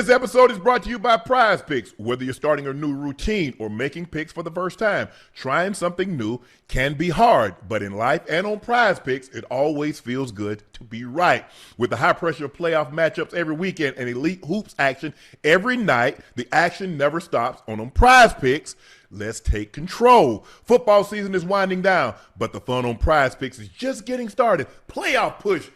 This episode is brought to you by Prize Picks. Whether you're starting a new routine or making picks for the first time, trying something new can be hard, but in life and on Prize Picks, it always feels good to be right. With the high-pressure playoff matchups every weekend and elite hoops action every night, the action never stops on Prize Picks. Let's take control. Football season is winding down, but the fun on Prize Picks is just getting started. Playoff push.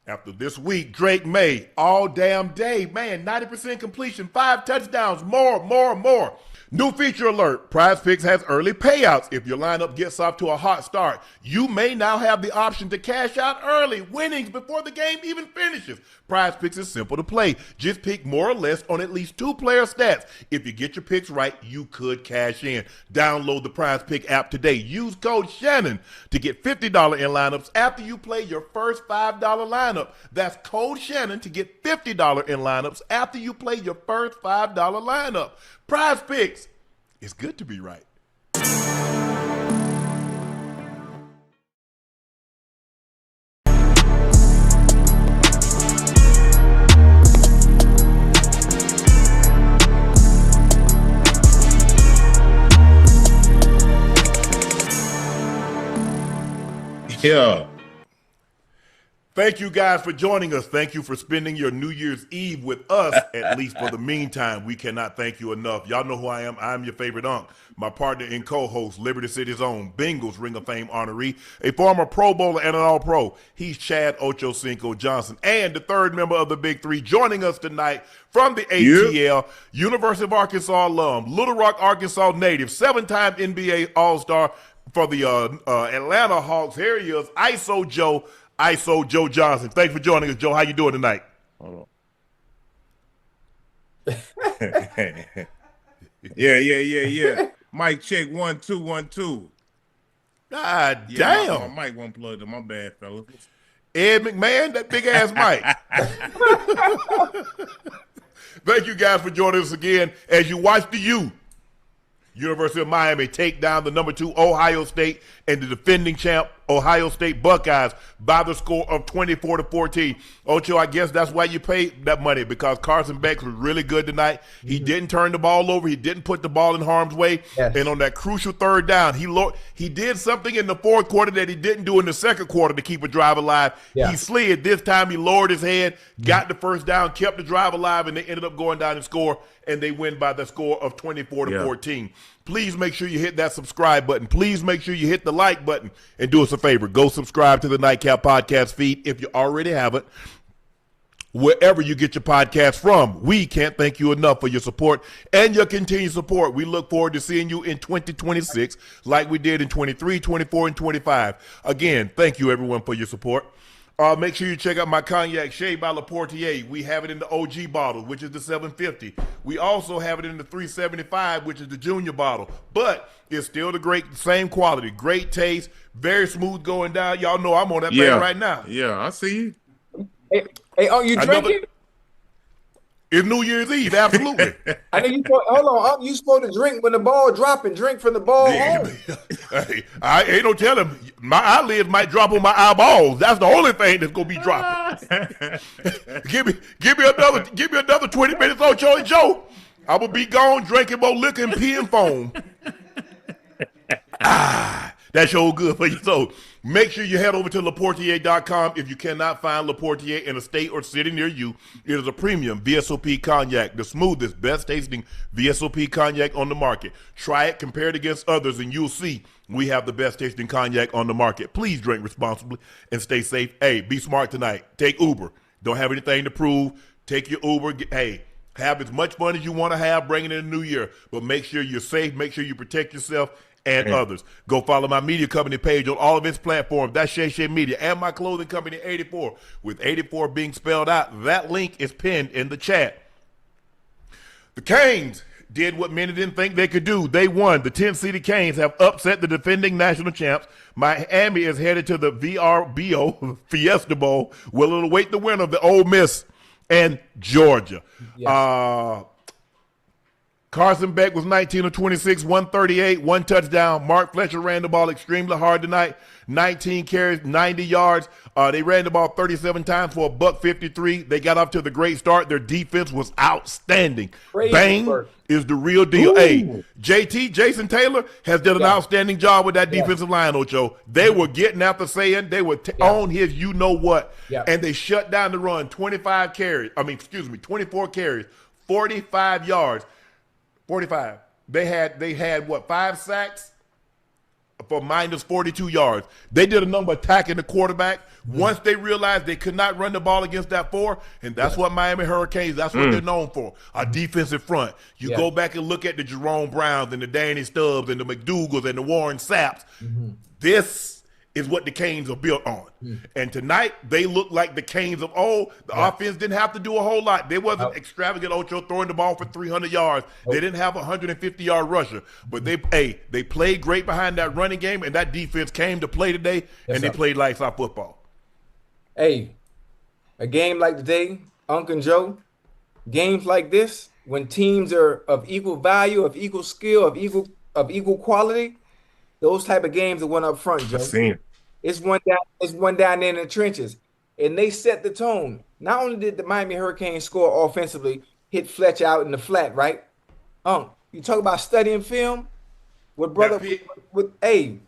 After this week, Drake May, all damn day, man, 90% completion, 5 touchdowns, more. New feature alert, Prize Picks has early payouts. If your lineup gets off to a hot start, you may now have the option to cash out early, winnings before the game even finishes. Prize Picks is simple to play. Just pick more or less on at least 2 player stats. If you get your picks right, you could cash in. Download the Prize Pick app today. Use code Shannon to get $50 in lineups after you play your first $5 lineup. That's code Shannon to get $50 in lineups after you play your first $5 lineup. Prize Picks. It's good to be right. Yeah. Thank you guys for joining us. Thank you for spending your New Year's Eve with us, at least for the meantime. We cannot thank you enough. Y'all know who I am. I'm your favorite Unc, my partner and co-host, Liberty City's own Bengals Ring of Fame honoree, a former Pro Bowler and an All-Pro. He's Chad Ochocinco Johnson, and the third member of the Big Three joining us tonight from the ATL, University of Arkansas alum, Little Rock, Arkansas native, 7-time NBA All-Star for the Atlanta Hawks. Here he is, Iso Joe Johson. Thanks for joining us, Joe. How you doing tonight? Hold on. Yeah. Mic check 1 2 1 2. God damn. My mic won't plug in. My bad, fellas. Ed McMahon, that big ass mic. Thank you guys for joining us again as you watch the University of Miami take down the number 2 Ohio State and the defending champ Ohio State Buckeyes by the score of 24-14. Ocho, I guess that's why you paid that money, because Carson Beck was really good tonight. He didn't turn the ball over. He didn't put the ball in harm's way. Yes. And on that crucial third down, he did something in the fourth quarter that he didn't do in the second quarter to keep a drive alive. Yeah. He slid. This time he lowered his head, got the first down, kept the drive alive, and they ended up going down and score, and they win by the score of 24-14. Please make sure you hit that subscribe button. Please make sure you hit the like button, and do us a favor. Go subscribe to the Nightcap podcast feed if you already haven't. Wherever you get your podcast from, we can't thank you enough for your support and your continued support. We look forward to seeing you in 2026 like we did in 23, 24, and 25. Again, thank you, everyone, for your support. Make sure you check out my cognac, Shea by Laportier. We have it in the OG bottle, which is the 750. We also have it in the 375, which is the junior bottle. But it's still the same quality, great taste, very smooth going down. Y'all know I'm on that thing right now. Yeah, I see you. Hey, are you drinking? It's New Year's Eve, absolutely. I know you. Hold on, you supposed to drink when the ball drop and drink from the ball home. Hey, I ain't no telling. My eyelids might drop on my eyeballs. That's the only thing that's gonna be dropping. give me another 20 minutes, Ocho Joe. I will be gone drinking more liquor and peeing foam. That's sure good for you. So make sure you head over to Laportier.com. If you cannot find Laportier in a state or city near you, it is a premium VSOP cognac, the smoothest, best tasting VSOP cognac on the market. Try it, compare it against others, and you'll see we have the best tasting cognac on the market. Please drink responsibly and stay safe. Hey, be smart tonight. Take Uber. Don't have anything to prove. Take your Uber. Have as much fun as you want to have bringing in the new year, but make sure you're safe. Make sure you protect yourself and others. Go follow my media company page on all of its platforms. That's Shay Shay Media, and my clothing company 84, with 84 being spelled out. That link is pinned in the chat. The Canes did what many didn't think they could do. They won. The 10-seeded Canes have upset the defending national champs. Miami is headed to the VRBO Fiesta Bowl, where it'll await the winner of the Ole Miss and Georgia. Yes. Carson Beck was 19 of 26, 138, one touchdown. Mark Fletcher ran the ball extremely hard tonight. 19 carries, 90 yards. They ran the ball 37 times for $153. They got off to the great start. Their defense was outstanding. Crazy Bang work. is the real deal. Ooh. Hey, JT, Jason Taylor, has done an outstanding job with that defensive line, Ocho. They were getting after saying they were on his you-know-what, and they shut down the run. 24 carries, 45 yards. 45. They had what, 5 sacks for minus 42 yards. They did a number attacking the quarterback. Once they realized they could not run the ball against that 4, and that's what Miami Hurricanes, that's what they're known for, a defensive front. You go back and look at the Jerome Browns and the Danny Stubbs and the McDougals and the Warren Sapps. This is what the Canes are built on. And tonight, they look like the Canes of old. The offense didn't have to do a whole lot. They wasn't extravagant, Ocho, throwing the ball for 300 yards. They didn't have a 150-yard rusher. But they played great behind that running game, and that defense came to play today, and they played lights out football. Hey, a game like today, Unc and Joe, games like this, when teams are of equal value, of equal skill, of equal quality, those type of games are one up front, Joe. It's one down there in the trenches. And they set the tone. Not only did the Miami Hurricanes score offensively, hit Fletcher out in the flat, right? You talk about studying film with brother with a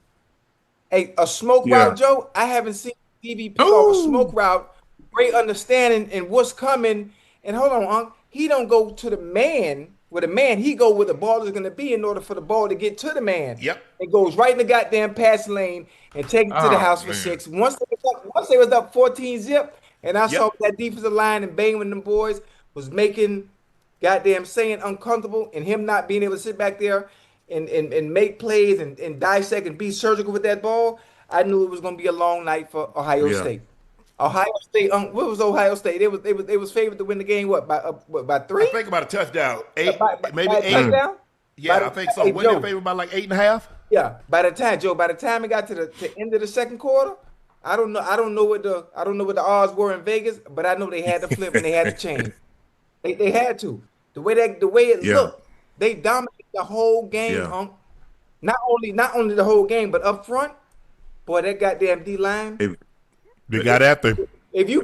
smoke route, Joe. I haven't seen TV pick off a smoke route. Great understanding and what's coming. And hold on, Unc. He don't go to the man with a man. He go where the ball is going to be in order for the ball to get to the man. It goes right in the goddamn pass lane and take it to the house for 6. Once they was up 14 zip, and I saw that defensive line and Bang with them boys was making goddamn saying uncomfortable, and him not being able to sit back there and make plays and dissect and be surgical with that ball. I knew it was going to be a long night for Ohio State. Ohio State, what was Ohio State? They was favored to win the game. By 3? I think about a touchdown. 8, maybe by 8. Touchdown? Yeah, I think so. When they favored by like 8.5. Yeah. By the time it got to the end of the second quarter, I don't know what the odds were in Vegas, but I know they had to flip and they had to change. They had to. The way it looked, they dominated the whole game. Not only the whole game, but up front, boy, that goddamn D line. They got after. If you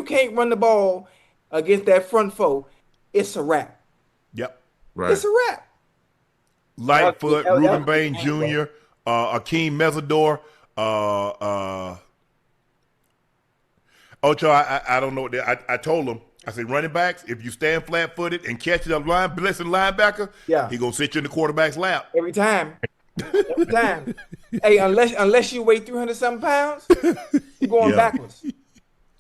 can't run the ball against that front four, it's a wrap. Right. It's a wrap. Lightfoot, Reuben Bain Jr., Akeem Mesidor, Ocho. I don't know. I told him. I said, running backs, if you stand flat-footed and catch the blessing linebacker, he gonna sit you in the quarterback's lap every time. Every time. Hey, unless you weigh 300-something pounds, you're going backwards.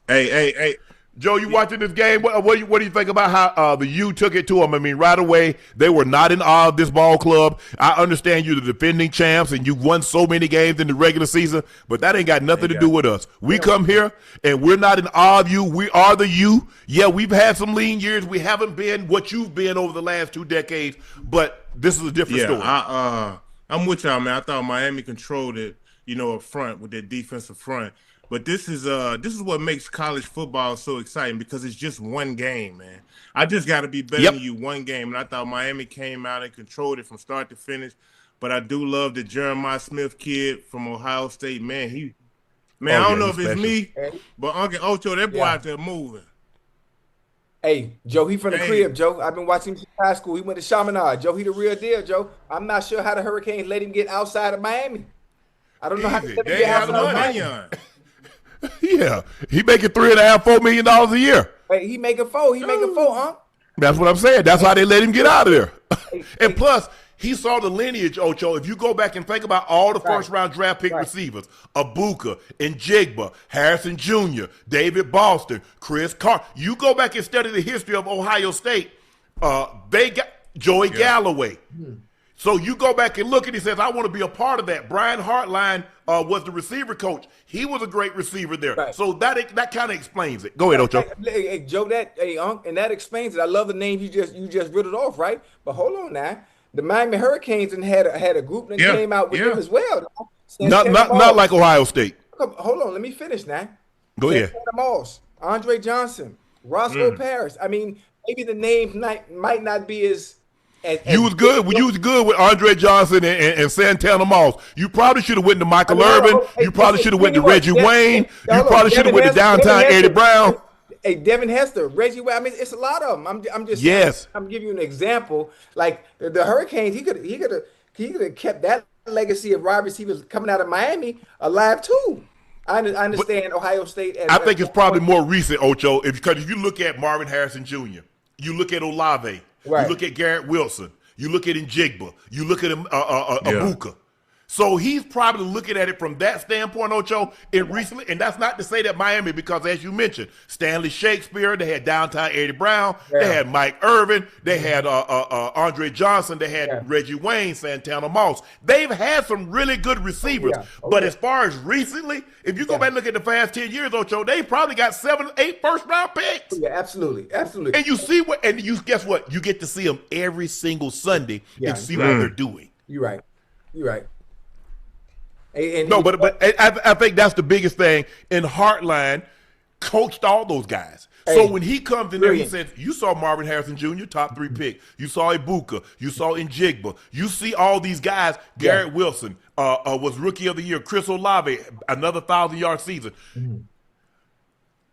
Hey. Joe, you watching this game? What do you think about how the U took it to them? I mean, right away, they were not in awe of this ball club. I understand you're the defending champs and you've won so many games in the regular season, but that ain't got nothing to do with us. We come here and we're not in awe of you. We are the U. Yeah, we've had some lean years. We haven't been what you've been over the last 2 decades, but this is a different story. I'm with y'all, man. I thought Miami controlled it, up front with their defensive front. But this is what makes college football so exciting because it's just one game, man. I just got to be better than you one game. And I thought Miami came out and controlled it from start to finish. But I do love the Jeremiah Smith kid from Ohio State. Man, I don't know if it's me, but Unc and Ocho, that boy out there moving. Hey, Joe, he from the crib, Joe. I've been watching him since high school. He went to Chaminade. Joe, he the real deal, Joe. I'm not sure how the Hurricanes let him get outside of Miami. I don't know how to let him get outside of Miami. Yeah, he making $3.5–4 million a year. Hey, he making 4. Huh? That's what I'm saying. That's why they let him get out of there. And plus, he saw the lineage, Ocho. If you go back and think about all the first-round draft pick receivers, Abuka, Njigba, Harrison Jr., David Boston, Chris Carr. You go back and study the history of Ohio State. They got Joey Galloway. So you go back and look, and he says, I want to be a part of that. Brian Hartline was the receiver coach. He was a great receiver there. Right. So that kind of explains it. Go ahead, Ocho. Hey, Joe, Unc, and that explains it. I love the names you just riddled off, right? But hold on now. The Miami Hurricanes had a group that came out with them as well. Not like Ohio State. Hold on, let me finish now. Go ahead. Moss, Andre Johnson, Roscoe Parrish. I mean, maybe the names might not be as You was good. You was good with Andre Johnson and Santana Moss. You probably should have went to Michael Irvin. You probably should have went to Reggie Wayne. You probably should have went to downtown Eddie Brown. Hey, Devin Hester, Reggie Wayne. I mean, it's a lot of them. I'm just I'm giving you an example. Like the Hurricanes, he could have kept that legacy of wide receivers coming out of Miami alive too. I understand Ohio State. I think it's probably more recent, Ocho, because if you look at Marvin Harrison Jr., you look at Olave, you look at Garrett Wilson, you look at Njigba, you look at Abuka. So he's probably looking at it from that standpoint, Ocho, recently. And that's not to say that Miami, because as you mentioned, Stanley Shakespeare, they had downtown Eddie Brown, they had Mike Irvin, they had Andre Johnson, they had Reggie Wayne, Santana Moss. They've had some really good receivers. But as far as recently, if you go back and look at the past 10 years, Ocho, they probably got 7, 8 first-round picks. Yeah, absolutely. And you see guess what? You get to see them every single Sunday and see what they're doing. You're right. But I think that's the biggest thing. And Heartline coached all those guys. So when he comes in there, he says, you saw Marvin Harrison Jr., top 3 pick. You saw Ibuka. You saw Njigba. You see all these guys. Garrett Wilson was Rookie of the Year. Chris Olave, another 1,000-yard season.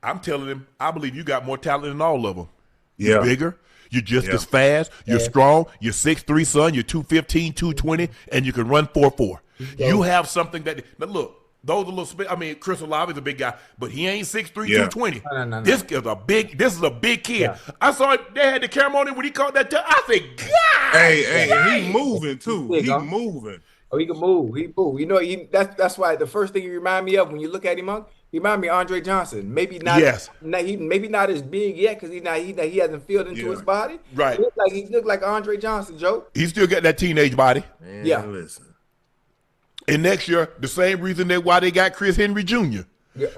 I'm telling him, I believe you got more talent than all of them. You're bigger. You're just as fast. You're strong. You're 6'3", son. You're 215, 220, and you can run 4.4. You have something that – but look, those are little – I mean, Chris Olave is a big guy, but he ain't 6'3", 220. No. This is a big kid. I saw it, they had the camera on him when he caught that I said, God! Hey, he moving, too. He moving. Oh, he can move. He move. You know, that's why the first thing you remind me of when you look at him, he remind me of Andre Johnson. Maybe not. Yes. Maybe not as big yet because he hasn't filled into his body. Right. He looked like Andre Johnson, Joe. He still got that teenage body. Man, listen. And next year, the same reason why they got Chris Henry Jr.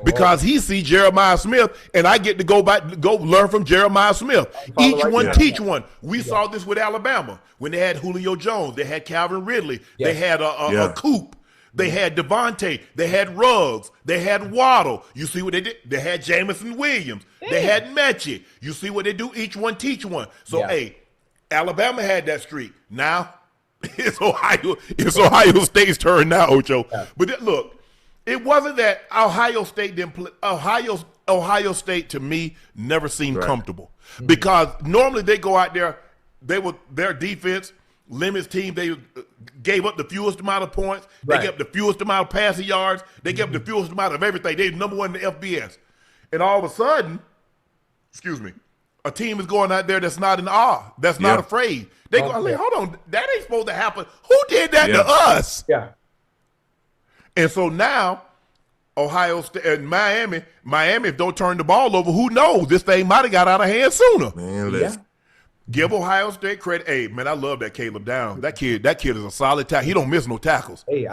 Because he see Jeremiah Smith, and I get to go learn from Jeremiah Smith. Each one teach one. We saw this with Alabama when they had Julio Jones, they had Calvin Ridley, they had a Coop, they had Devontae, they had Ruggs, they had Waddle. You see what they did? They had Jamison Williams, they had Mechie. You see what they do? Each one teach one. So hey, Alabama had that streak. Now it's Ohio State's turn now, Ocho. But look. It wasn't that Ohio State didn't play. Ohio State to me never seemed comfortable because normally they go out there, their defense limits teams. They gave up the fewest amount of points. They gave up the fewest amount of passing yards. They gave up the fewest amount of everything. They're number 1 in the FBS, and all of a sudden, a team is going out there that's not in awe, that's not afraid. They go, hold on, that ain't supposed to happen. Who did that to us? And so now, Ohio State and Miami, if don't turn the ball over, who knows? This thing might have got out of hand sooner. Man, listen. Give Ohio State credit. Hey, man, I love that Caleb Downs. That kid is a solid tackle. He don't miss no tackles. He's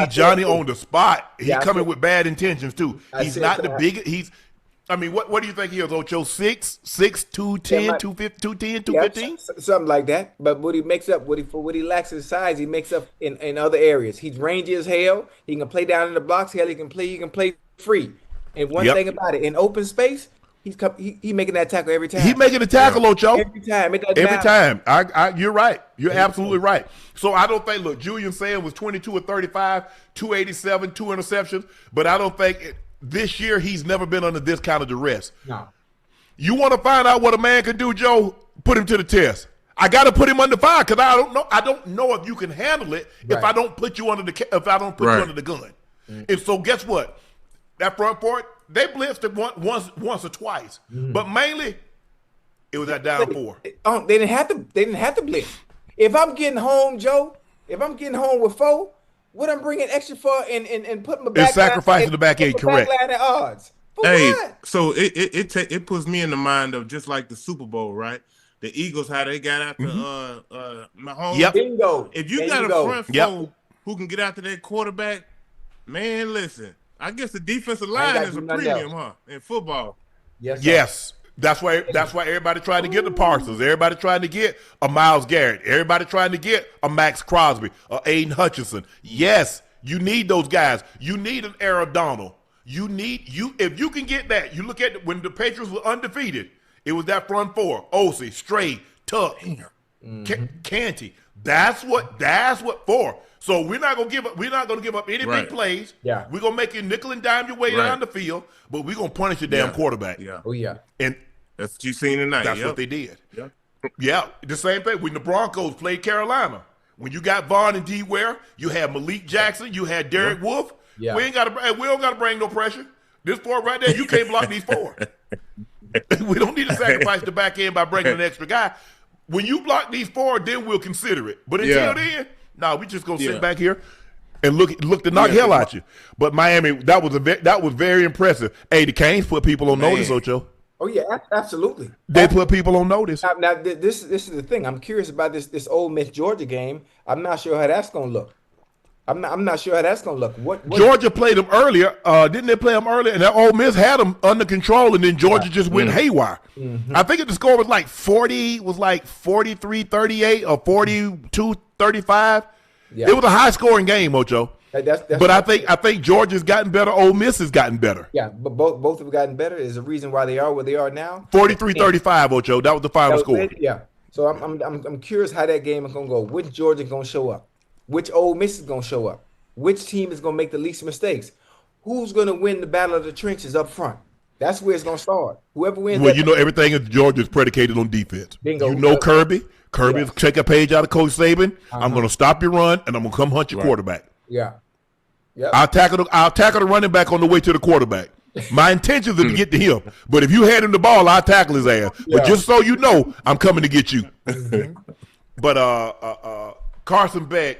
Johnny on the spot. He's coming with bad intentions too. He's not the biggest. I mean, what do you think he is, Ocho? 6'6", 210, 210, 215? Something like that. But what he makes up, for what he lacks in size, he makes up in other areas. He's rangy as hell. He can play down in the blocks. Hell, he can play free. And one thing about it, in open space, he's making that tackle every time. He's making the tackle, Ocho. Every time. Every time. You're right. You're absolutely right. So I don't think, look, Julian Sand was 22 of 35, 287, 2 interceptions, but I don't think this year he's never been under this kind of duress. No. You want to find out what a man can do, Joe? Put him to the test. I got to put him under fire because I don't know if you can handle it if I don't put you under you under the gun. And so guess what? That front court, they blitzed it once or twice, but mainly it was that down 4. They didn't have to blitz. If I'm getting home, Joe, with 4. What I'm bringing extra for and putting my back sacrificing the back 8, correct? Back line at odds. So it puts me in the mind of just like the Super Bowl, right? The Eagles, how they got after Mahomes. Yep. Bingo. If you got a front four who can get after that quarterback, man, listen. I guess the defensive line is a premium, in football. Yes. That's why everybody trying to get the Parsons. Everybody trying to get a Myles Garrett. Everybody trying to get a Max Crosby, a Aiden Hutchinson. Yes, you need those guys. You need an Aaron Donald. If you can get that. You look at when the Patriots were undefeated. It was that front 4: Osi, Stray, Tuck, Canty. That's what for. So we're not gonna give up any big plays. Yeah. We're gonna make you nickel and dime your way down the field, but we're gonna punish your damn quarterback. Yeah. Oh yeah. And that's what you seen tonight. That's what they did. Yeah. Yeah. The same thing when the Broncos played Carolina. When you got Vaughn and D. Ware, you had Malik Jackson, you had Derek Wolfe. Yeah. We don't gotta bring no pressure. This four right there, you can't block these four. We don't need to sacrifice the back end by bringing an extra guy. When you block these four, then we'll consider it. But until then, we just gonna sit back here and look to knock hell out you. But Miami, that was very impressive. Hey, the Canes put people on notice, Ocho. Oh yeah, absolutely. They put people on notice. Now this is the thing. I'm curious about this Ole Miss Georgia game. I'm not sure how that's gonna look. I'm not sure how that's gonna look. What Georgia played them earlier? Didn't they play them earlier? And that Ole Miss had them under control, and then Georgia just went haywire. I think the score was like 43-38 or 42-35. Yeah. It was a high scoring game, Ocho. But I think Georgia's gotten better. Ole Miss has gotten better. Yeah, but both have gotten better. Is the reason why they are where they are now. 43-35, Ocho. That was the final score. Yeah. So I'm curious how that game is gonna go. Which Georgia is gonna show up? Which Ole Miss is gonna show up? Which team is gonna make the least mistakes? Who's gonna win the battle of the trenches up front? That's where it's gonna start. Whoever wins. Well, everything in Georgia is predicated on defense. Bingo. You know Kirby. Kirby's take a page out of Coach Saban. I'm gonna stop your run and I'm gonna come hunt your quarterback. Yeah. Yep. I'll tackle the running back on the way to the quarterback. My intentions are to get to him. But if you hand him the ball, I'll tackle his ass. Yeah. But just so you know, I'm coming to get you. But Carson Beck,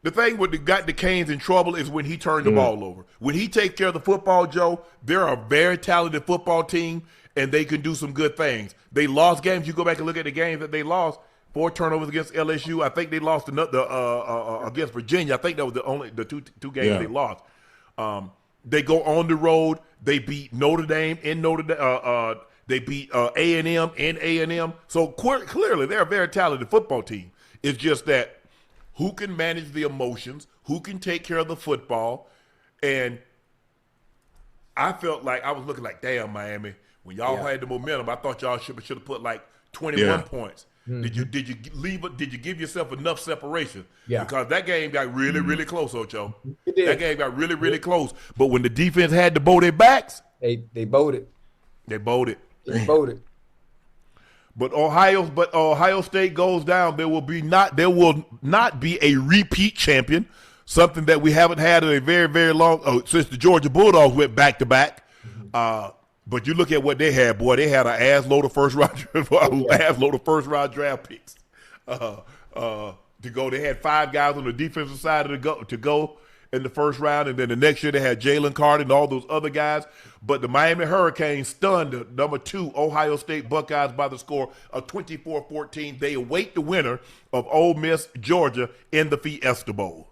the thing what got the Canes in trouble is when he turned the ball over. When he takes care of the football, Joe, they're a very talented football team, and they can do some good things. They lost games. You go back and look at the games that they lost. 4 turnovers against LSU. I think they lost against Virginia. I think that was the two games they lost. They go on the road. They beat Notre Dame in Notre Dame. They beat A&M in A&M. So clearly, they're a very talented football team. It's just that who can manage the emotions, who can take care of the football, and I felt like I was looking like, damn, Miami, when y'all had the momentum, I thought y'all should have put like 21 points. Did you give yourself enough separation? Yeah. Because that game got really, really close, Ocho. It did. That game got really, really close. But when the defense had to bow their backs, they bowed it. They bowed it. They bowed it. But Ohio State goes down. There will not be a repeat champion, something that we haven't had in a very, very long since the Georgia Bulldogs went back to back. But you look at what they had, boy. They had an ass load of first round draft picks to go. They had 5 guys on the defensive side to go in the first round, and then the next year they had Jalen Carter and all those other guys. But the Miami Hurricanes stunned the number 2 Ohio State Buckeyes by the score of 24-14. They await the winner of Ole Miss, Georgia, in the Fiesta Bowl.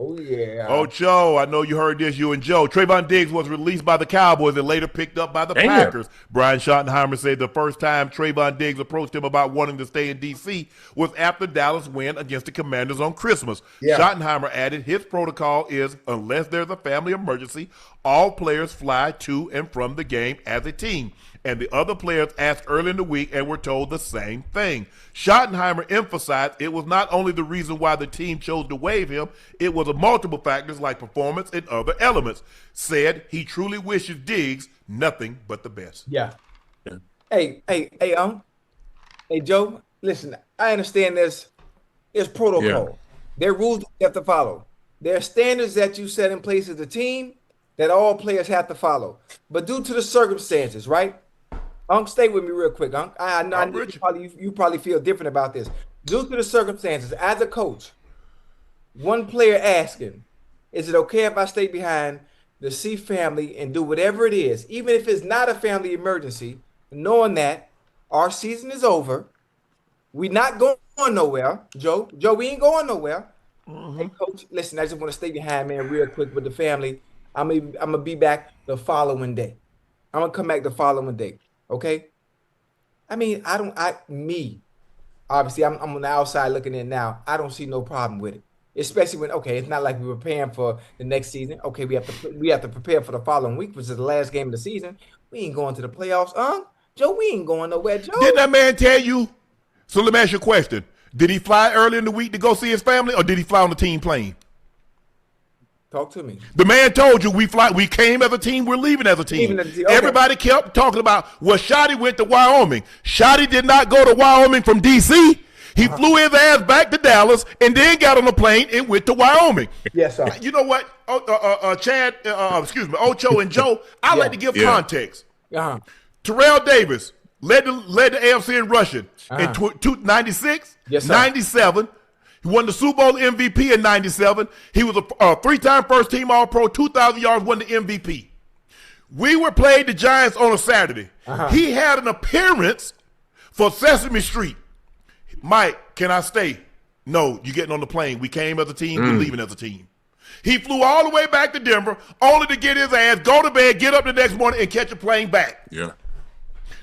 Oh, yeah. Ocho, I know you heard this, you and Joe. Trevon Diggs was released by the Cowboys and later picked up by the Packers. Brian Schottenheimer said the first time Trevon Diggs approached him about wanting to stay in D.C. was after Dallas win against the Commanders on Christmas. Yeah. Schottenheimer added his protocol is, unless there's a family emergency, all players fly to and from the game as a team. And the other players asked early in the week and were told the same thing. Schottenheimer emphasized it was not only the reason why the team chose to waive him, it was multiple factors like performance and other elements. Said he truly wishes Diggs nothing but the best. Yeah. Hey, Joe, listen, I understand there's protocol. Yeah. There are rules you have to follow. There are standards that you set in place as a team that all players have to follow. But due to the circumstances, right? Unc, stay with me real quick, Unc. I know you probably feel different about this. Due to the circumstances, as a coach, one player asking, is it okay if I stay behind to see family and do whatever it is, even if it's not a family emergency, knowing that our season is over, we're not going nowhere, Joe. Joe, we ain't going nowhere. Hey, Coach, listen, I just want to stay behind, man, real quick with the family. I'm gonna be back the following day. I'm gonna come back the following day. Okay. I mean, obviously I'm on the outside looking in now. I don't see no problem with it. Especially when, it's not like we were preparing for the next season. Okay, we have to prepare for the following week, which is the last game of the season. We ain't going to the playoffs, Joe, we ain't going nowhere, Joe. Didn't that man tell you So let me ask you a question. Did he fly early in the week to go see his family, or did he fly on the team plane? Talk to me. The man told you we came as a team, we're leaving as a team. Okay. Everybody kept talking about, well, Shotty went to Wyoming. Shotty did not go to Wyoming from D.C. He flew his ass back to Dallas and then got on a plane and went to Wyoming. Yes, sir. You know what, Chad, Ocho and Joe, I like to give context. Terrell Davis led the AFC in rushing in 96, yes, sir. 97. He won the Super Bowl MVP in 97. He was a three-time first-team All-Pro, 2,000 yards, won the MVP. We were playing the Giants on a Saturday. He had an appearance for Sesame Street. Mike, can I stay? No, you're getting on the plane. We came as a team. We're leaving as a team. He flew all the way back to Denver, only to get his ass, go to bed, get up the next morning, and catch a plane back. Yeah.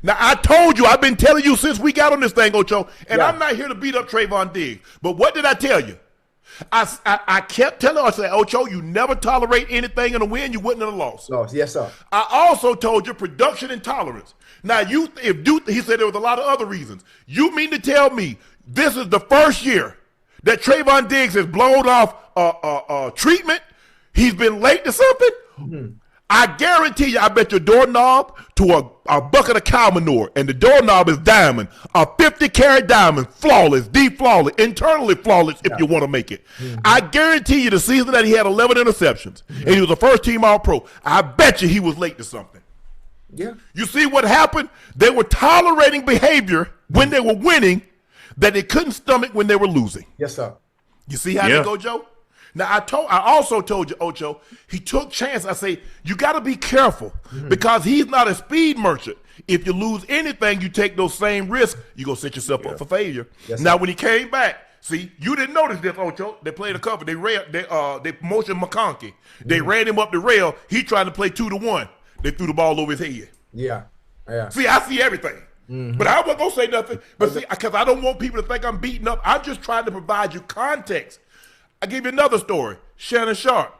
Now, I told you, I've been telling you since we got on this thing, Ocho, and I'm not here to beat up Trevon Diggs. But what did I tell you? I kept telling her, I said, Ocho, you never tolerate anything in a win, you wouldn't have lost. Yes, sir. I also told you production and tolerance. Now, he said there was a lot of other reasons. You mean to tell me this is the first year that Trevon Diggs has blown off treatment? He's been late to something? I guarantee you, I bet your doorknob to a bucket of cow manure, and the doorknob is diamond, a 50-carat diamond, flawless, deep flawless, internally flawless if you want to make it. I guarantee you the season that he had 11 interceptions, and he was a first-team All-Pro, I bet you he was late to something. Yeah. You see what happened? They were tolerating behavior when they were winning that they couldn't stomach when they were losing. Yes, sir. You see how they go, Joe? Now, I also told you, Ocho, he took chance. I say, you got to be careful because he's not a speed merchant. If you lose anything, you take those same risks, you're going to set yourself up for failure. Yes, now, when he came back, see, you didn't notice this, Ocho. They played a cover. They motioned McConkey. They ran him up the rail. He tried to play 2-1. They threw the ball over his head. Yeah. See, I see everything. But I wasn't going to say nothing. But see, because I don't want people to think I'm beating up. I'm just trying to provide you context. I give you another story. Shannon Sharpe,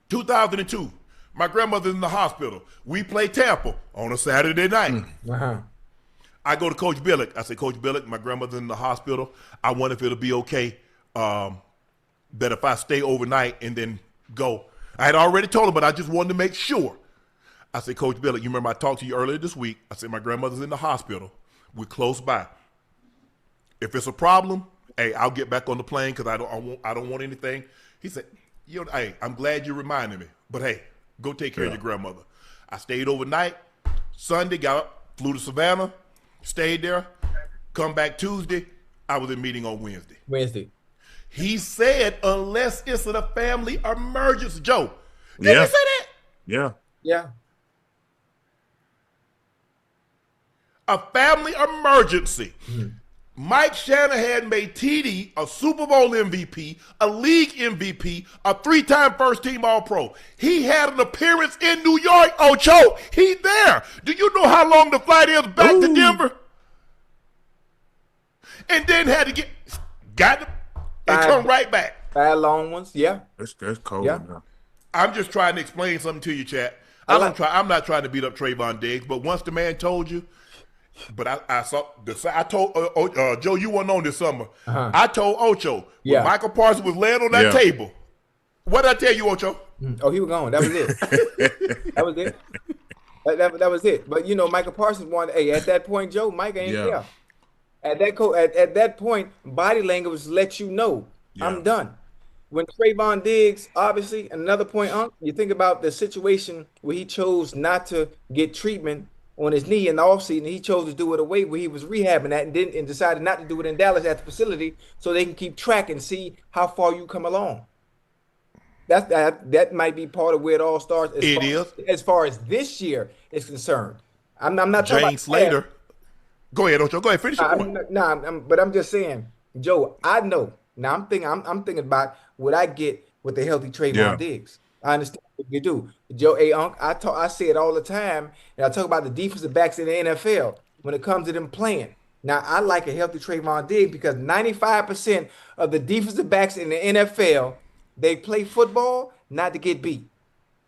2002. My grandmother's in the hospital. We play Tampa on a Saturday night. I go to Coach Billick. I say, Coach Billick, my grandmother's in the hospital. I wonder if it'll be okay that if I stay overnight and then go. I had already told him, but I just wanted to make sure. I said, Coach Billick, you remember I talked to you earlier this week. I said, my grandmother's in the hospital. We're close by. If it's a problem, hey, I'll get back on the plane because I don't want anything. He said, hey, I'm glad you reminded me. But hey, go take care of your grandmother. I stayed overnight. Sunday, got up, flew to Savannah, stayed there, come back Tuesday. I was in meeting on Wednesday. He said, unless it's a family emergency. Joe, did he say that? Yeah. A family emergency. Mike Shanahan made TD a Super Bowl MVP, a league MVP, a three-time first-team All-Pro. He had an appearance in New York. Ocho, he's there. Do you know how long the flight is back to Denver? And then had to got him and come right back. 5 long ones, yeah. That's cold. Yeah. I'm just trying to explain something to you, chat. I'm not trying to beat up Trevon Diggs, but once the man told you, but I told Joe, you weren't on this summer. I told Ocho when Michael Parsons was laying on that table. What did I tell you, Ocho? Oh, he was gone. That was it. That was it. That was it. But you know, Michael Parsons wanted. Hey, at that point, Joe, Mike ain't there. At that point, body language lets you know I'm done. When Trevon Diggs, obviously, another point, Unc, you think about the situation where he chose not to get treatment on his knee in the offseason. He chose to do it away where he was rehabbing that and decided not to do it in Dallas at the facility so they can keep track and see how far you come along. That might be part of where it all starts. As far as this year is concerned. I'm not talking about Slater. Go ahead, Ocho. Go ahead, finish your point. But I'm just saying, Joe, I know. Now I'm thinking about what I get with the healthy Trevon Diggs. I understand what you do. Joe, Unc, I say it all the time, and I talk about the defensive backs in the NFL when it comes to them playing. Now, I like a healthy Trevon Diggs because 95% of the defensive backs in the NFL, they play football not to get beat.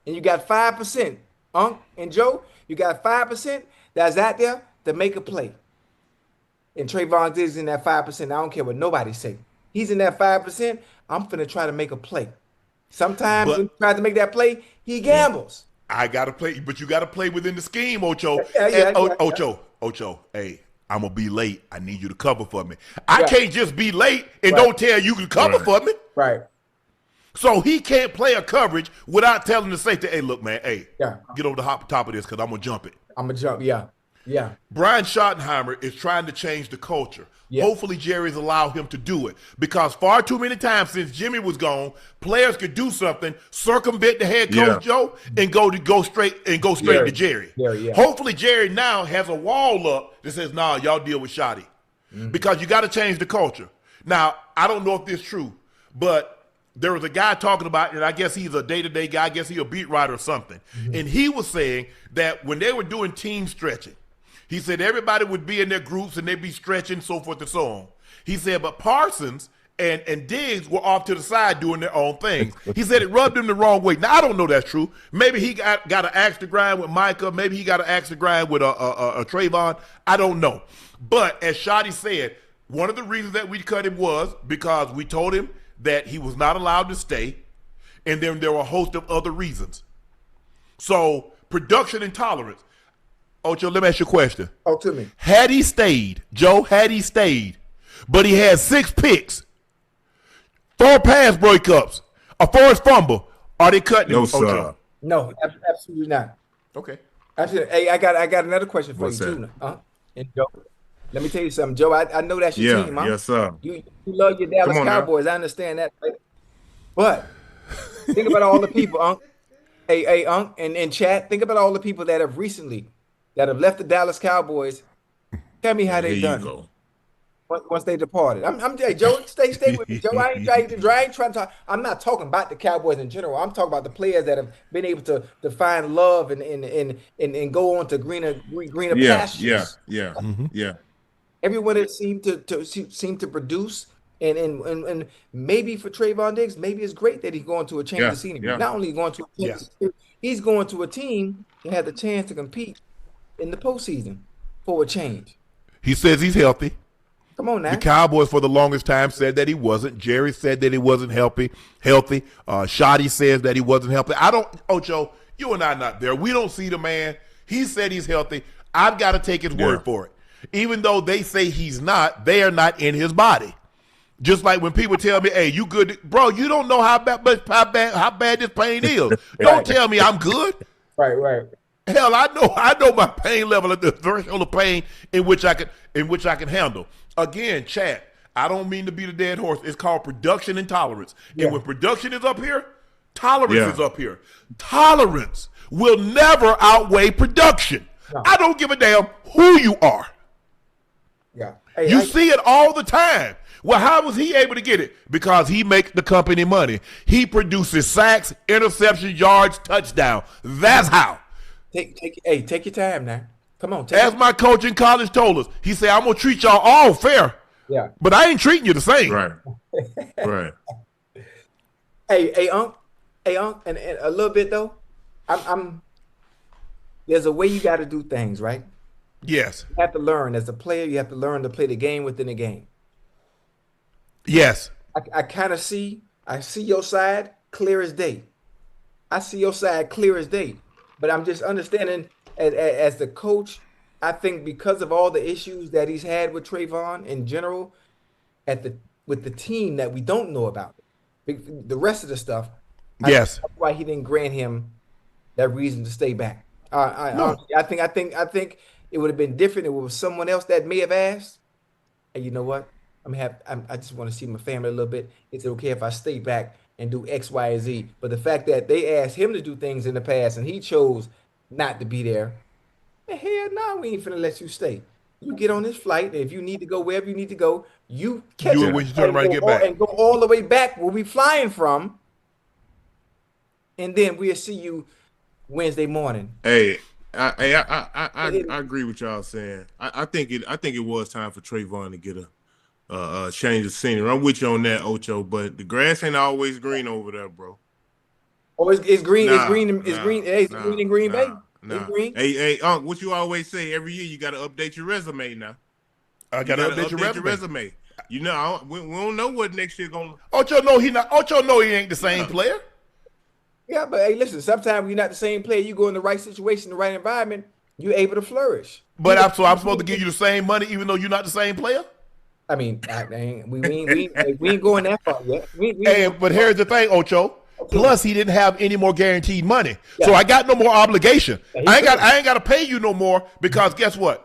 And you got 5%, Unc and Joe, you got 5% that's out there to make a play. and Trevon Diggs is in that 5%, I don't care what nobody say. He's in that 5%. I'm finna try to make a play. Sometimes when he tries to make that play, he gambles. I gotta play, but you gotta play within the scheme, Ocho. Yeah. Ocho, hey, I'm gonna be late. I need you to cover for me. I can't just be late and don't tell you to cover for me. Right. So he can't play a coverage without telling the safety, hey, look, man, hey, get over the top of this because I'm gonna jump it. I'm gonna jump, yeah. Brian Schottenheimer is trying to change the culture. Yeah. Hopefully Jerry's allowed him to do it because far too many times since Jimmy was gone, players could do something, circumvent the head coach Joe, and go straight to Jerry. Hopefully Jerry now has a wall up that says, nah, y'all deal with Shotty. Because you got to change the culture. Now, I don't know if this is true, but there was a guy talking about, and I guess he's a day-to-day guy, I guess he's a beat writer or something, and he was saying that when they were doing team stretching, he said everybody would be in their groups and they'd be stretching, so forth and so on. He said, but Parsons and Diggs were off to the side doing their own thing. He said it rubbed him the wrong way. Now, I don't know that's true. Maybe he got an axe to grind with Micah. Maybe he got an axe to grind with a Trevon. I don't know. But as Shotty said, one of the reasons that we cut him was because we told him that he was not allowed to stay, and then there were a host of other reasons. So production intolerance. Ocho, let me ask you a question. Talk to me. Had he stayed, but he had 6 picks, 4 pass breakups, a forced fumble, are they cutting him? Sir. No, absolutely not. Okay. Absolutely. Hey, I got another question for you too. And Joe, let me tell you something, Joe. I know that's your team, huh? Yes, sir. You love your Dallas Cowboys. Now. I understand that. Right? But think about all the people, Unc. Hey, Unc and Chad. Think about all the people that have recently that have left the Dallas Cowboys. Tell me how they done once they departed. Hey, Joe, stay with me, Joe. I ain't trying to talk. I'm not talking about the Cowboys in general. I'm talking about the players that have been able to find love and go on to greener pastures. Yeah. Everyone that seemed to produce and maybe for Trevon Diggs, maybe it's great that he's going to a change of scenery. Not only going to a change, he's going to a team that had the chance to compete in the postseason for a change. He says he's healthy. Come on now. The Cowboys for the longest time said that he wasn't. Jerry said that he wasn't healthy. Shotty says that he wasn't healthy. Ocho, you and I are not there. We don't see the man. He said he's healthy. I've got to take his word for it. Even though they say he's not, they are not in his body. Just like when people tell me, hey, you good? Bro, you don't know how bad this pain is. Don't tell me I'm good. Right. Hell, I know my pain level at the threshold of pain in which I can handle. Again, Chad, I don't mean to beat a dead horse. It's called production intolerance. And when production is up here, tolerance is up here. Tolerance will never outweigh production. No. I don't give a damn who you are. Yeah. You see it all the time. Well, how was he able to get it? Because he makes the company money. He produces sacks, interceptions, yards, touchdown. That's how. Take your time now. Come on. As my coach in college told us, he said, I'm going to treat y'all all fair. Yeah. But I ain't treating you the same. Right. Hey, Unc, and a little bit, though, there's a way you got to do things, right? Yes. You have to learn. As a player, you have to learn to play the game within the game. Yes. I see your side clear as day. But I'm just understanding as the coach, I think because of all the issues that he's had with Trevon in general, with the team that we don't know about, the rest of the stuff. Yes. That's why he didn't grant him that reason to stay back. No. I think it would have been different if it was someone else that may have asked. And you know what? I just want to see my family a little bit. Is it okay if I stay back and do X, Y, and Z? But the fact that they asked him to do things in the past and he chose not to be there, hell no, we ain't finna let you stay. You get on this flight, and if you need to go wherever you need to go, you catch do it it when you turn around and get back. And go all the way back where we flying from, and then we'll see you Wednesday morning. Hey, I agree with y'all saying. I think it was time for Trevon to get a change of scenery. I'm with you on that, Ocho, but the grass ain't always green over there, bro. Oh, it's green. It's green in Green Bay. Nah. Hey, Unc, what you always say, every year you got to update your resume now. I got to update your resume. You know, we don't know what next year going to. Ocho know he not. Ocho know he ain't the same player. Yeah, but hey, listen. Sometimes you're not the same player. You go in the right situation, the right environment, you're able to flourish. But I'm supposed to give you the same money, even though you're not the same player. I mean, we ain't going that far yet. But here's the thing, Ocho. Plus, he didn't have any more guaranteed money, so I got no more obligation. I ain't got to pay you no more because guess what?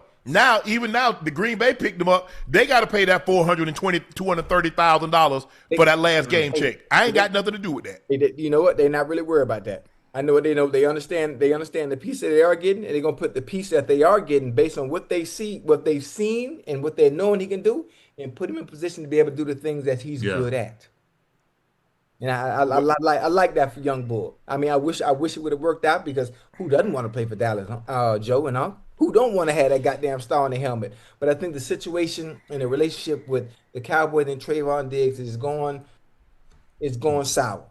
Even now, the Green Bay picked them up. They got to pay that $230,000 for that last game check. I ain't got nothing to do with that. You know what? They're not really worried about that. I know what they know. They understand. They understand the piece that they are getting, and they're gonna put the piece that they are getting based on what they see, what they've seen, and what they're knowing he can do, and put him in position to be able to do the things that he's good at. And I like that for young bull. I mean, I wish it would have worked out because who doesn't want to play for Dallas, Joe and Unc? Who don't want to have that goddamn star on the helmet? But I think the situation and the relationship with the Cowboys and Trevon Diggs is going sour.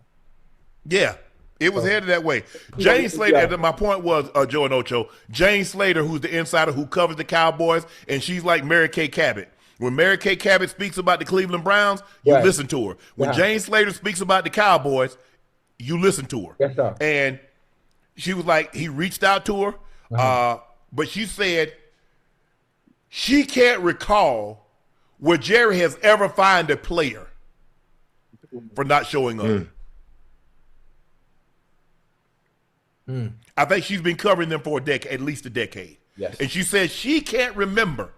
Yeah, it was headed that way. Jane Slater, my point was, Joe and Ocho, Jane Slater, who's the insider who covers the Cowboys, and she's like Mary Kay Cabot. When Mary Kay Cabot speaks about the Cleveland Browns, you listen to her. When Jane Slater speaks about the Cowboys, you listen to her. Yes, sir. And she was like, he reached out to her, but she said she can't recall where Jerry has ever fined a player for not showing up. I think she's been covering them for at least a decade. Yes. And she said she can't remember.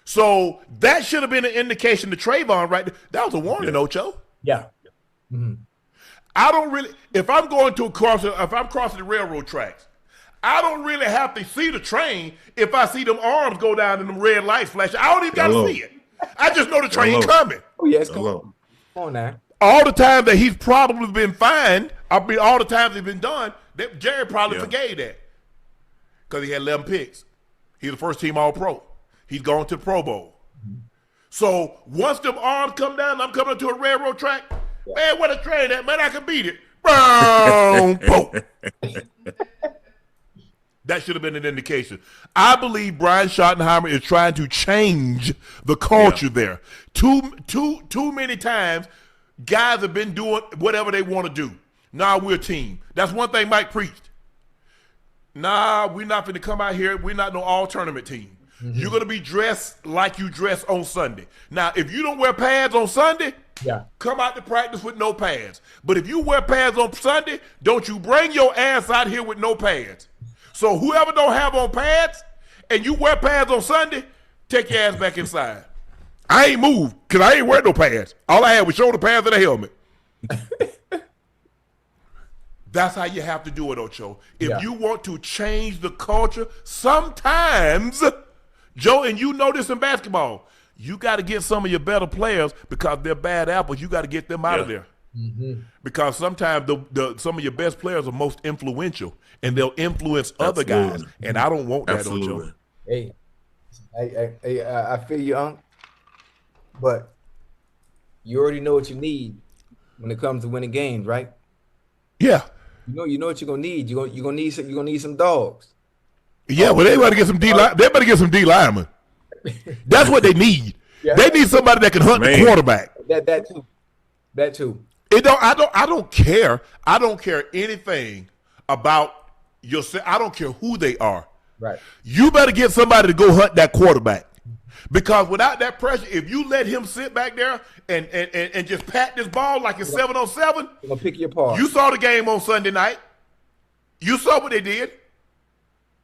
So that should have been an indication to Trevon, right? That was a warning, Ocho. Yeah. I don't really, if I'm crossing the railroad tracks, I don't really have to see the train if I see them arms go down and them red lights flash. I don't even got to see it. I just know the train coming. Oh, yes, come on now. All the time that he's probably been fined, all the times he's been done, Jerry probably forgave that because he had 11 picks. He's the first team All-Pro. He's gone to the Pro Bowl. So once them arms come down, I'm coming to a railroad track. Man, what a train at, man, I can beat it. Boom, boom. That should have been an indication. I believe Brian Schottenheimer is trying to change the culture there. Too many times, guys have been doing whatever they want to do. Nah, we're a team. That's one thing Mike preached. Nah, we're not going to come out here. We're not no all-tournament team. You're going to be dressed like you dress on Sunday. Now, if you don't wear pads on Sunday, come out to practice with no pads. But if you wear pads on Sunday, don't you bring your ass out here with no pads. So whoever don't have on pads and you wear pads on Sunday, take your ass back inside. I ain't moved because I ain't wear no pads. All I had was shoulder pads and a helmet. That's how you have to do it, Ocho. If you want to change the culture, sometimes, Joe, and you know this in basketball, you got to get some of your better players because they're bad apples. You got to get them out of there. Because sometimes some of your best players are most influential, and they'll influence other guys. And I don't want that, Ocho. Hey, I feel you, Unc. But you already know what you need when it comes to winning games, right? Yeah. You know what you're gonna need. You're gonna need some dogs. Yeah, well, they better get some D. They better get some D linemen. That's what they need. They need somebody that can hunt the quarterback. That too. I don't care. I don't care anything about yourself. I don't care who they are. Right. You better get somebody to go hunt that quarterback. Because without that pressure, if you let him sit back there and just pat this ball like it's 7-on-7, he's gonna pick you apart. You saw the game on Sunday night. You saw what they did.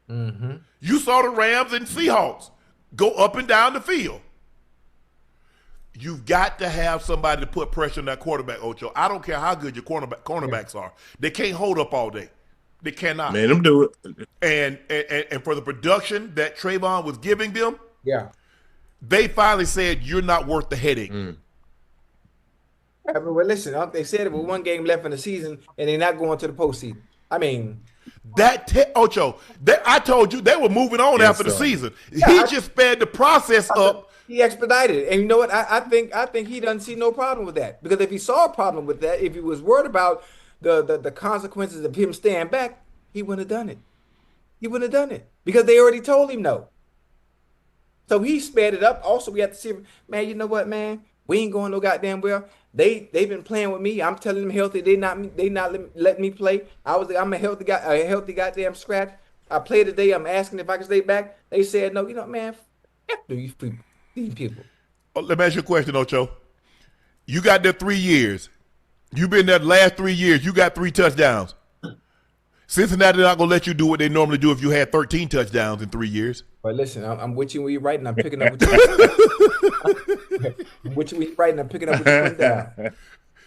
You saw the Rams and Seahawks go up and down the field. You've got to have somebody to put pressure on that quarterback, Ocho. I don't care how good your cornerbacks are. They can't hold up all day. They cannot. Man, them do it. And for the production that Trevon was giving them, they finally said, you're not worth the headache. Well, listen, they said it with one game left in the season, and they're not going to the postseason. I mean, Ocho, I told you they were moving on after the season. He just sped the process up. He expedited it. And you know what? I think he doesn't see no problem with that. Because if he saw a problem with that, if he was worried about the consequences of him staying back, he wouldn't have done it. He wouldn't have done it. Because they already told him no. So he sped it up. Also, we have to see, man, you know what, man? We ain't going no goddamn well. They've been playing with me. I'm telling them healthy. They not letting me play. I'm a healthy guy, a healthy goddamn scratch. I played today. I'm asking if I can stay back. They said no. You know, man, after these people. Oh, let me ask you a question, Ocho. You got there 3 years. You've been there the last 3 years. You got 3 touchdowns. Cincinnati not gonna let you do what they normally do if you had 13 touchdowns in 3 years. But listen, I'm with you when you're writing. I'm picking up what you're I'm with you when you're writing. I'm picking up what you're putting down.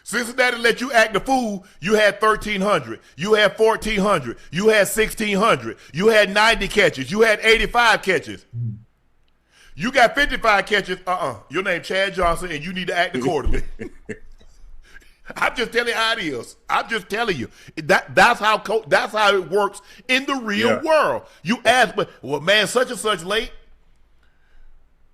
Cincinnati let you act the fool. You had 1,300. You had 1,400. You had 1,600. You had 90 catches. You had 85 catches. You got 55 catches. Your name Chad Johnson, and you need to act accordingly. I'm just telling you how it is. I'm just telling you that's how it works in the real world. You ask, but well, man, such and such late,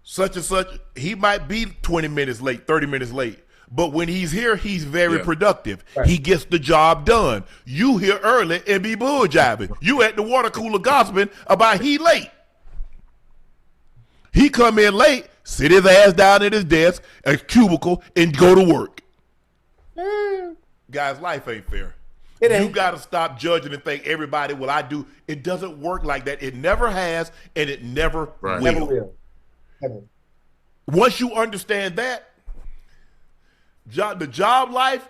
such and such. He might be 20 minutes late, 30 minutes late, but when he's here, he's very productive. Right. He gets the job done. You here early and be bull jiving. You at the water cooler gossiping about he late. He come in late, sit his ass down at his desk, a cubicle, and go to work. Guys, life ain't fair. You got to stop judging and think everybody, well, I do. It doesn't work like that. It never has, and it never will. Never will. Never. Once you understand that, the job life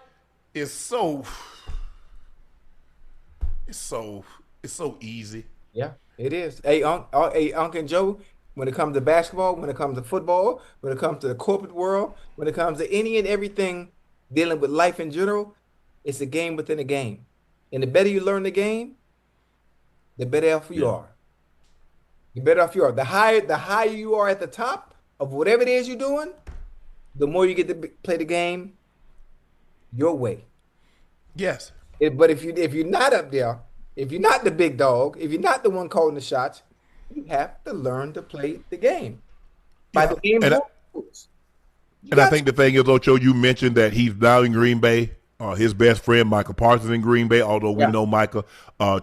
is so easy. Yeah, it is. Hey, Unc and Joe, when it comes to basketball, when it comes to football, when it comes to the corporate world, when it comes to any and everything dealing with life in general, it's a game within a game. And the better you learn the game, the better off you are. The better off you are. The higher you are at the top of whatever it is you're doing, the more you get to play the game your way. Yes. But if you're not up there, if you're not the big dog, if you're not the one calling the shots, you have to learn to play the game by the game rules. And I think the thing is, Ocho, you mentioned that he's now in Green Bay. His best friend, Michael Parsons, in Green Bay, although we know Michael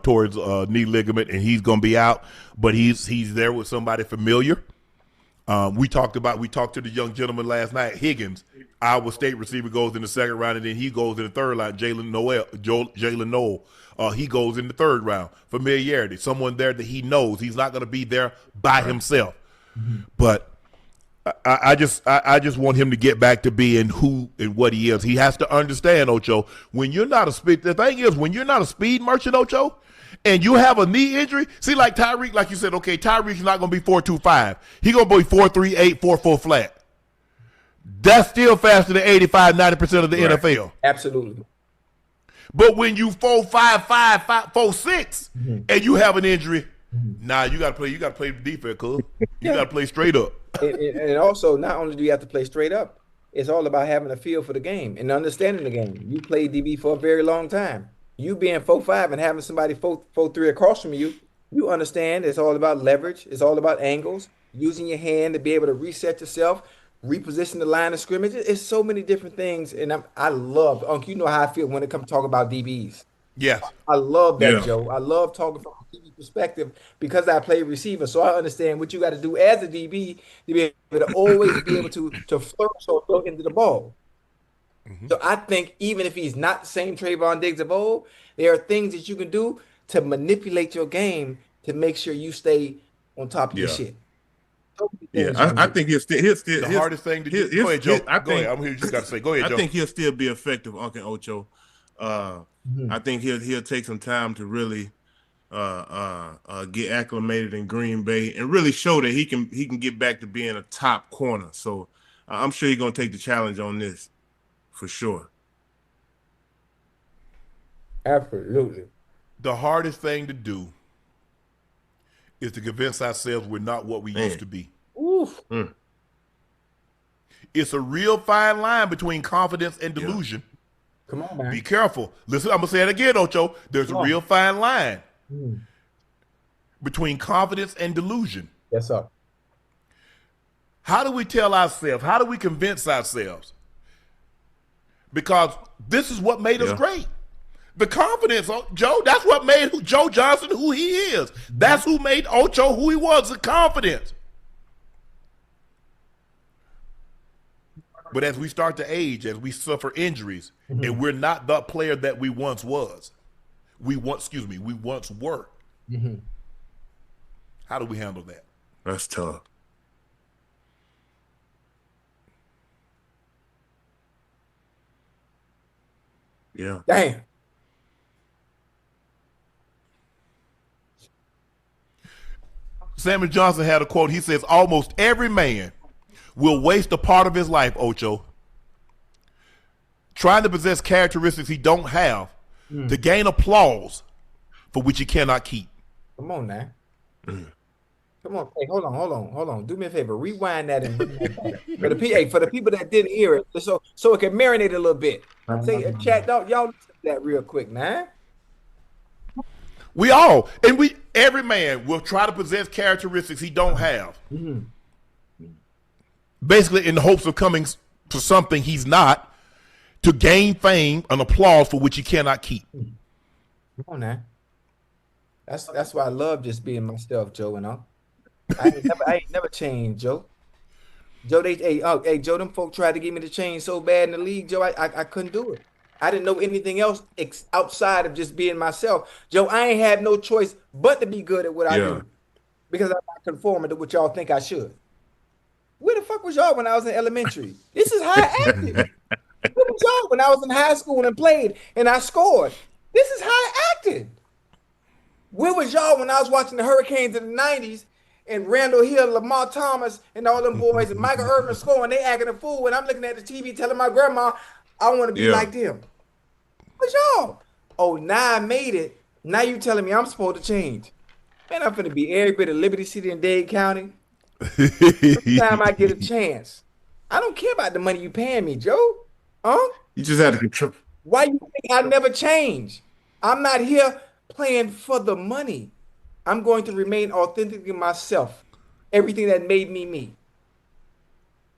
towards knee ligament, and he's going to be out. But he's there with somebody familiar. We talked to the young gentleman last night, Higgins, Iowa State receiver, goes in the second round, and then he goes in the third round, Jalen Noel. He goes in the third round. Familiarity, someone there that he knows. He's not going to be there by himself. Mm-hmm. But I just want him to get back to being who and what he is. He has to understand, Ocho, when you're not a speed. The thing is, when you're not a speed merchant, Ocho, and you have a knee injury, see, like Tyreek, like you said, okay, Tyreek's not going to be 4.25. He's going to be 4.38, 4.4 flat. That's still faster than 85, 90% of the NFL. Absolutely. But when you 4.55, 4.6, and you have an injury, nah, you gotta play defense, cuz. You gotta play straight up. and also, not only do you have to play straight up, it's all about having a feel for the game and understanding the game. You played DB for a very long time. You being 4'5" and having somebody 4'3" across from you, you understand it's all about leverage. It's all about angles, using your hand to be able to reset yourself, reposition the line of scrimmage. It's so many different things, and I love, Unc, you know how I feel when it comes to talking about DBs. Yes. I love that, Joe. I love talking from a DB perspective because I play receiver, so I understand what you got to do as a DB to be able to always be able to flourish or throw into the ball. Mm-hmm. So I think even if he's not the same Trevon Diggs of old, there are things that you can do to manipulate your game to make sure you stay on top of your shit. I think he'll still the hardest thing to do. Go ahead, Joe. Go ahead. I'm here. You got to say. Go ahead, Joe. I think he'll still be effective, Unc and Ocho. I think he'll take some time to really get acclimated in Green Bay and really show that he can get back to being a top corner. So I'm sure he's gonna take the challenge on this for sure. Absolutely. The hardest thing to do is to convince ourselves we're not what we used to be. Oof. It's a real fine line between confidence and delusion. Come on, man. Be careful. Listen, I'm going to say it again, Ocho. There's a real fine line between confidence and delusion. Yes, sir. How do we tell ourselves? How do we convince ourselves? Because this is what made us great. The confidence, Joe, that's what made Joe Johson who he is. That's who made Ocho who he was, the confidence. But as we start to age, as we suffer injuries, and we're not the player that we once was, we once were. How do we handle that? That's tough. Yeah. Damn. Samuel Johnson had a quote. He says, almost every man will waste a part of his life, Ocho, trying to possess characteristics he don't have to gain applause for which he cannot keep. Come on now. Come on. Hey, hold on. Do me a favor. Rewind that and bring that back. For the people that didn't hear it, so it can marinate a little bit. Say, chat, y'all listen to that real quick, man. Every man will try to possess characteristics he don't have. Basically in the hopes of coming to something he's not, to gain fame and applause for which he cannot keep. Come on now. That's why I love just being myself, Joe, and all. I ain't never changed, Joe. Joe, Joe, them folk tried to get me to change so bad in the league, Joe. I couldn't do it. I didn't know anything else outside of just being myself. Joe, I ain't had no choice but to be good at what I do because I'm not conforming to what y'all think I should. Where the fuck was y'all when I was in elementary? This is how I acted. Where was y'all when I was in high school and played and I scored? This is how I acted. Where was y'all when I was watching the Hurricanes in the 90s and Randall Hill, Lamar Thomas, and all them boys and Michael Irvin scoring, they acting a fool when I'm looking at the TV telling my grandma, I want to be like them. What's y'all? Oh, now I made it. Now you telling me I'm supposed to change. Man, I'm finna be every bit of Liberty City and Dade County. Every time I get a chance. I don't care about the money you paying me, Joe. You just had to control. Why you think I never change? I'm not here playing for the money. I'm going to remain authentically myself. Everything that made me me.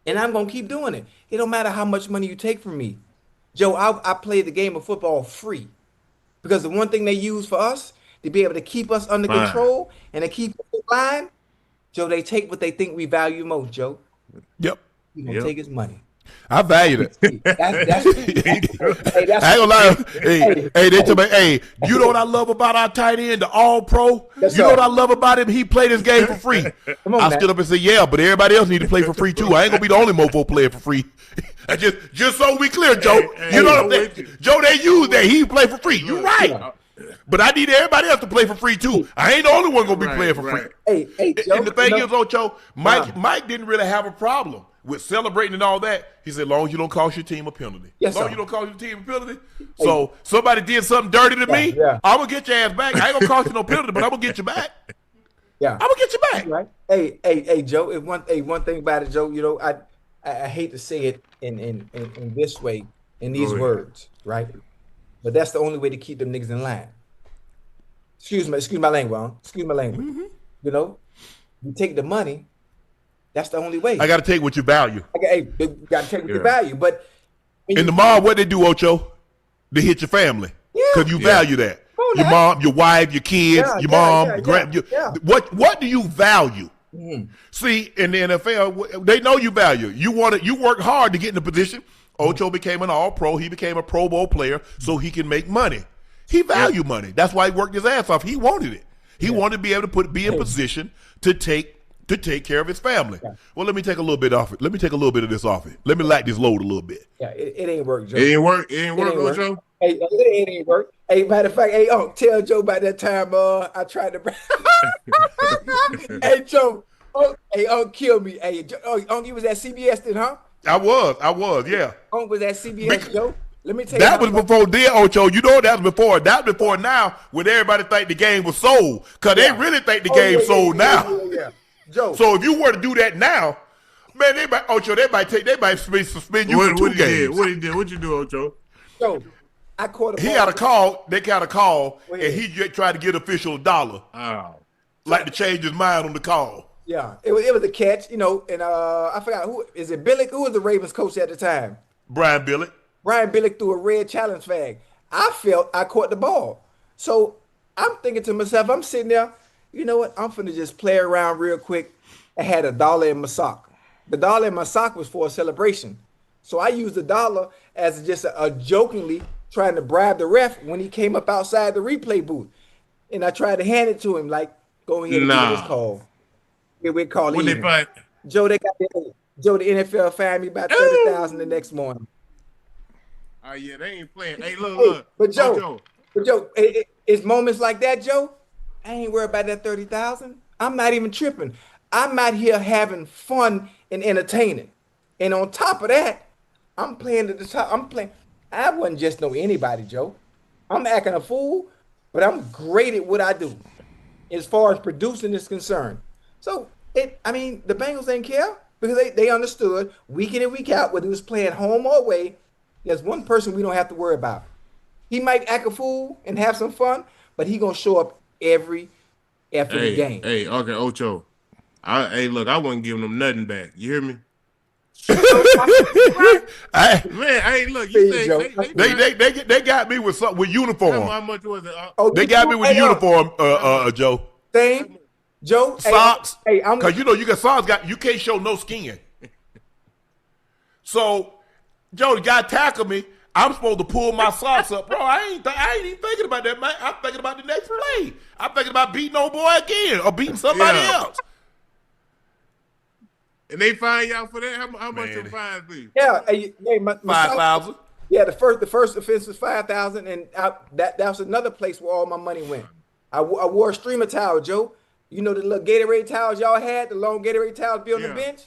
And I'm going to keep doing it. It don't matter how much money you take from me. Joe, I played the game of football free. Because the one thing they use for us, to be able to keep us under control and to keep us in line, Joe, they take what they think we value most, Joe. Yep. You're going to take his money. I value it. I ain't gonna lie. Hey, they tell me, hey, you know what I love about our tight end, the All-Pro? Yes, you know what I love about him? He played this game for free. I stood up and said, yeah, but everybody else need to play for free too. I ain't gonna be the only mofo playing for free. just so we clear, Joe. You know what I'm saying? Joe, they use that. He play for free. You right. But I need everybody else to play for free too. I ain't the only one gonna be playing for free. Hey, Joe, and the thing is, Ocho, Mike didn't really have a problem with celebrating and all that. He said, as long as you don't cost your team a penalty. Yes, as long as you don't cost your team a penalty. So somebody did something dirty to me, I'm going to get your ass back. I ain't going to cost you no penalty, but I'm going to get you back. Yeah. I'm going to get you back. Right. Hey, Joe, one thing about it, Joe, you know, I hate to say it in this way, in these words, right? But that's the only way to keep them niggas in line. Excuse my language, Excuse my language. You know, you take the money. That's the only way. I got to take what you value. You got to take what you value. But in the mall, what they do, Ocho? They hit your family because you value that. Your mom, your wife, your kids, your mom, What do you value? See, in the NFL, they know you value. You work hard to get in the position. Ocho became an All-Pro. He became a Pro Bowl player so he can make money. He valued money. That's why he worked his ass off. He wanted it. He wanted to be able to be in position to take care of his family. Well, let me take a little bit off it. Let me take a little bit of this off it. Let me light this load a little bit. Yeah, it ain't work, Joe. It ain't work, Joe. Hey, it ain't work. Hey, matter of fact, tell Joe about that time I tried to Hey, Joe. Kill me. Hey, you was at CBS then, huh? I was, yeah. Was at CBS, Joe? Let me tell you. That was before then, Ocho. You know that was before. That was before now when everybody think the game was sold. Because they really think the game sold now. Yeah. Joe. So if you were to do that now, man, they might suspend you for 2 games. What he did? What'd you do, Ocho? Joe, I caught a ball. He got a call. They got a call, and he tried to get official $1. Oh. Like to change his mind on the call. Yeah, it was a catch, you know, and I forgot who is it. Billick? Who was the Ravens coach at the time? Brian Billick. Brian Billick threw a red challenge flag. I felt I caught the ball, so I'm thinking to myself, I'm sitting there. You know what? I'm finna just play around real quick. I had $1 in my sock. The $1 in my sock was for a celebration. So I used the dollar as just a jokingly trying to bribe the ref when he came up outside the replay booth. And I tried to hand it to him, like, go ahead and give me this call. We call When they even. fight. Joe, the NFL fined me about 30,000 the next morning. Oh yeah, they ain't playing. Hey, look. But Joe, it's moments like that, Joe. I ain't worried about that 30,000. I'm not even tripping. I'm out here having fun and entertaining. And on top of that, I'm playing at the top. I wasn't just know anybody, Joe. I'm acting a fool, but I'm great at what I do as far as producing is concerned. So the Bengals didn't care because they understood week in and week out, whether he was playing home or away, there's one person we don't have to worry about. He might act a fool and have some fun, but he gonna show up every game. Hey, okay, Ocho. Look, I wasn't giving them nothing back. You hear me? Look, you think they got me with uniform. How much was it? They got me with uniform, Joe. Same, Joe. Socks. Because you got socks. You can't show no skin. So, Joe, the guy tackled me. I'm supposed to pull my socks up, bro. I ain't even thinking about that, man. I'm thinking about the next play. I'm thinking about beating old boy again or beating somebody else. And they fine y'all for that? How much the fine be? Yeah, my 5,000. Yeah, the first offense was 5,000, and that was another place where all my money went. I wore a streamer towel, Joe. You know the little Gatorade towels y'all had, the long Gatorade towels built on the bench?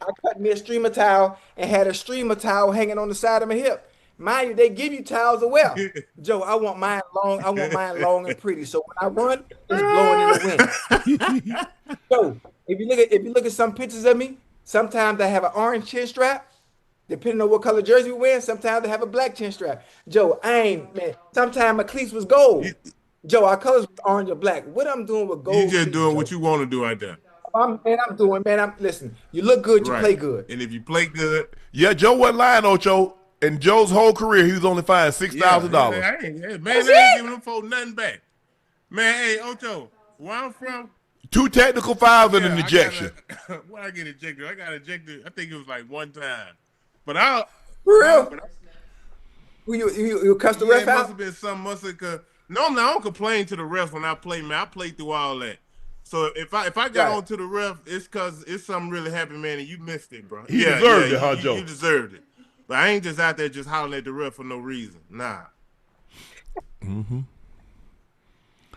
I cut me a streamer towel and had a streamer towel hanging on the side of my hip. Mind you, they give you towels as well. Joe, I want mine long. I want mine long and pretty. So when I run, it's blowing in the wind. So if you look at some pictures of me, sometimes I have an orange chin strap. Depending on what color jersey we wear, sometimes I have a black chin strap. Joe, sometimes my cleats was gold. Joe, our colors was orange or black. What I'm doing with gold? You just doing what you want to do right there. Listen, you look good, you play good. And if you play good. Yeah, Joe wasn't lying, Ocho. In Joe's whole career, he was only fined $6,000. Man, I ain't giving them folks nothing back. Man, hey, Ocho, where I'm from. 2 technical fouls and an ejection. When I get ejected, I got ejected. I think it was like one time. But I. For real? You cuss the ref out? It must have been something. Normally, I don't complain to the refs when I play, man. I play through all that. So if I got on to the ref, it's because it's something really happened, man, and you missed it, bro. You deserved it, huh, Joe? You deserved it. But I ain't just out there just hollering at the ref for no reason. Nah. Mm-hmm.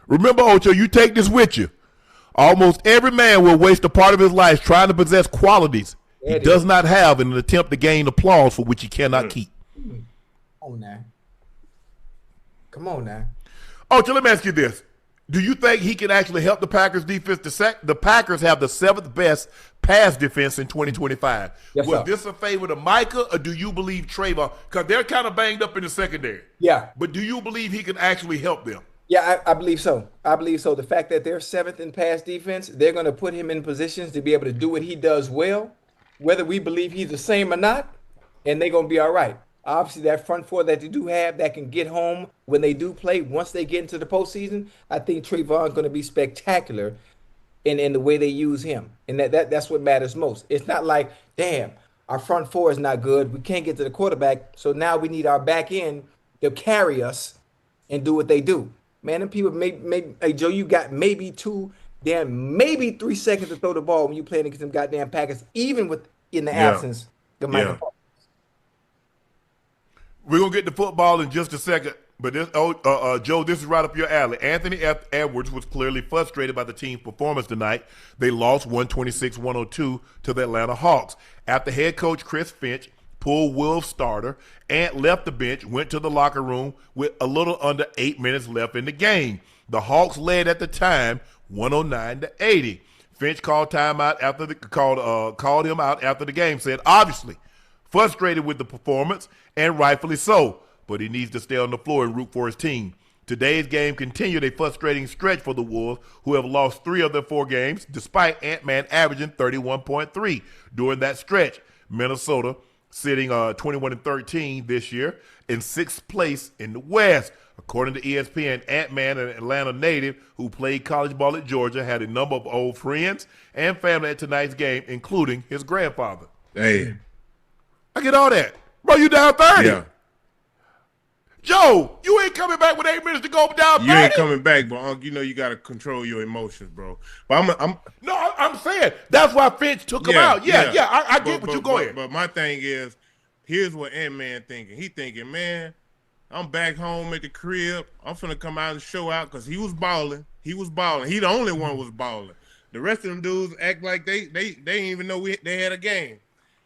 Remember, Ocho, you take this with you. Almost every man will waste a part of his life trying to possess qualities he does not have in an attempt to gain applause for which he cannot keep. Come on now. Ocho, let me ask you this. Do you think he can actually help the Packers defense? The Packers have the 7th best pass defense in 2025. Was this a favor to Micah, or do you believe Trevon? Because they're kind of banged up in the secondary. Yeah. But do you believe he can actually help them? Yeah, I believe so. The fact that they're 7th in pass defense, they're going to put him in positions to be able to do what he does well, whether we believe he's the same or not, and they're going to be all right. Obviously, that front four that they do have that can get home when they do play, once they get into the postseason, I think Trevon's going to be spectacular in the way they use him. And that's what matters most. It's not like, damn, our front four is not good. We can't get to the quarterback, so now we need our back end to carry us and do what they do. Man, them people, hey, Joe, you got maybe 3 seconds to throw the ball when you're playing against them goddamn Packers, even in the absence of Michael. We're going to get to football in just a second, but Joe, this is right up your alley. Anthony Edwards was clearly frustrated by the team's performance tonight. They lost 126-102 to the Atlanta Hawks. After head coach Chris Finch pulled Wolves starter and left the bench, went to the locker room with a little under 8 minutes left in the game. The Hawks led at the time 109-80. Finch called timeout called him out after the game, said obviously frustrated with the performance, and rightfully so, but he needs to stay on the floor and root for his team. Today's game continued a frustrating stretch for the Wolves, who have lost 3 of their 4 games, despite Ant-Man averaging 31.3 during that stretch. Minnesota sitting 21-13 this year in 6th place in the West. According to ESPN, Ant-Man, an Atlanta native who played college ball at Georgia, had a number of old friends and family at tonight's game, including his grandfather. Hey, I get all that. Bro, you down 30. Yeah. Joe, you ain't coming back with 8 minutes to go down 30. You ain't coming back, but Unc, you know you got to control your emotions, bro. But I'm saying that's why Finch took him out. I get what you going. But my thing is, here's what Ant-Man thinking. He thinking, man, I'm back home at the crib. I'm finna come out and show out because he was balling. He the only one was balling. The rest of them dudes act like they didn't even know they had a game.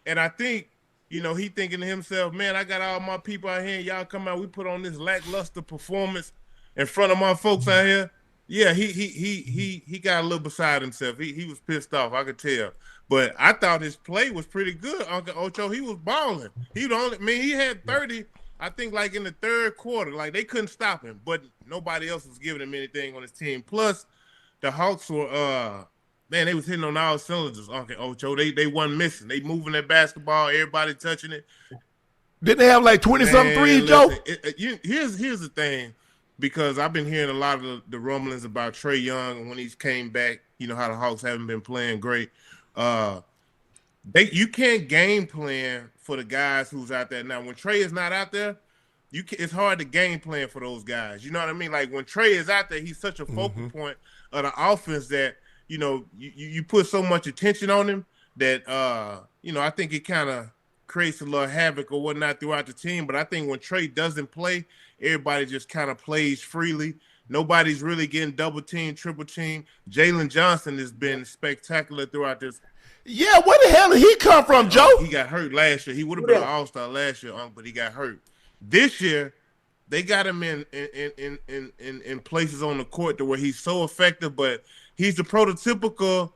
And I think, you know, he thinking to himself, man, I got all my people out here and y'all come out, we put on this lackluster performance in front of my folks out here. Yeah, he got a little beside himself. He was pissed off, I could tell. But I thought his play was pretty good, Uncle Ocho. He was balling. He had 30, I think, like in the third quarter. Like, they couldn't stop him, but nobody else was giving him anything on his team. Plus, the Hawks were they was hitting on all cylinders, Uncle Ocho. They wasn't missing. They moving that basketball, everybody touching it. Didn't they have like 20-something threes, Joe? Here's the thing, because I've been hearing a lot of the rumblings about Trey Young when he's came back, you know, how the Hawks haven't been playing great. You can't game plan for the guys who's out there. Now, when Trey is not out there, it's hard to game plan for those guys. You know what I mean? Like, when Trey is out there, he's such a focal point of the offense that, you know, you put so much attention on him that, you know, I think it kind of creates a little havoc or whatnot throughout the team. But I think when Trey doesn't play, everybody just kind of plays freely. Nobody's really getting double team, triple team. Jalen Johnson has been spectacular throughout this. Yeah, where the hell did he come from, Joe? He got hurt last year. He would have been an All-Star last year, but he got hurt. This year, they got him in places on the court to where he's so effective, but he's the prototypical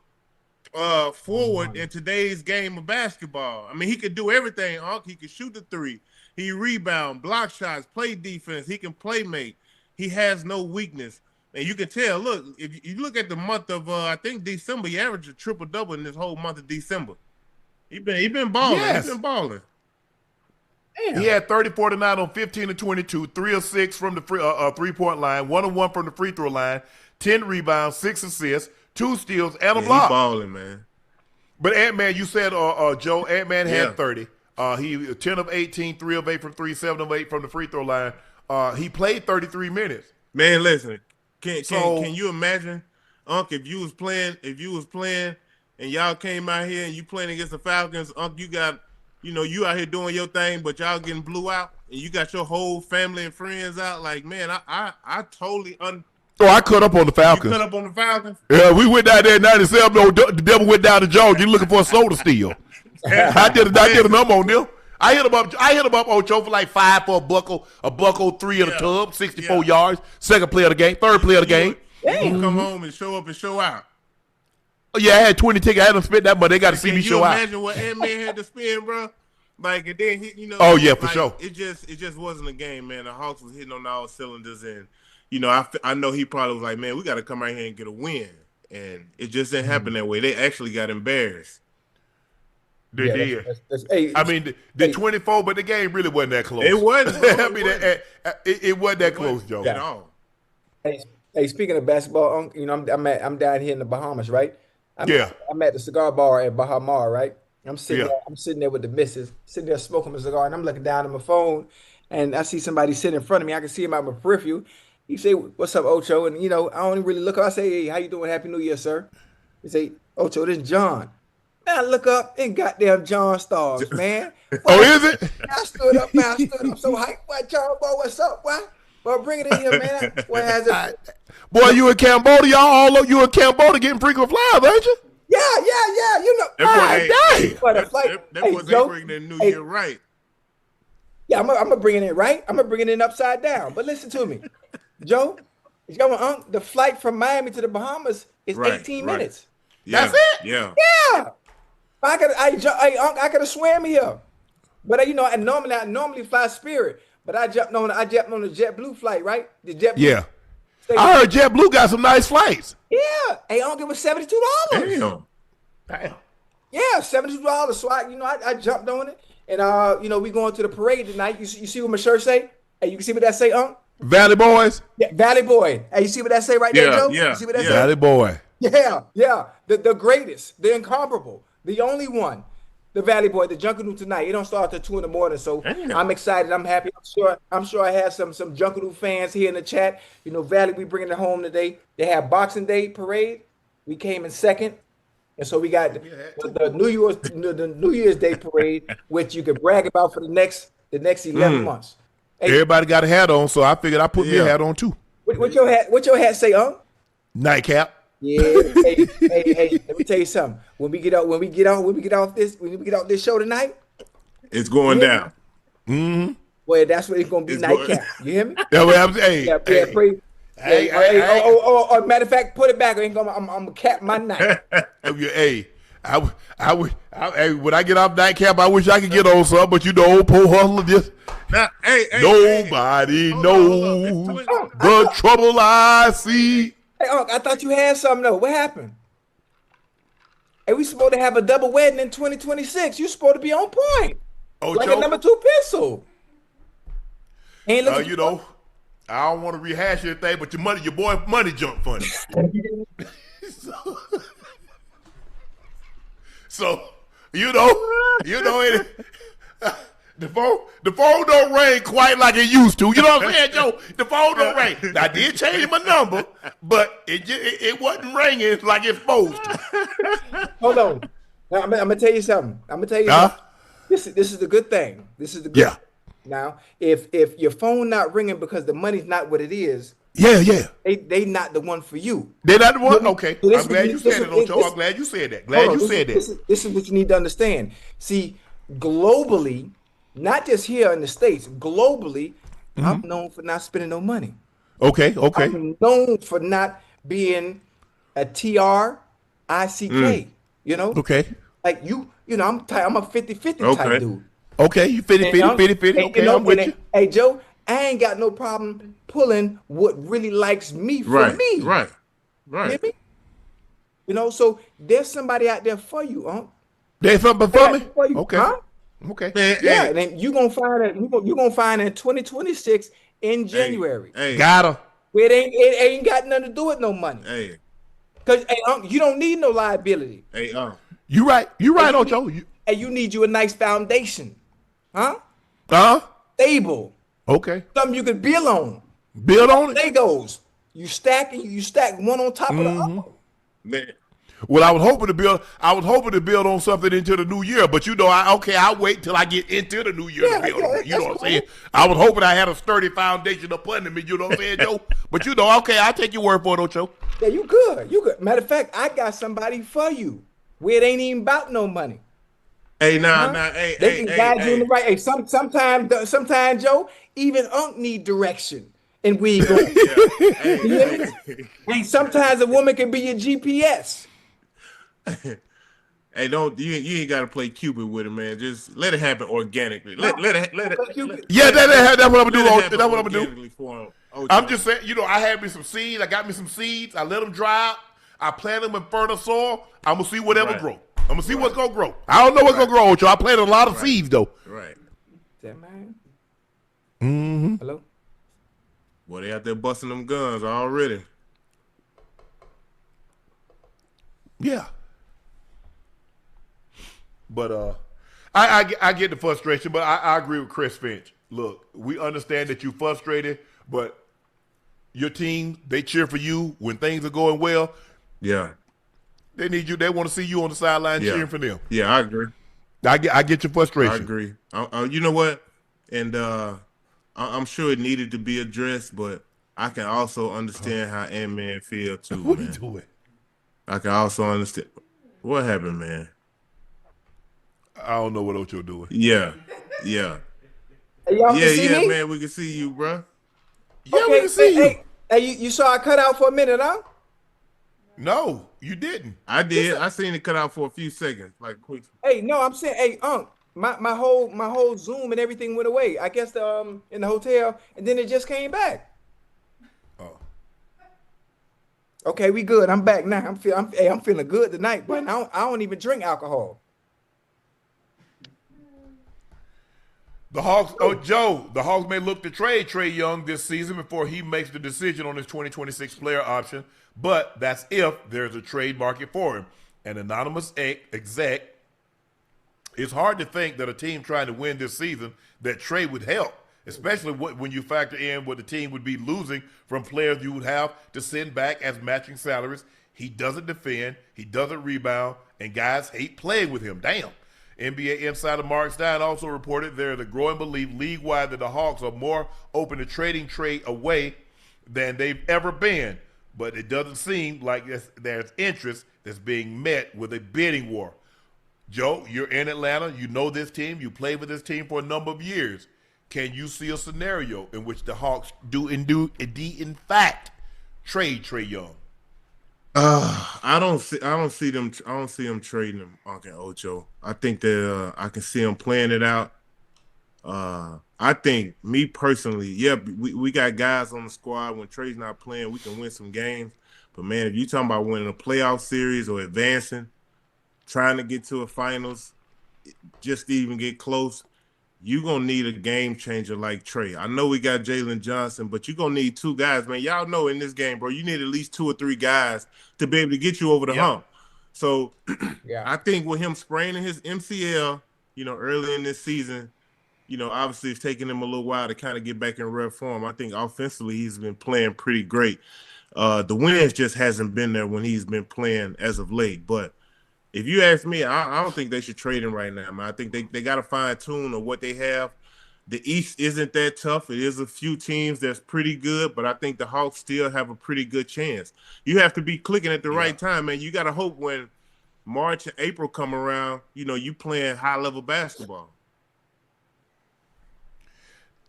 forward in today's game of basketball. I mean, he could do everything. He can shoot the three. He rebound, block shots, play defense. He can play make. He has no weakness. And you can tell, look, if you look at the month of, I think December, he averaged a triple-double in this whole month of December. He been balling. Yes. He's been balling. Damn. He had 30-49 on 15 of 22, 3 of 6 from the three-point line, 1 of 1 from the free throw line, 10 rebounds, 6 assists, 2 steals, and a block. He's balling, man. But Ant-Man, you said, Joe, Ant-Man had 30. He 10 of 18, 3 of 8 from 3, 7 of 8 from the free throw line. He played 33 minutes. Man, listen, can you imagine, Unc, if you was playing and y'all came out here and you playing against the Falcons, Unc, you got, you know, you out here doing your thing, but y'all getting blew out, and you got your whole family and friends out. Like, man, I totally I cut up on the Falcons. You cut up on the Falcons? Yeah, we went down there in 97. No, the devil went down to Georgia. You looking for a soda steal. I did a number on them. I hit him up Ocho for like 5 for a buck 03 in the tub, 64 yards. Second play of the game, third play of the game. You come home and show up and show out. Oh, yeah, I had 20 tickets. I had them spent that money. They got to see me show out. Can you imagine what Ant-Man had to spend, bro? Like, and then he, you know. Oh, yeah, for like, sure. It just wasn't a game, man. The Hawks was hitting on all cylinders, and, you know, I know he probably was like, man, we got to come out here and get a win. And it just didn't happen that way. They actually got embarrassed. They did. I mean, the 24, but the game really wasn't that close. It wasn't. I mean, it wasn't that close, Joe. At all. Hey, speaking of basketball, you know, I'm down here in the Bahamas, right? I'm at the cigar bar at Bahamas, right? I'm sitting there with the missus, sitting there smoking a cigar, and I'm looking down at my phone, and I see somebody sitting in front of me. I can see him out my peripheral. He say, "What's up, Ocho?" And, you know, I don't really look up. I say, "Hey, how you doing? Happy New Year, sir." He say, "Ocho, this is John." Man, I look up and goddamn John Stars, man. Oh, is it? I stood up, man. I stood up so hyped. What, John, boy, what's up, boy? Well, bring it in here, man. What has it? Boy, you in Cambodia, you in Cambodia getting frequent flyers, aren't you? Yeah. You know. That was Joe, bringing the New Year right. Yeah, I'm gonna bring it in right. I'm gonna bring it in upside down. But listen to me, Joe. The flight from Miami to the Bahamas is 18 minutes. Yeah. That's it. Yeah. I could have swam here, but you know, I normally fly Spirit, but I jumped on the JetBlue flight, right? The JetBlue. Yeah. I heard JetBlue got some nice flights. Yeah. Hey, Unc, it was $72. Damn. Yeah, $72. So I jumped on it, and you know, we going to the parade tonight. You see what my shirt say? Hey, you can see what that say, Unc? Valley Boys. Yeah, Valley Boy. Hey, you see what that say right there, Joe? Yeah. You see what that say? Valley Boy. Yeah. The greatest, the incomparable, the only one. the Valley Boy, the Junkanoo tonight. It don't start till 2 in the morning, so Damn. I'm excited. I'm happy. I'm sure I have some Junkanoo fans here in the chat. You know, Valley, we bringing it home today. They have Boxing Day parade. We came in second, and so we got the New Year's Day parade, which you could brag about for the next 11 months. Hey, Everybody got a hat on, so I figured I put me a hat on too. what your hat say, Nightcap. Yeah. hey, let me tell you something. When we get off this show tonight, It's going down. Mm-hmm. well, that's what it's gonna be. It's Nightcap. You hear me? That's what I'm saying. Yeah, praise. Matter of fact, put it back. I'm gonna cap my night. Hey, when I get off Nightcap, I wish I could get on something, but you know, old poor hustler just nobody knows the trouble I see. Hey, Unc, I thought you had something though. What happened? Hey, we supposed to have a double wedding in 2026. You supposed to be on point, like a number 2 pencil. You know, I don't want to rehash anything, but your boy money jump funny. So you know it. The phone don't ring quite like it used to. You know what I'm saying, Joe? The phone don't ring. Now, I did change my number, but it wasn't ringing like it's supposed to. Hold on. Now, I'm gonna tell you something. This is the good thing. This is the good. Yeah. Now, if your phone not ringing because the money's not what it is, yeah, they not the one for you. They're not the one. Okay, So I'm glad you said it, Ocho. I'm glad you said that. This is what you need to understand. See, globally, not just here in the States, globally, I'm known for not spending no money. Okay. I'm known for not being a TRICK. You know. Okay. Like you know, I'm a 50-50 type dude. Okay, you 50-50. Okay, I'm with you. Hey, Joe, I ain't got no problem pulling what really likes me for me. Right. You hear me? You know, so there's somebody out there for you, Unc. There's something for me? You, okay. Huh? Okay. Man, Yeah, and then you're gonna find it. You're gonna find it in 2026 in January. Got her. It ain't got nothing to do with no money. Hey. Cause you don't need no liability. Hey, You right, Ocho. You need you a nice foundation. Huh? Stable. Okay. Something you could build on. Build on it. Legos. You stack one on top of the other. Man. Well, I was hoping to build on something into the new year, but you know, I'll wait till I get into the new year to build on it. You know what I'm saying? I was hoping I had a sturdy foundation up under me, you know what I'm saying, Joe? But you know, okay, I'll take your word for it, Ocho. Yeah, you good. Matter of fact, I got somebody for you where it ain't even about no money. Hey, They can guide you in the right. Hey, sometimes, Joe, even Unc need direction, and we go. Hey, sometimes a woman can be your GPS. Hey, you ain't gotta play Cupid with it, man. Just let it happen organically. Let it. Yeah, that's what I'm gonna do. That's what I'm gonna do. I'm just saying, you know, I had me some seeds. I got me some seeds. I let them dry out. I plant them in fertile soil. I'm gonna see whatever grow. I'm gonna see what's gonna grow. I don't know what's gonna grow, Ocho. I planted a lot of seeds though. Right. Is that man? Mm-hmm. Hello. Well, they out there busting them guns already. Yeah. But I get the frustration, but I agree with Chris Finch. Look, we understand that you're frustrated, but your team, they cheer for you when things are going well. Yeah. They need you. They want to see you on the sideline cheering for them. Yeah, I agree. I get your frustration. I agree. You know what? And I'm sure it needed to be addressed, but I can also understand how Ant-Man feel too, What man. you doing? I can also understand. What happened, man? I don't know what Ocho doing. Yeah. Hey, y'all can see me? Man, we can see you, bro. Yeah, we can see you. Hey, you saw I cut out for a minute, huh? No, you didn't. I did. I seen it cut out for a few seconds, like quick. Hey, no, I'm saying, hey, Unc, my whole Zoom and everything went away. I guess in the hotel, and then it just came back. Oh. Okay, we good. I'm back now. I'm feeling good tonight, but I don't even drink alcohol. The Hawks, the Hawks may look to trade Trey Young this season before he makes the decision on his 2026 player option, but that's if there's a trade market for him. An anonymous exec It's hard to think that a team trying to win this season that Trey would help, especially when you factor in what the team would be losing from players you would have to send back as matching salaries. He doesn't defend, he doesn't rebound, and guys hate playing with him. Damn. NBA insider Mark Stein also reported there is a growing belief league-wide that the Hawks are more open to trading Trey away than they've ever been, but it doesn't seem like there's interest that's being met with a bidding war. Joe, you're in Atlanta. You know this team. You played with this team for a number of years. Can you see a scenario in which the Hawks do indeed in fact trade Trey Young? I don't see them trading him, Unc and Ocho. I think that I can see them playing it out. I think, me personally, yeah, we got guys on the squad. When Trey's not playing, we can win some games. But man, if you talking about winning a playoff series or advancing, trying to get to a finals, just to even get close, you're going to need a game changer like Trey. I know we got Jalen Johnson, but you're going to need two guys, man. Y'all know in this game, bro, you need at least 2 or 3 guys to be able to get you over the hump. So I think with him spraining his MCL, early in this season, obviously it's taking him a little while to kind of get back in rep form. I think offensively he's been playing pretty great. The wins just hasn't been there when he's been playing as of late, but if you ask me, I don't think they should trade him right now, man. I think they got to fine-tune on what they have. The East isn't that tough. It is a few teams that's pretty good, but I think the Hawks still have a pretty good chance. You have to be clicking at the right time, man. You got to hope when March and April come around, you playing high-level basketball.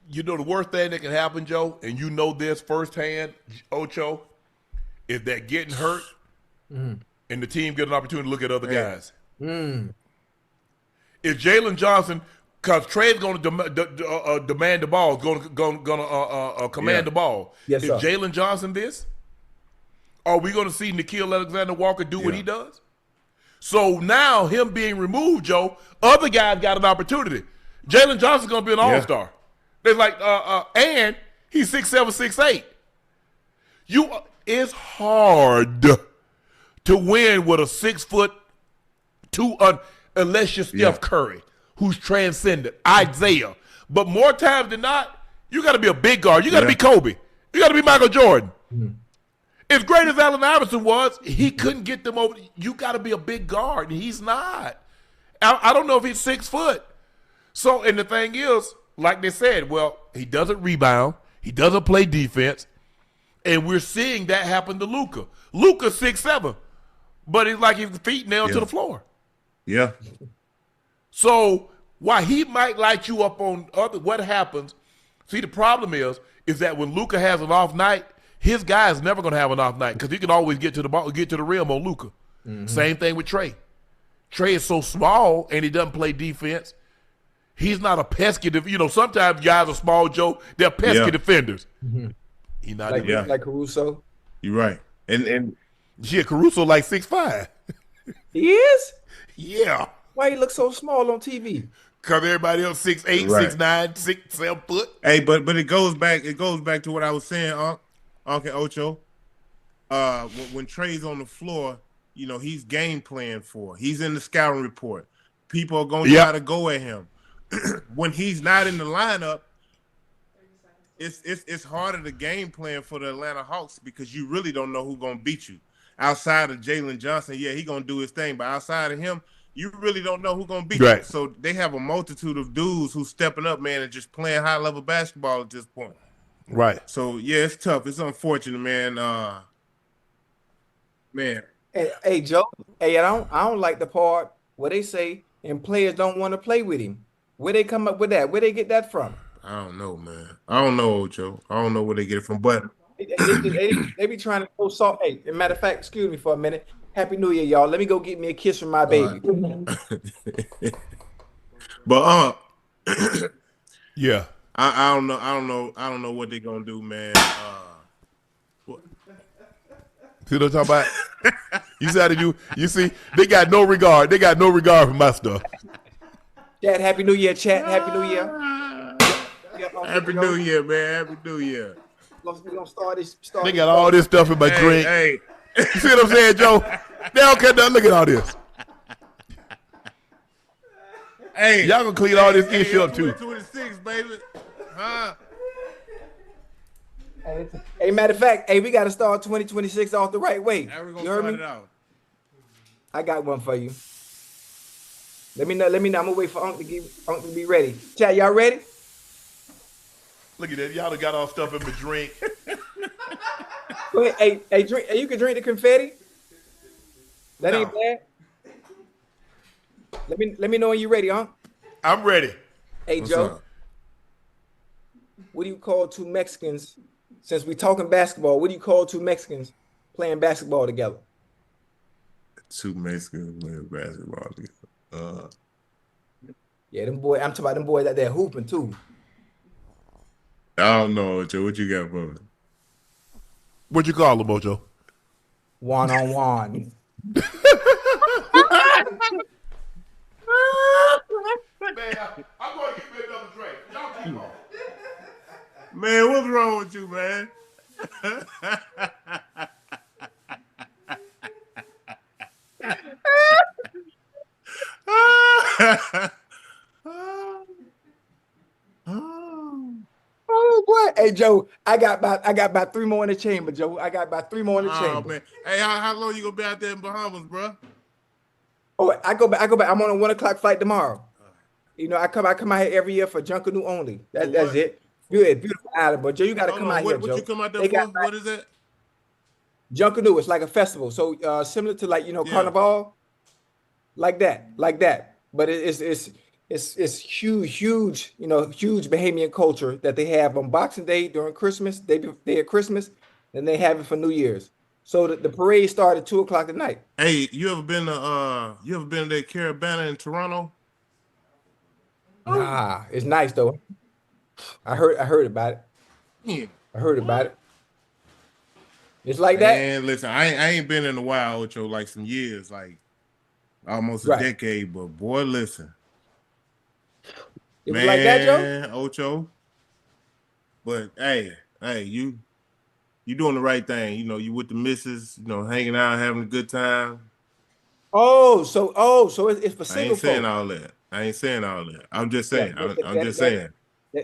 The worst thing that can happen, Joe, and you know this firsthand, Ocho, is that getting hurt and the team get an opportunity to look at other guys. If Jalen Johnson, because Trey's going to demand the ball, going to command the ball. Yes, if Jalen Johnson this, are we going to see Nickeil Alexander-Walker do what he does? So now him being removed, Joe, other guys got an opportunity. Jalen Johnson's going to be an all-star. They're like, and he's 6'7", 6'8". It's hard to win with a 6'2", unless you're Steph Curry, who's transcendent, Isaiah. But more times than not, you got to be a big guard. You got to be Kobe. You got to be Michael Jordan. As great as Allen Iverson was, he couldn't get them over. You got to be a big guard, and he's not. I don't know if he's 6 foot. So, and the thing is, like they said, well, he doesn't rebound. He doesn't play defense. And we're seeing that happen to Luka. Luka's 6'7", but it's like his feet nailed to the floor. Yeah. So while he might light you up on what happens, see, the problem is that when Luka has an off night, his guy is never going to have an off night because he can always get to the ball, get to the rim on Luka. Same thing with Trey. Trey is so small and he doesn't play defense. He's not a pesky defender. Sometimes guys are small, Joe. They're pesky defenders. He's not like Caruso. You're right. And Caruso like 6'5". He is? Yeah. Why he look so small on TV? Because everybody else 6'8", 6'9", 6, 7 foot. Hey, but it goes back to what I was saying, Unc and Ocho. When Trey's on the floor, he's game plan for. He's in the scouting report. People are going to try to go at him. When he's not in the lineup, it's harder to game plan for the Atlanta Hawks because you really don't know who's going to beat you. Outside of Jalen Johnson, he's going to do his thing, but outside of him, you really don't know who's going to beat you. So they have a multitude of dudes who's stepping up, man, and just playing high-level basketball at this point. Right. So, it's tough. It's unfortunate, man. Man. Hey, Joe. Hey, I don't like the part where they say and players don't want to play with him. Where they come up with that? Where they get that from? I don't know, man. I don't know, Ocho. I don't know where they get it from, but they be trying to go soft. Hey, as a matter of fact, excuse me for a minute. Happy New Year, y'all. Let me go get me a kiss from my baby. But yeah. I don't know what they're gonna do, man. See what I'm talking about? You see how they do? You see, they got no regard. They got no regard for my stuff. Chad, Happy New Year, Chad. Happy New Year. Happy New Year, man. Happy New Year. We're gonna start this. They got all this stuff in my drink. Hey. You see what I'm saying, Joe? They don't care nothing. Look at all this. Hey, Y'all gonna clean all this issue up too. 26, baby. Huh? Hey, matter of fact, hey, we got to start 2026 off the right way. How we You gonna heard start me? it out? I got one for you. Let me know. I'm gonna wait for Unc to be ready. Chad, y'all ready? Look at that. Y'all done got all stuff in the drink. Go ahead. Hey, drink. Hey, you can drink the confetti. That ain't bad. Let me know when you're ready, Unc. I'm ready. Hey, What's Joe. up? What do you call two Mexicans? Since we talking basketball, what do you call two Mexicans playing basketball together? Two Mexicans playing basketball together. Yeah, them boy. I'm talking about them boys out there hooping too. I don't know, Ocho. What you got for me? What'd you call them, Ocho? One on one. Man, I'm going to give you another drink. Y'all keep on. Man, what's wrong with you, man? Oh boy. Hey Joe, I got about 3 more in the chamber, Joe. I got about 3 more in the Oh chamber. man, hey, how long you gonna be out there in Bahamas, bro? Oh, I go back. I'm on a 1 o'clock flight tomorrow. You know, I come out here every year for Junkanoo only. That's what? it. Beautiful island, but Joe, you got to come out here, What Joe. you come out there They for? got What is that? Junkanoo. It's like a festival, so similar to like Yeah. Carnival, like that. But it's huge, huge Bahamian culture that they have on Boxing Day during Christmas. They at Christmas, and they have it for New Year's. So the parade started at 2 o'clock at night. Hey, you ever been to that Caravana in Toronto? Nah, it's nice though. I heard about it. Yeah. I heard about it. It's like that. Man, listen, I ain't been in a while, Ocho, like some years, like almost a Right. decade. But boy, listen, It was like that, Joe. Ocho. But hey, you doing the right thing. You know, you with the missus, hanging out, having a good time. So it's for I single ain't saying folks. all that. I ain't saying all that. I'm just saying. Yeah, I'm just saying.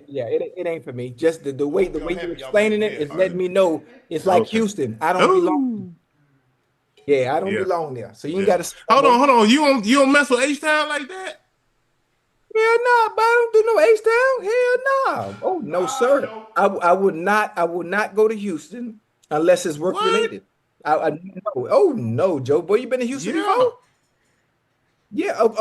Yeah, it ain't for me. Just the way Y'all you have it, y'all explaining make it it is in. letting me know it's like Okay. Houston. I don't belong. Ooh. Yeah, I don't Yeah. belong there. So you ain't Yeah. got to Hold on. You don't mess with H-Town like that? Hell no, but I don't do no H-Town. Hell no. Oh no, sir. no. I would not go to Houston unless it's work What? related. No. Oh no, Joe. Boy, you been to Houston Yeah. before? Yeah. What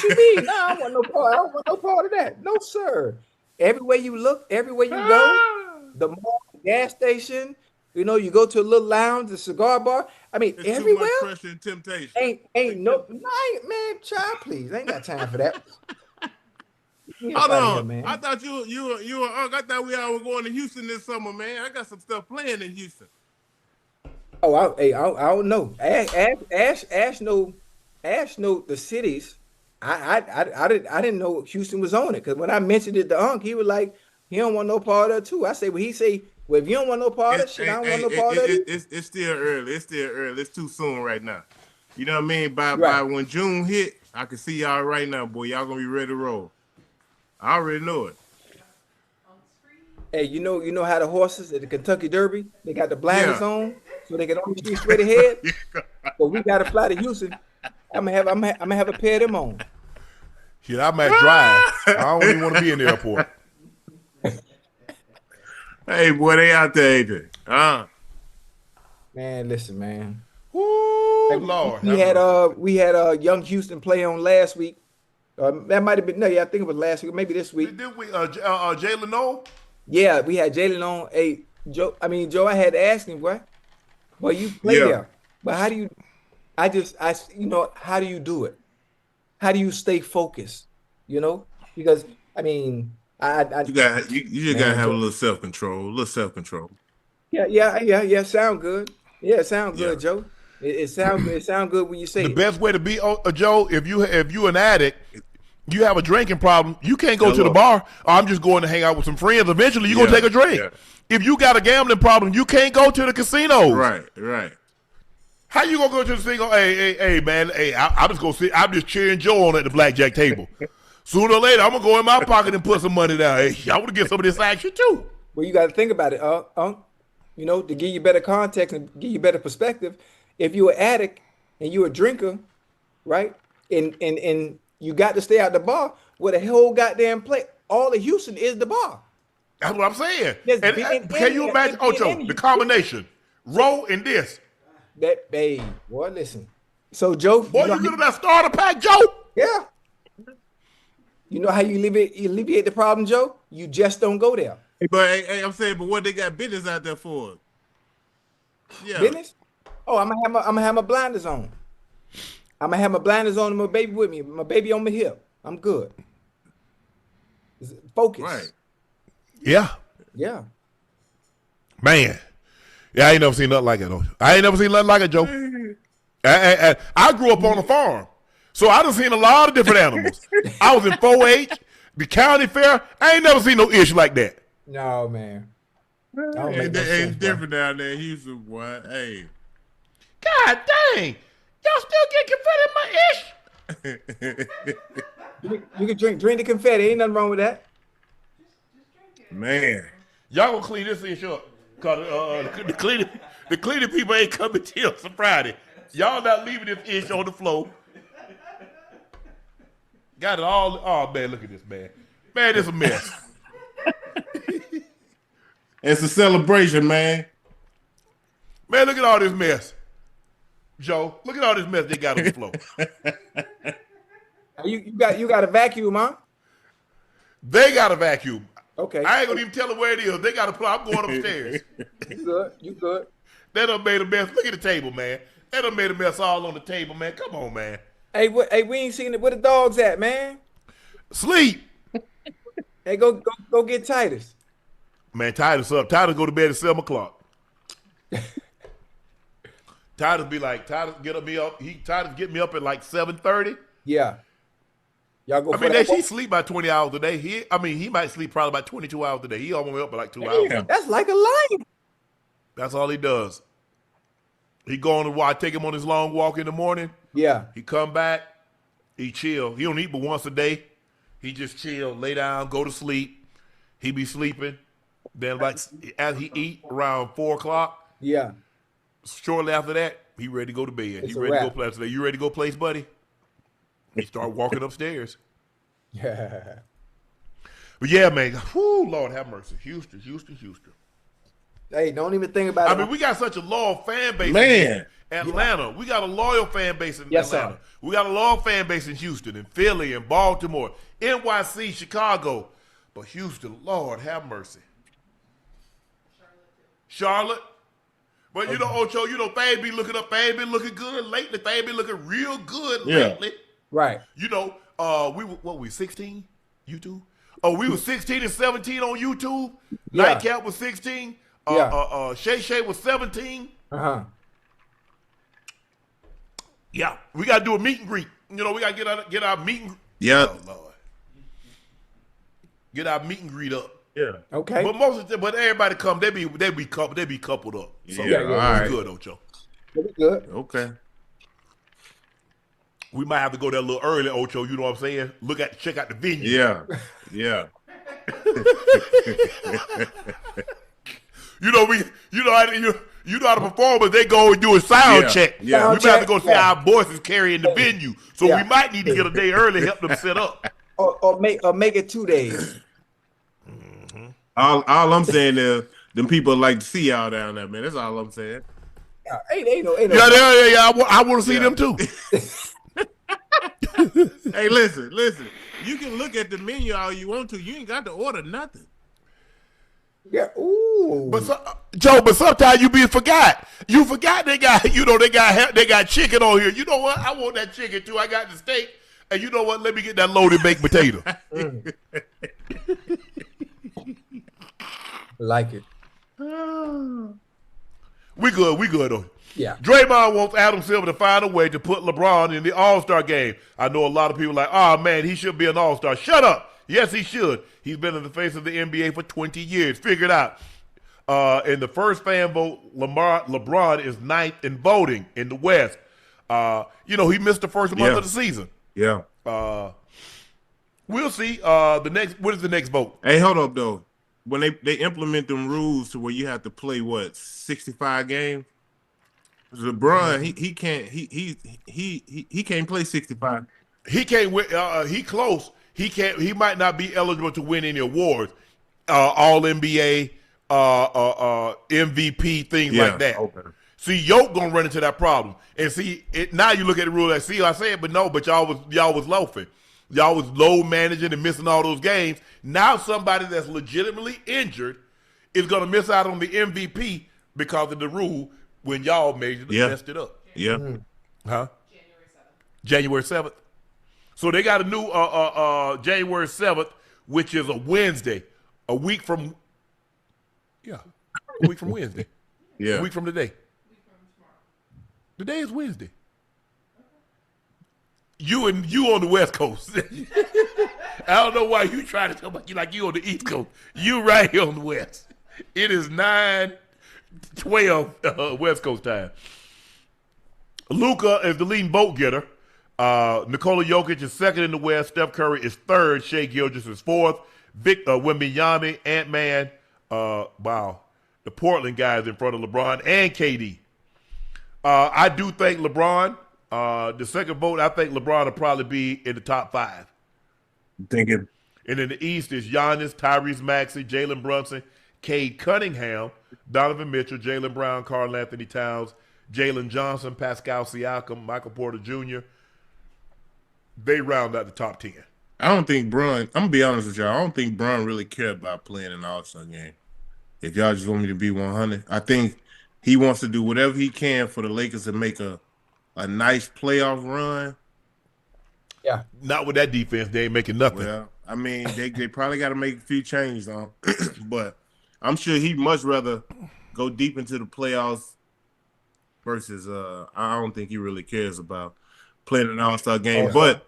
you mean? No, I don't want no part. I don't want no part of that. No, sir. Everywhere you look, everywhere you go, the mall, the gas station, you go to a little lounge, the cigar bar. I mean, It's too everywhere much pressure and temptation. ain't man, child, please. I ain't got time for that. Get Hold out of here, on. man. I thought you were Unc. I thought we all were going to Houston this summer, man. I got some stuff playing in Houston. Oh, I don't know. Ash know the cities. I didn't know Houston was on it because when I mentioned it to Unc, he was like, he don't want no part of it too. I say, well, he say, well, if you don't want no part of it, shit, I don't want no part of it. It's still early. It's still early. It's too soon right now. You know what I mean? By Right. when June hit, I can see y'all right now, boy. Y'all gonna be ready to roll. I already know it. Hey, you know how the horses at the Kentucky Derby, they got the blinders Yeah. on, so they can only see straight ahead. Yeah. But we gotta fly to Houston. I'm gonna have a pair of them on. Shit, I might drive. I don't even want to be in the airport. Hey, boy, they out there, ain't they? Man, listen, man. Woo, Lord. We had young Houston play on last week. That might have been I think it was last week, maybe this week. Did we Jalen Noel? Yeah, we had Jalen on. Hey, Joe, I had to ask him, what? Well, you play there. But how do you how do you do it? How do you stay focused? Because you just gotta have a little self-control. Yeah, sound good. Yeah, it sound good, Yeah. Joe. It sound good. It sound good when you say The it. best way to be Joe, if you an addict, you have a drinking problem, you can't go to the Hello. bar. Or I'm just going to hang out with some friends. Eventually, you're gonna Yeah, take a drink. yeah. If you got a gambling problem, you can't go to the casino. Right. How you gonna go to the single? Hey, man. Hey, I'm just gonna sit. I'm just cheering Joe on at the blackjack table. Sooner or later, I'm gonna go in my pocket and put some money down. Hey, I want to get some of this action too. Well, you got to think about it, you know, to give you better context and give you better perspective. If you're an addict and you're a drinker, right, and you got to stay out the bar, well, the whole goddamn play, all of Houston is the bar. That's what I'm saying. And can you imagine, Ocho, the combination, roll and this? That, hey, boy, listen. So, Joe, boy, you get that starter pack, Joe? Yeah. You know how you alleviate the problem, Joe? You just don't go there. But hey, I'm saying, but what they got business out there for? Yeah. Business? Oh, I'm gonna have my blinders on. I'm gonna have my blinders on and my baby with me. My baby on my hip. I'm good. Focus. Right. Yeah. Yeah. Man. Yeah, I ain't never seen nothing like it, though. I ain't never seen nothing like it, Joe. I grew up on a farm, so I done seen a lot of different animals. I was in 4-H, the county fair. I ain't never seen no issue like that. No, man. It's different down there in Houston, boy. Hey. God dang. Y'all still get confetti in my ish? You can drink the confetti. Ain't nothing wrong with that. Man. Y'all gonna clean this ish up. Cause the cleaning people ain't coming till Friday. Y'all not leaving this ish on the floor. Got it all. Oh man, look at this, man. Man, it's a mess. It's a celebration, man. Man, look at all this mess. Joe, look at all this mess they got on the floor. You got a vacuum, huh? They got a vacuum. Okay. I ain't gonna even tell them where it is. They got a I'm going upstairs. You good. They done made a mess. Look at the table, man. They done made a mess all on the table, man. Come on, man. Hey, we ain't seen it. Where the dogs at, man? Sleep. Hey, go get Titus. Man, Titus up. Titus go to bed at 7 o'clock. Titus be like, Titus get me up. Titus get me up at like 7:30. Yeah. Y'all go. He sleep by 20 hours a day. He might sleep probably about 22 hours a day. He almost up by like 2 hours. That's like a life. That's all he does. He go on the walk, take him on his long walk in the morning. Yeah. He come back, he chill. He don't eat but once a day. He just chill, lay down, go to sleep. He be sleeping. Then like as he eat around 4 o'clock. Yeah. Shortly after that, he ready to go to bed. It's he ready wrap. to go play today. You ready to go place, buddy? He start walking upstairs. Yeah. But yeah, man. Whoo, Lord have mercy. Houston. Hey, don't even think about it. I mean, we got such a loyal fan base Man. in Atlanta. We got a loyal fan base in Yes, Atlanta. sir. We got a loyal fan base in Houston and Philly and Baltimore, NYC, Chicago. But Houston, Lord have mercy. Charlotte. But, Ocho, things be looking up. Things been looking good lately. Things been looking real good lately. Right. Were we 16? YouTube? Oh, we were 16 and 17 on YouTube. Yeah. Nightcap was 16. Shay was 17. Uh-huh. Yeah, we got to do a meet and greet. We got to get our meet and greet. Yeah. Oh, Lord. Get our meet and greet up. Yeah. Okay. But everybody come, they be coupled up. So Yeah, all right. good, Ocho. Pretty good. Okay. We might have to go there a little early, Ocho. You know what I'm saying? Check out the venue. Yeah. Yeah. You know how to perform, but they go and do a sound check. Yeah. We might have to go see our voices carrying the venue. So Yeah. we might need to get a day early, help them set up. Or make it 2 days. All I'm saying is them people like to see y'all down there, man. That's all I'm saying. Ain't no. Yeah. I want to see them too. Hey, listen. You can look at the menu all you want to. You ain't got to order nothing. Yeah. Ooh. But sometimes you forgot. You forgot they got chicken on here. You know what? I want that chicken too. I got the steak. And you know what? Let me get that loaded baked potato. Like it. We good though. Yeah. Draymond wants Adam Silver to find a way to put LeBron in the All-Star game. I know a lot of people are like, oh man, he should be an All-Star. Shut up. Yes, he should. He's been in the face of the NBA for 20 years. Figure it out. In the first fan vote, LeBron is ninth in voting in the West. He missed the first month of the season. Yeah. We'll see. What is the next vote? Hey, hold up though. When they implement them rules to where you have to play 65 games, LeBron he can't play 65. He can't win. He close. He can't. He might not be eligible to win any awards. All NBA, MVP, things like that. Okay. See, Yoke gonna run into that problem. And see, now you look at the rule like, see, I said, but y'all was loafing. Y'all was low managing and missing all those games. Now somebody that's legitimately injured is gonna miss out on the MVP because of the rule when y'all messed it up. Yeah. Huh? January 7th. So they got a new January 7th, which is a Wednesday, a week from Wednesday. Yeah. A week from today. Today is Wednesday. You on the West Coast. I don't know why you trying to tell me like you on the East Coast. You right here on the West. It is 9:12 West Coast time. Luka is the leading vote getter. Nikola Jokic is second in the West. Steph Curry is third. Shai Gilgeous is fourth. Wembanyama, Ant-Man. Wow. The Portland guys in front of LeBron and KD. I do think LeBron, the second vote, I think LeBron will probably be in the top 5. Thinking. And in the East is Giannis, Tyrese Maxey, Jalen Brunson, Cade Cunningham, Donovan Mitchell, Jaylen Brown, Karl Anthony Towns, Jalen Johnson, Pascal Siakam, Michael Porter Jr. They round out the top 10. I don't think Bron, I'm going to be honest with y'all, I don't think Bron really cared about playing an All-Star game. If y'all just want me to be 100, I think he wants to do whatever he can for the Lakers to make a nice playoff run. Yeah. Not with that defense. They ain't making nothing. Well, I mean, they probably got to make a few changes on, but I'm sure he'd much rather go deep into the playoffs versus I don't think he really cares about playing an All-Star game. But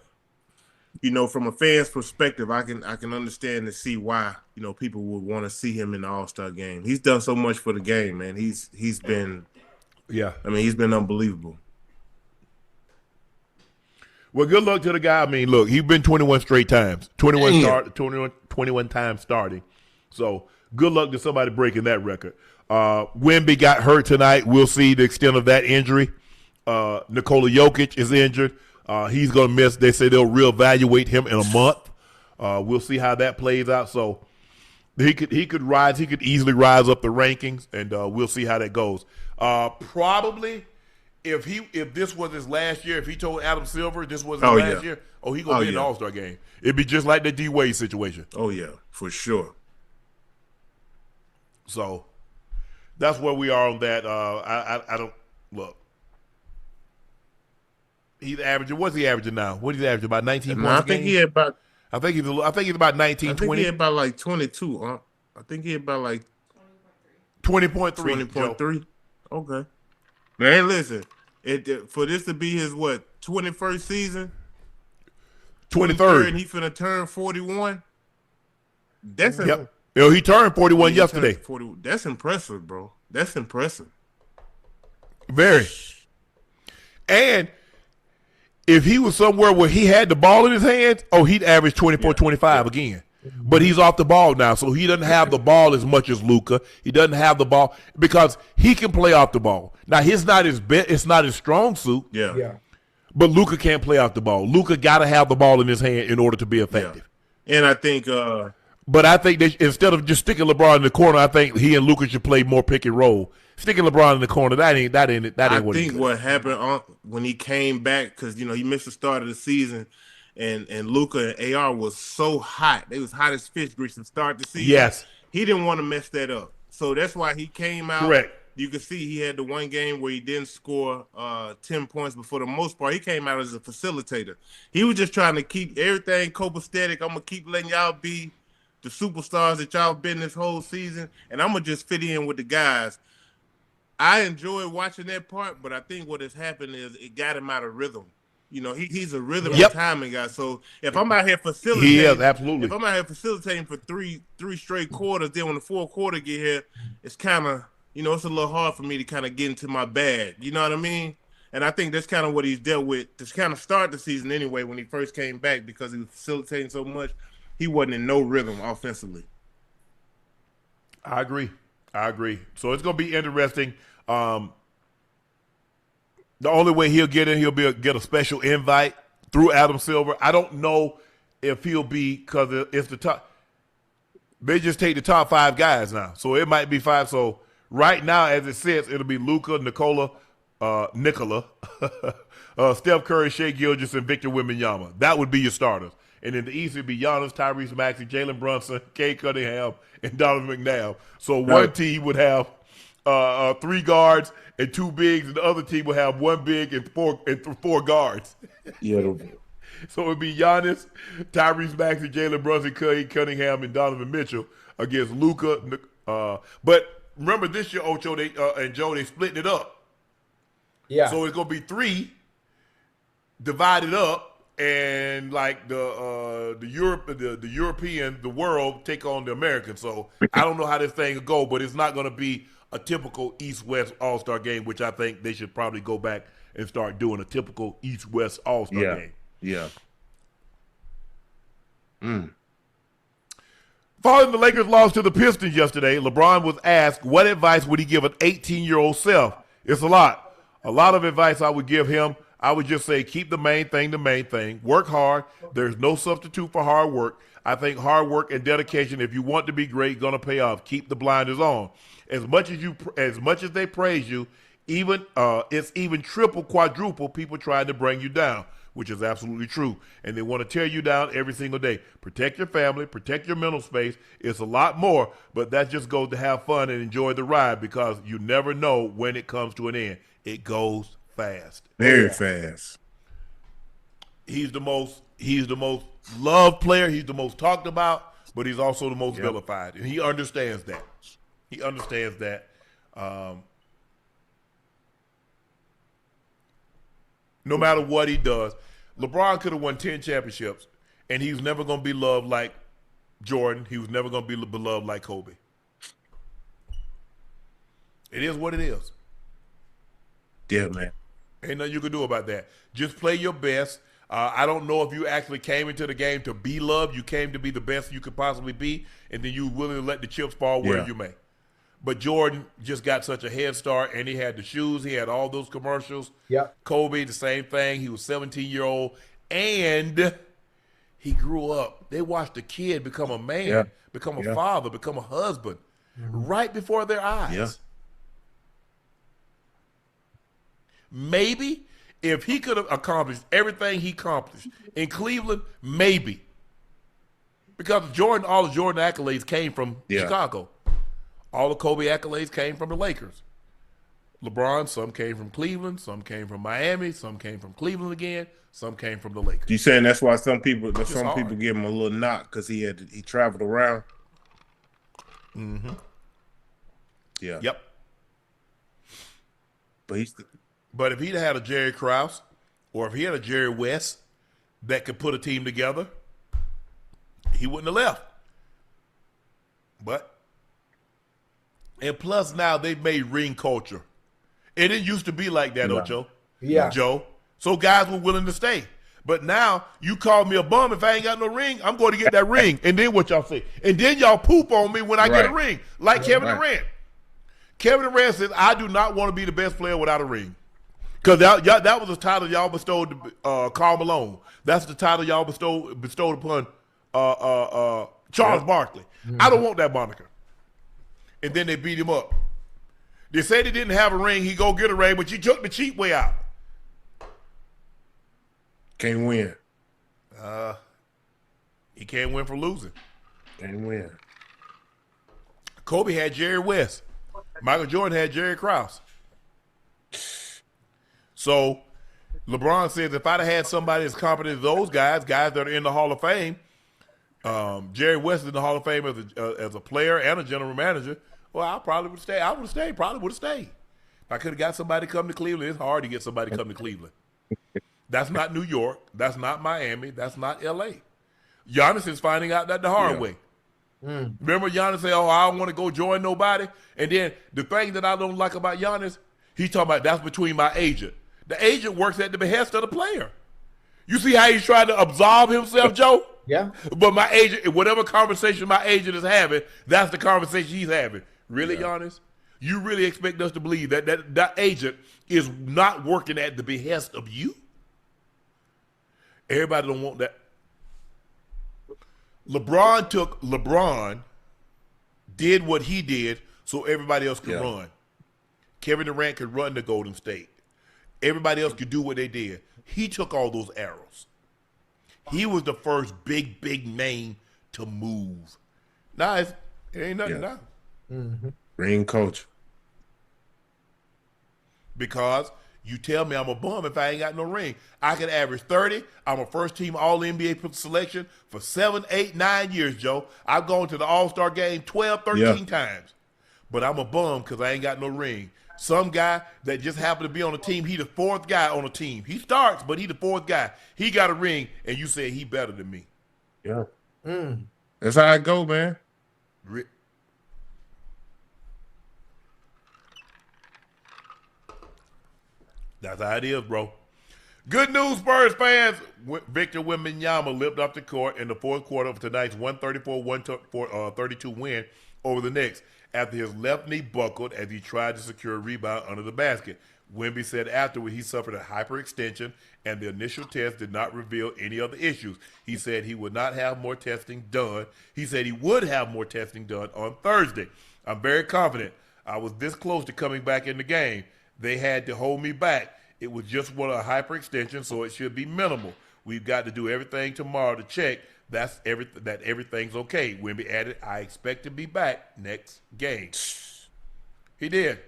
from a fan's perspective, I can understand and see why people would want to see him in the All-Star game. He's done so much for the game, man. He's been he's been unbelievable. Well, good luck to the guy. I mean, look, he's been 21 straight times. 21 times starting. So good luck to somebody breaking that record. Wemby got hurt tonight. We'll see the extent of that injury. Nikola Jokic is injured. He's going to miss. They say they'll reevaluate him in a month. We'll see how that plays out. So he could rise. He could easily rise up the rankings, and we'll see how that goes. Probably if this was his last year, if he told Adam Silver this was his last year, he gonna be in the All-Star game. It'd be just like the D Wade situation. Oh yeah, for sure. So that's where we are on that. I don't look. He's averaging. What's he averaging now? What is he averaging? About 19 points I think he had about. I think he's about 19, I think 20. he had about like 22. I think he had about like 20.3. 20.3. Okay. Man, listen. For this to be his 21st season, 23rd, and he finna turn 41. That's he turned 41 yesterday. 40, that's impressive, bro. That's impressive. Very. And if he was somewhere where he had the ball in his hands, he'd average 24, 25 again. But he's off the ball now, so he doesn't have the ball as much as Luka. He doesn't have the ball because he can play off the ball. Now, it's not his strong suit. Yeah. But Luka can't play off the ball. Luka got to have the ball in his hand in order to be effective. Yeah. And I think but I think instead of just sticking LeBron in the corner, I think he and Luka should play more pick and roll. Sticking LeBron in the corner, that ain't what he I think what happened when he came back, because he missed the start of the season, and Luka and AR was so hot. They was hot as fish grease to start the season. Yes. He didn't want to mess that up. So that's why he came out. Correct. You can see he had the one game where he didn't score 10 points, but for the most part, he came out as a facilitator. He was just trying to keep everything copacetic. I'm going to keep letting y'all be the superstars that y'all been this whole season, and I'm going to just fit in with the guys. I enjoyed watching that part, but I think what has happened is it got him out of rhythm. he's a rhythm Yep. and timing guy. So if I'm out here He facilitating, is, absolutely. If I'm out here facilitating for three straight quarters, then when the fourth quarter get here, it's kind of, it's a little hard for me to kind of get into my bag. You know what I mean? And I think that's kind of what he's dealt with to kind of start the season anyway when he first came back, because he was facilitating so much. He wasn't in no rhythm offensively. I agree. So it's going to be interesting. The only way he'll get in, get a special invite through Adam Silver. I don't know if he'll be, because it's the top. They just take the top 5 guys now. So it might be 5. So right now, as it sits, it'll be Luka, Nikola, Steph Curry, Shai Gilgeous, Victor Wembanyama. That would be your starters. And in the East, it'd be Giannis, Tyrese Maxey, Jalen Brunson, Kay Cunningham, and Donovan McNabb. So one team would have 3 guards and 2 bigs, and the other team would have 1 big and 4 guards. Yeah. So it'd be Giannis, Tyrese Maxey, Jalen Brunson, Kay Cunningham, and Donovan Mitchell against Luka. But remember this year, Ocho and Joe, they splitting it up. Yeah. So it's gonna be 3 divided up. And like the European, the world take on the American. So I don't know how this thing will go, but it's not going to be a typical East-West All-Star game, which I think they should probably go back and start doing a typical East-West All-Star game. Yeah. Following the Lakers' loss to the Pistons yesterday, LeBron was asked what advice would he give an 18-year-old self. It's a lot. A lot of advice I would give him. I would just say keep the main thing. Work hard. There's no substitute for hard work. I think hard work and dedication, if you want to be great, going to pay off. Keep the blinders on. As much as they praise you, it's even triple, quadruple people trying to bring you down, which is absolutely true. And they want to tear you down every single day. Protect your family. Protect your mental space. It's a lot more, but that just goes to have fun and enjoy the ride, because you never know when it comes to an end. It goes fast. Very fast. He's the most loved player. He's the most talked about, but he's also the most vilified. And he understands that. No matter what he does, LeBron could have won 10 championships, and he was never going to be loved like Jordan. He was never going to be beloved like Kobe. It is what it is. Yeah, man. Ain't nothing you can do about that. Just play your best. I don't know if you actually came into the game to be loved. You came to be the best you could possibly be, and then you willing to let the chips fall where you may. But Jordan just got such a head start, and he had the shoes. He had all those commercials. Yep. Kobe, the same thing. He was 17-year-old, and he grew up. They watched a kid become a man, become a father, become a husband, right before their eyes. Yeah. Maybe if he could have accomplished everything he accomplished in Cleveland, maybe. Because all the Jordan accolades came from Chicago. All the Kobe accolades came from the Lakers. LeBron, some came from Cleveland, some came from Miami, some came from Cleveland again, some came from the Lakers. You saying that's why some people give him a little knock because he traveled around? Mm-hmm. Yeah. Yep. But if he'd had a Jerry Krause, or if he had a Jerry West that could put a team together, he wouldn't have left. And plus now they've made ring culture. It didn't used to be like that, Ocho. Yeah. Joe. So guys were willing to stay. But now you call me a bum if I ain't got no ring, I'm going to get that ring. And then what y'all say? And then y'all poop on me when I get a ring. Like Kevin Durant. Kevin Durant says, I do not want to be the best player without a ring. Because that was the title y'all bestowed to Karl Malone. That's the title y'all bestowed upon Charles Barkley. I don't want that moniker. And then they beat him up. They said he didn't have a ring. He go get a ring, but you took the cheap way out. Can't win. He can't win for losing. Can't win. Kobe had Jerry West. Michael Jordan had Jerry Krause. So LeBron says if I'd have had somebody as competent as those guys that are in the Hall of Fame, Jerry West is in the Hall of Fame as a player and a general manager, well, I probably would have stayed. I would have stayed. If I could have got somebody to come to Cleveland, it's hard to get somebody to come to Cleveland. That's not New York. That's not Miami. That's not L.A. Giannis is finding out that the hard way. Remember Giannis say, "Oh, I don't want to go join nobody." And then the thing that I don't like about Giannis, he's talking about that's between my agent. The agent works at the behest of the player. You see how he's trying to absolve himself, Joe? Yeah. But my agent, whatever conversation my agent is having, that's the conversation he's having. Really, Giannis? You really expect us to believe that agent is not working at the behest of you? Everybody don't want that. LeBron did what he did so everybody else could run. Kevin Durant could run to Golden State. Everybody else could do what they did. He took all those arrows. He was the first big name to move. Now it ain't nothing now. Ring coach. Because you tell me I'm a bum if I ain't got no ring. I can average 30. I'm a first-team All-NBA selection for 7, 8, 9 years, Joe. I've gone to the All-Star game 12, 13 times. But I'm a bum because I ain't got no ring. Some guy that just happened to be on a team, he the fourth guy on a team. He starts, but he the fourth guy. He got a ring, and you say he better than me. Yeah. That's how I go, man. That's how it is, bro. Good news, Spurs fans. Victor Wembanyama limped off the court in the fourth quarter of tonight's 134-132 win over the Knicks after his left knee buckled as he tried to secure a rebound under the basket. Wemby said afterward he suffered a hyperextension and the initial test did not reveal any other issues. He said he would not have more testing done. He said he would have more testing done on Thursday. I'm very confident. I was this close to coming back in the game. They had to hold me back. It was just one a hyperextension, so it should be minimal. We've got to do everything tomorrow to check that everything's okay. Wemby added, I expect to be back next game. He did.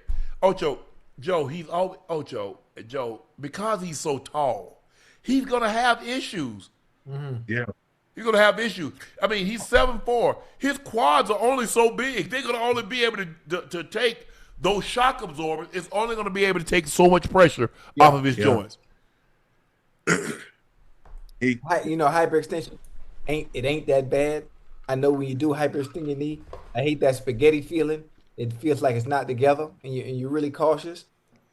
Ocho, Joe, Joe, because he's so tall, he's going to have issues. Yeah. He's going to have issues. I mean, he's 7'4". His quads are only so big. They're going to only be able to take those shock absorbers. It's only going to be able to take so much pressure off of his joints. Hyperextension ain't that bad. I know when you do hyperextend your knee, I hate that spaghetti feeling. It feels like it's not together, and you're really cautious.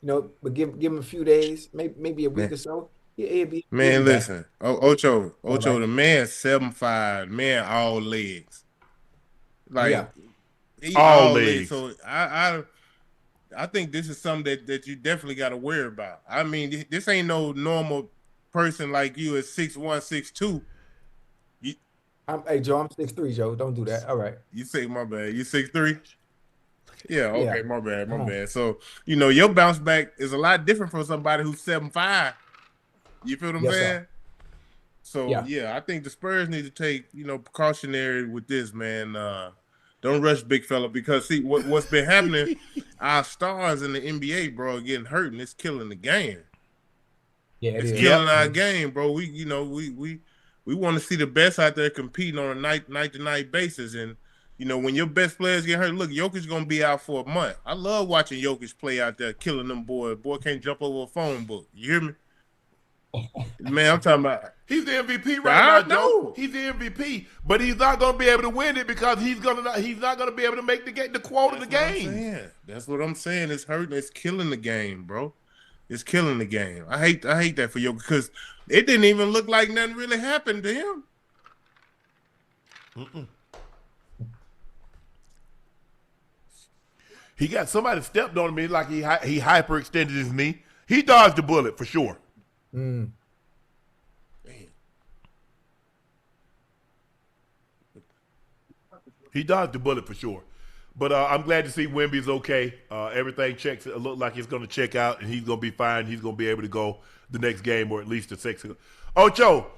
But give him a few days, maybe a week or so. Listen, Ocho, the man 7'5", man, all legs. He all legs. So I think this is something that you definitely got to worry about. I mean, this ain't no normal person like you at 6'1", 6'2". Hey, Joe, I'm 6'3", Joe. Don't do that. All right. You say my bad. You 6'3"? Yeah, okay, my bad. So, your bounce back is a lot different from somebody who's 7'5". You feel what I'm saying? Sir. So, I think the Spurs need to take, precautionary with this, man. Don't rush big fella because, see, what's been happening, our stars in the NBA, bro, are getting hurt, and it's killing the game. Yeah, it's killing our game, bro. We want to see the best out there competing on a night-to-night basis, and when your best players get hurt, look, Jokic's gonna be out for a month. I love watching Jokic play out there, killing them boys. Boy can't jump over a phone book. You hear me? Man, I'm talking about. He's the MVP right now, Joe. He's the MVP, but he's not gonna be able to win it because he's not gonna be able to make the quote of the game. That's what I'm saying. It's hurting. It's killing the game, bro. It's killing the game. I hate that for Jokic because it didn't even look like nothing really happened to him. He got somebody stepped on me like he hyperextended his knee. He dodged the bullet for sure. He dodged the bullet for sure. But I'm glad to see Wemby's okay. Everything checks. It looks like it's going to check out, and he's going to be fine. He's going to be able to go the next game or at least the second. Ocho,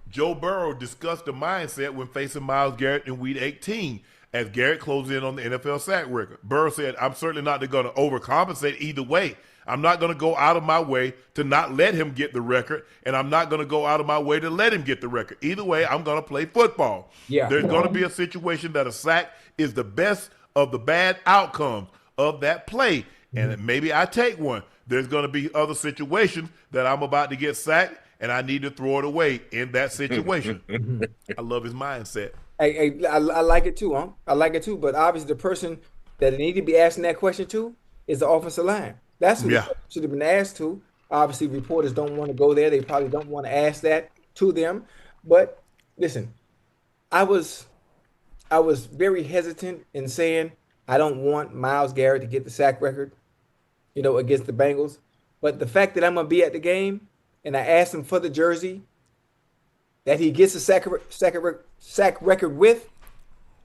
Joe Burrow discussed the mindset when facing Myles Garrett in Week 18 as Garrett closed in on the NFL sack record. Burrow said, I'm certainly not going to overcompensate either way. I'm not going to go out of my way to not let him get the record, and I'm not going to go out of my way to let him get the record. Either way, I'm going to play football. Yeah. There's going to be a situation that a sack is the best of the bad outcomes of that play, and maybe I take one. There's going to be other situations that I'm about to get sacked, and I need to throw it away in that situation. I love his mindset. I like it too, huh? I like it too. But obviously, the person that need to be asking that question to is the offensive line. That's who should have been asked to. Obviously, reporters don't want to go there. They probably don't want to ask that to them. But listen, I was very hesitant in saying I don't want Myles Garrett to get the sack record, against the Bengals. But the fact that I'm gonna be at the game and I asked him for the jersey that he gets a sack record with,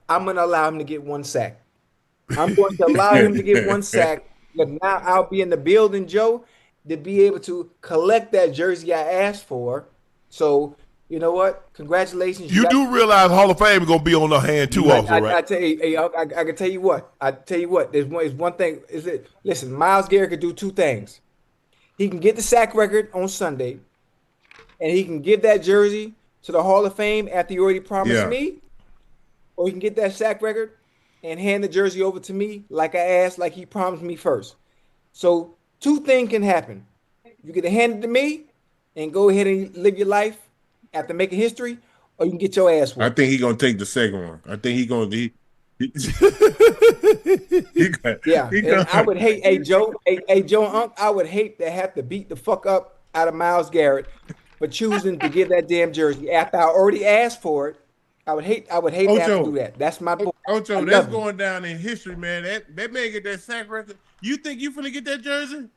I'm going to allow him to get one sack. I'm going to allow him to get one sack. But now I'll be in the building, Joe, to be able to collect that jersey I asked for. So, you know what? Congratulations. You do realize Hall of Fame is going to be on the hand too, also, right? I tell you, I can tell you what. There's one thing. Listen, Myles Garrett could do two things. He can get the sack record on Sunday, and he can give that jersey to the Hall of Fame after you already promised me, or he can get that sack record and hand the jersey over to me like I asked, like he promised me first. So two things can happen. You can hand it to me and go ahead and live your life after making history, or you can get your ass whooped. I think he's going to take the second one. I think he's going to I would hate, hey Joe Unc, I would hate to have to beat the fuck up out of Myles Garrett for choosing to give that damn jersey after I already asked for it. I would hate Ocho, to have to do that. That's my boy. Ocho, that's going down in history, man. That man get that sack record. You think you finna get that jersey?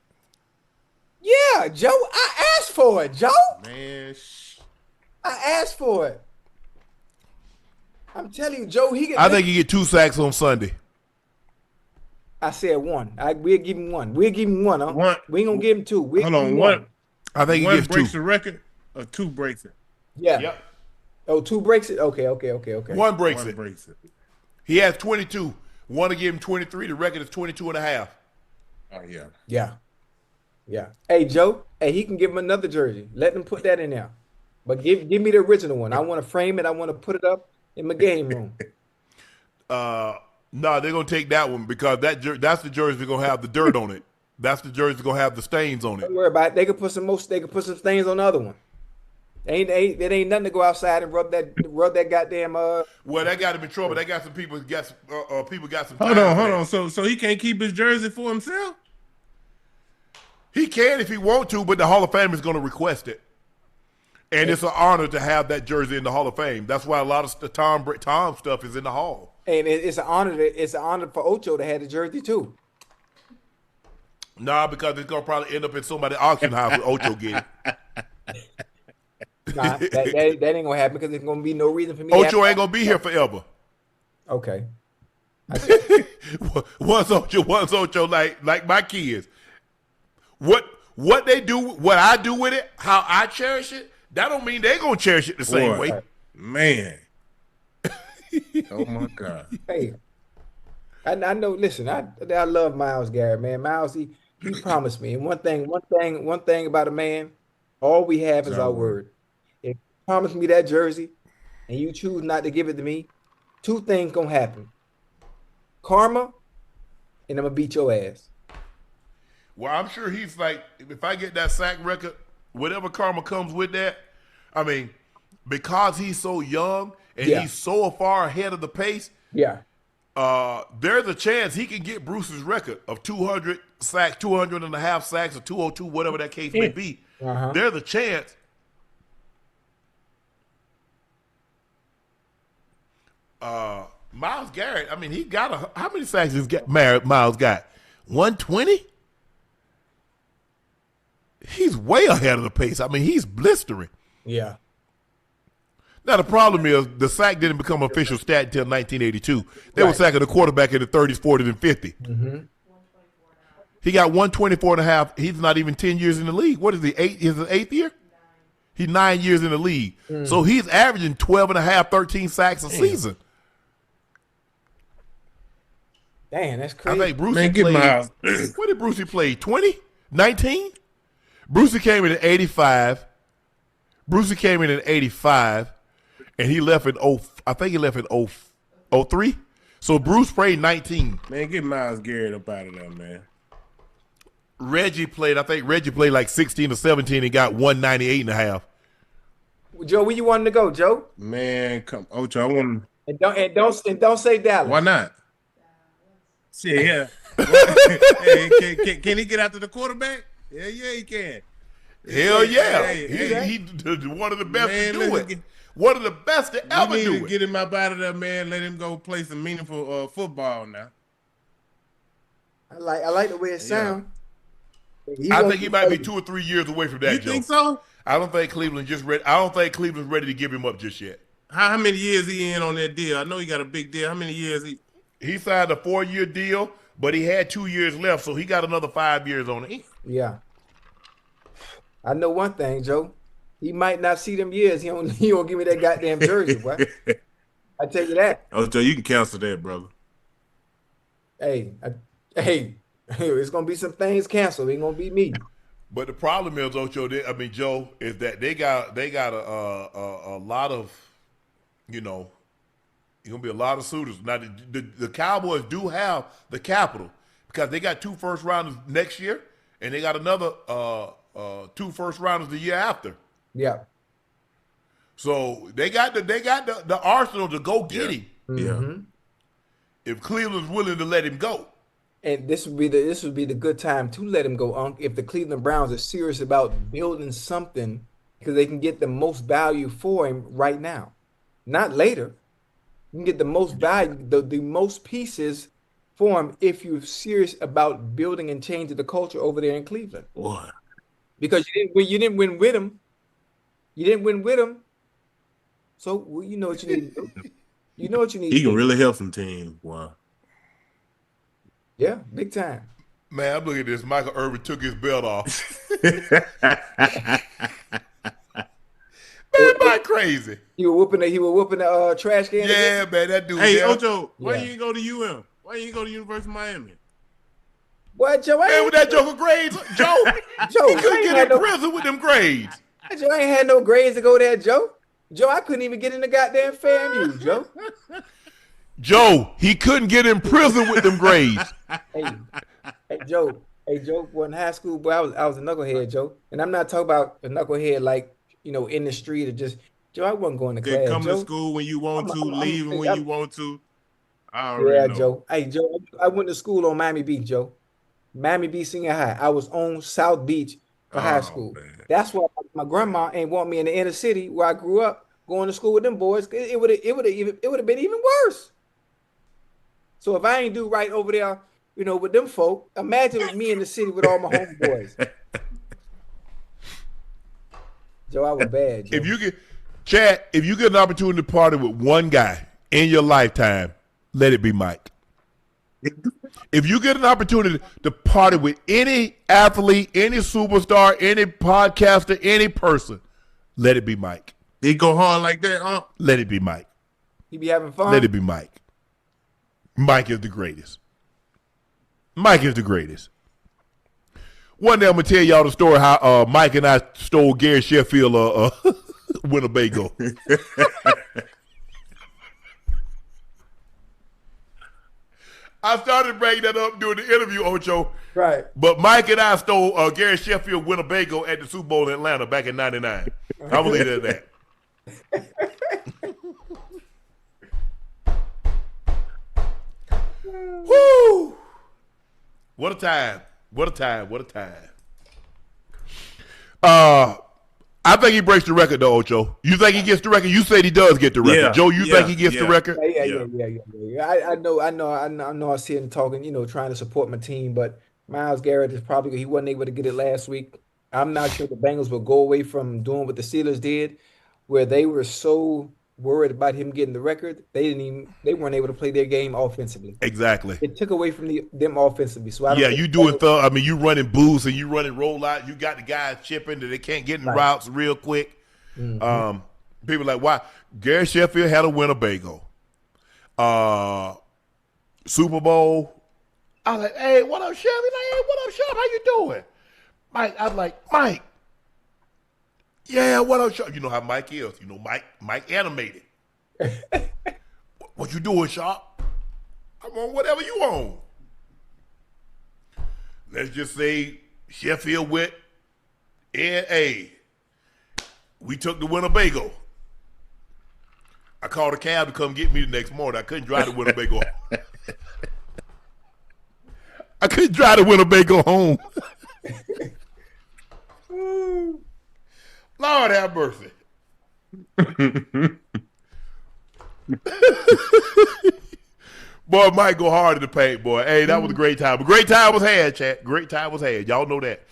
Yeah, Joe. I asked for it, Joe. Man, I asked for it. I'm telling you, Joe. I think he get 2 sacks on Sunday. I said one. We'll give him one. We'll give him one. Huh? One. We ain't gonna give him 2. Hold on, one. I think one he gets 2. breaks the record, or 2 breaks it. Yeah. Yep. Oh, 2 breaks it. Okay. One breaks it. He has 22. One to give him 23. The record is 22 and a half. Oh yeah. Yeah. Hey Joe. Hey, he can give him another jersey. Let them put that in there. But give me the original one. I want to frame it. I want to put it up in my game room. No, they're gonna take that one because that's the jersey that's gonna have the dirt on it. That's the jersey that's gonna have the stains on it. Don't worry about it. They can put some stains on the other one. It ain't nothing to go outside and rub that goddamn. Well, that got him in trouble. They got some people got some. Hold on. So he can't keep his jersey for himself. He can if he want to, but the Hall of Fame is gonna request it. And it's an honor to have that jersey in the Hall of Fame. That's why a lot of the Tom stuff is in the Hall. And it's an honor for Ocho to have the jersey too. Nah, because it's gonna probably end up in somebody's auction house with Ocho get it. Nah, that ain't gonna happen because there's gonna be no reason for me. Ocho ain't gonna be here forever. Okay. Once Ocho, like my kids. What they do, what I do with it, how I cherish it. That don't mean they gonna cherish it the same way. Man. Oh my God. Hey, I know. Listen, I love Myles Garrett, man. Myles, he promised me. And one thing about a man, all we have is our word. If you promise me that jersey and you choose not to give it to me, 2 things gonna happen. Karma, and I'm gonna beat your ass. Well, I'm sure he's like, if I get that sack record, whatever karma comes with that, I mean, because he's so young and he's so far ahead of the pace, there's a chance he can get Bruce's record of 200 sacks, 200 and a half sacks, or 202, whatever that case may be. There's a chance. Myles Garrett, I mean, he got how many sacks has Myles got? 120? He's way ahead of the pace. I mean, he's blistering. Yeah. Now, the problem is the sack didn't become an official stat until 1982. They were sacking the quarterback in the 30s, 40s, and 50s. Mm-hmm. He got 124 and a half. He's not even 10 years in the league. What is he, 8? Is his 8th year? He's 9 years in the league. So he's averaging 12 and a half, 13 sacks a season. Damn, that's crazy. I think Brucey played. What did Brucey play? 20? 19? Brucey came in at 85. And he left in I think he left in 03. So Bruce played 19. Man, get Myles Garrett up out of there, man. Reggie played like 16 or 17 and got 198 and a half. Joe, where you wanting to go, Joe? Man, come Ocho, I want. And don't say Dallas. Why not? Shit, yeah. Hey, can he get after the quarterback? Yeah, he can. Hell yeah. Hey, He's one of the best man, to do it. One of the best to ever we need do to it. get him up out of there, man. Let him go play some meaningful football now. I like the way it sounds. I think he might be 2 or 3 years away from that, You Joe. think so? I don't think Cleveland's ready to give him up just yet. How many years he in on that deal? I know he got a big deal. How many years He signed a 4-year deal, but he had 2 years left, so he got another 5 years on it. Yeah. I know one thing, Joe. He might not see them years. He don't give me that goddamn jersey, boy. I tell you that. Ocho, you can cancel that, brother. Hey, it's gonna be some things canceled. It ain't gonna be me. But the problem is, Ocho, Joe, is that they got a lot of, it's gonna be a lot of suitors. Now the Cowboys do have the capital because they got 2 first rounders next year, and they got another 2 first rounders the year after. Yeah. So they got the arsenal to go get him. Mm-hmm. Yeah. If Cleveland's willing to let him go. And this would be the good time to let him go, Unc. If the Cleveland Browns are serious about building something, because they can get the most value for him right now, not later. You can get the most value, the most pieces for him if you're serious about building and changing the culture over there in Cleveland. Boy. Because you didn't win with him. You didn't win with him. So you know what you need to do. You know what you need. He can really help some teams. Wow. Yeah, big time. Man, I'm looking at this. Michael Irvin took his belt off. Man, Mike crazy. He was whooping the trash can. Yeah, man, that dude. Hey, there. Ocho, why Yeah. you ain't go to UM? Why you ain't go to University of Miami? What, Joe? Man, with that joker grades, Joe, Joe, he I couldn't ain't get had in no- prison with them grades. Joe, I ain't had no grades to go there, Joe. Joe, I couldn't even get in the goddamn FAMU, Joe. Joe, he couldn't get in prison with them grades. Hey, Joe. Hey, Joe, boy, in high school, boy, I was a knucklehead, Joe. And I'm not talking about a knucklehead like, in the street or just, Joe, I wasn't going to They class, come Joe. to school when you want to, leaving when you want to. I Yeah, already know. Joe. Hey, Joe, I went to school on Miami Beach, Joe. Miami Beach Senior High. I was on South Beach for high school. Man. That's why my grandma ain't want me in the inner city where I grew up going to school with them boys. It would have been even worse. So if I ain't do right over there, with them folk, imagine me in the city with all my homeboys. Joe, I was bad, Joe. If you get an opportunity to party with one guy in your lifetime, let it be Mike. If you get an opportunity to party with any athlete, any superstar, any podcaster, any person, let it be Mike. He go hard like that, huh? Let it be Mike. He be having fun. Let it be Mike. Mike is the greatest. Mike is the greatest. One day I'm gonna tell y'all the story how Mike and I stole Gary Sheffield Winnebago. I started bringing that up during the interview, Ocho. Right. But Mike and I stole Gary Sheffield Winnebago at the Super Bowl in Atlanta back in '99. I'm gonna leave it at that. Woo! What a time. What a time. What a time. I think he breaks the record though, Ocho. You think he gets the record? You said he does get the record. Yeah, Joe, you think he gets the record? Yeah. I know. I see him talking, trying to support my team, but Myles Garrett is probably he wasn't able to get it last week. I'm not sure the Bengals will go away from doing what the Steelers did, where they were so worried about him getting the record, they weren't able to play their game offensively. Exactly. It took away from them offensively. So you doing you running boosts and you running rollout. You got the guys chipping that they can't get in routes real quick. Mm-hmm. People like, why? Gary Sheffield had a Winnebago. Super Bowl. I was like, hey, what up, Chef? He's like, hey, what up, Chef? How you doing? Mike, I was like, Mike. Yeah, what up, Chef? You know how Mike is. Mike animated. What you doing, Sharp? I'm on whatever you on. Let's just say Sheffield went N.A. We took the Winnebago. I called a cab to come get me the next morning. I couldn't drive the Winnebago. I couldn't drive the Winnebago home. Lord have mercy. Boy, it might go hard in the paint, boy. Hey, that was a great time. A great time was had, chat. Great time was had. Y'all know that.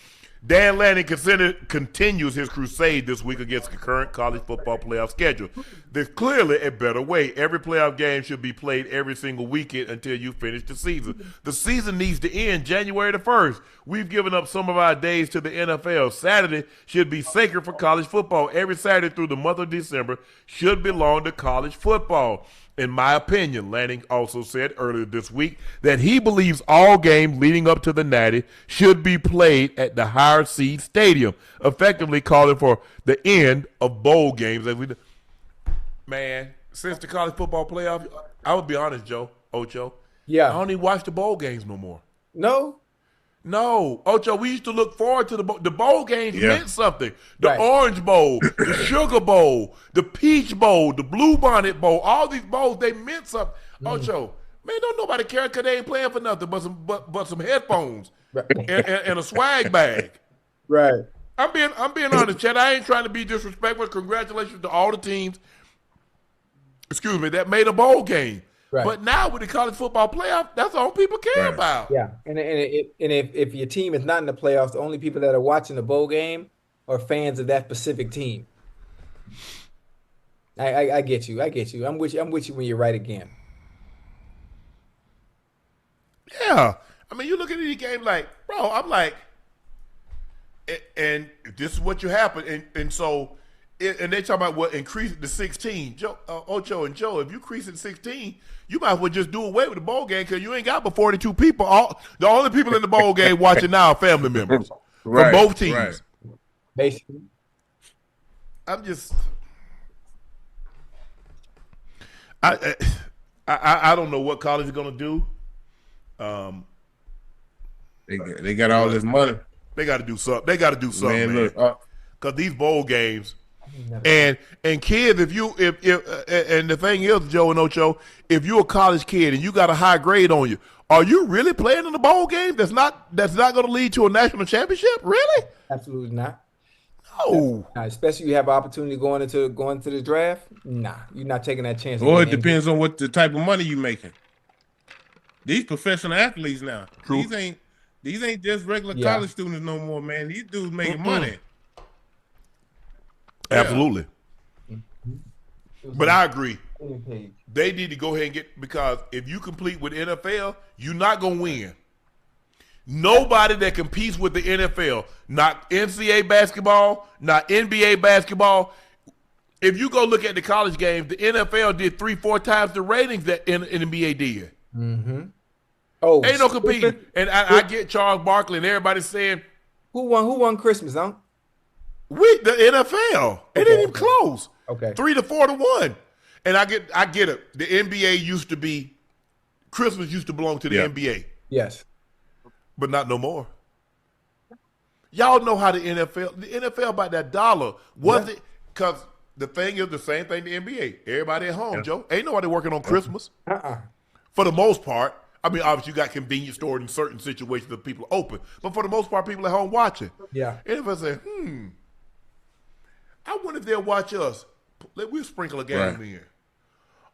Dan Lanning continues his crusade this week against the current college football playoff schedule. There's clearly a better way. Every playoff game should be played every single weekend until you finish the season. The season needs to end January the 1st. We've given up some of our days to the NFL. Saturday should be sacred for college football. Every Saturday through the month of December should belong to college football. In my opinion, Lanning also said earlier this week that he believes all games leading up to the Natty should be played at the higher seed stadium, effectively calling for the end of bowl games. Man, since the college football playoff, I would be honest, Ocho. Yeah. I don't even watch the bowl games no more. No? No, Ocho, we used to look forward to the bowl games meant something. The Right. Orange Bowl, the Sugar Bowl, the Peach Bowl, the Blue Bonnet Bowl, all these bowls, they meant something. Ocho, man, don't nobody care because they ain't playing for nothing but some headphones and a swag bag. Right. I'm being honest, Chad. I ain't trying to be disrespectful. Congratulations to all the teams, that made a bowl game. Right. But now with the college football playoff, that's all people care about. Yeah, and if your team is not in the playoffs, the only people that are watching the bowl game are fans of that specific team. I get you. I'm with you when you're right again. Yeah. I mean, you look at these games like, bro, I'm like, and this is what you happen. And so, and they talk about what increase it to 16. Ocho and Joe, if you increase it to 16, you might as well just do away with the bowl game because you ain't got but 42 people. The only people in the bowl game watching now are family members from both teams. Right. Basically. I'm just, I don't know what college is gonna do. They got all this money. They got to do something. They got to do something, man. Look, because these bowl games. And kids, if and the thing is, Joe and Ocho, if you're a college kid and you got a high grade on you, are you really playing in a bowl game that's not going to lead to a national championship? Really? Absolutely not. No. Especially you have an opportunity going into the draft. Nah, you're not taking that chance. Or it depends on what the type of money you making. These professional athletes now. True. These ain't just regular college students no more, man. These dudes making money. Absolutely. But I agree. They need to go ahead and because if you compete with NFL, you're not going to win. Nobody that competes with the NFL, not NCAA basketball, not NBA basketball. If you go look at the college games, the NFL did 3-4 times the ratings that NBA did. Mm-hmm. Oh, ain't no competing. And I get Charles Barkley and everybody saying, who won Christmas, huh? The NFL. It ain't even close. Okay. 3-4 to 1. And I get it. The NBA used to be, Christmas used to belong to the NBA. Yes. But not no more. Y'all know how the NFL about that dollar. Was it? Because the thing is the same thing the NBA. Everybody at home, Joe. Ain't nobody working on Christmas. For the most part. I mean, obviously you got convenience stores in certain situations that people open. But for the most part, people at home watching. Yeah. NFL say, I wonder if they'll watch us. We'll sprinkle a game in.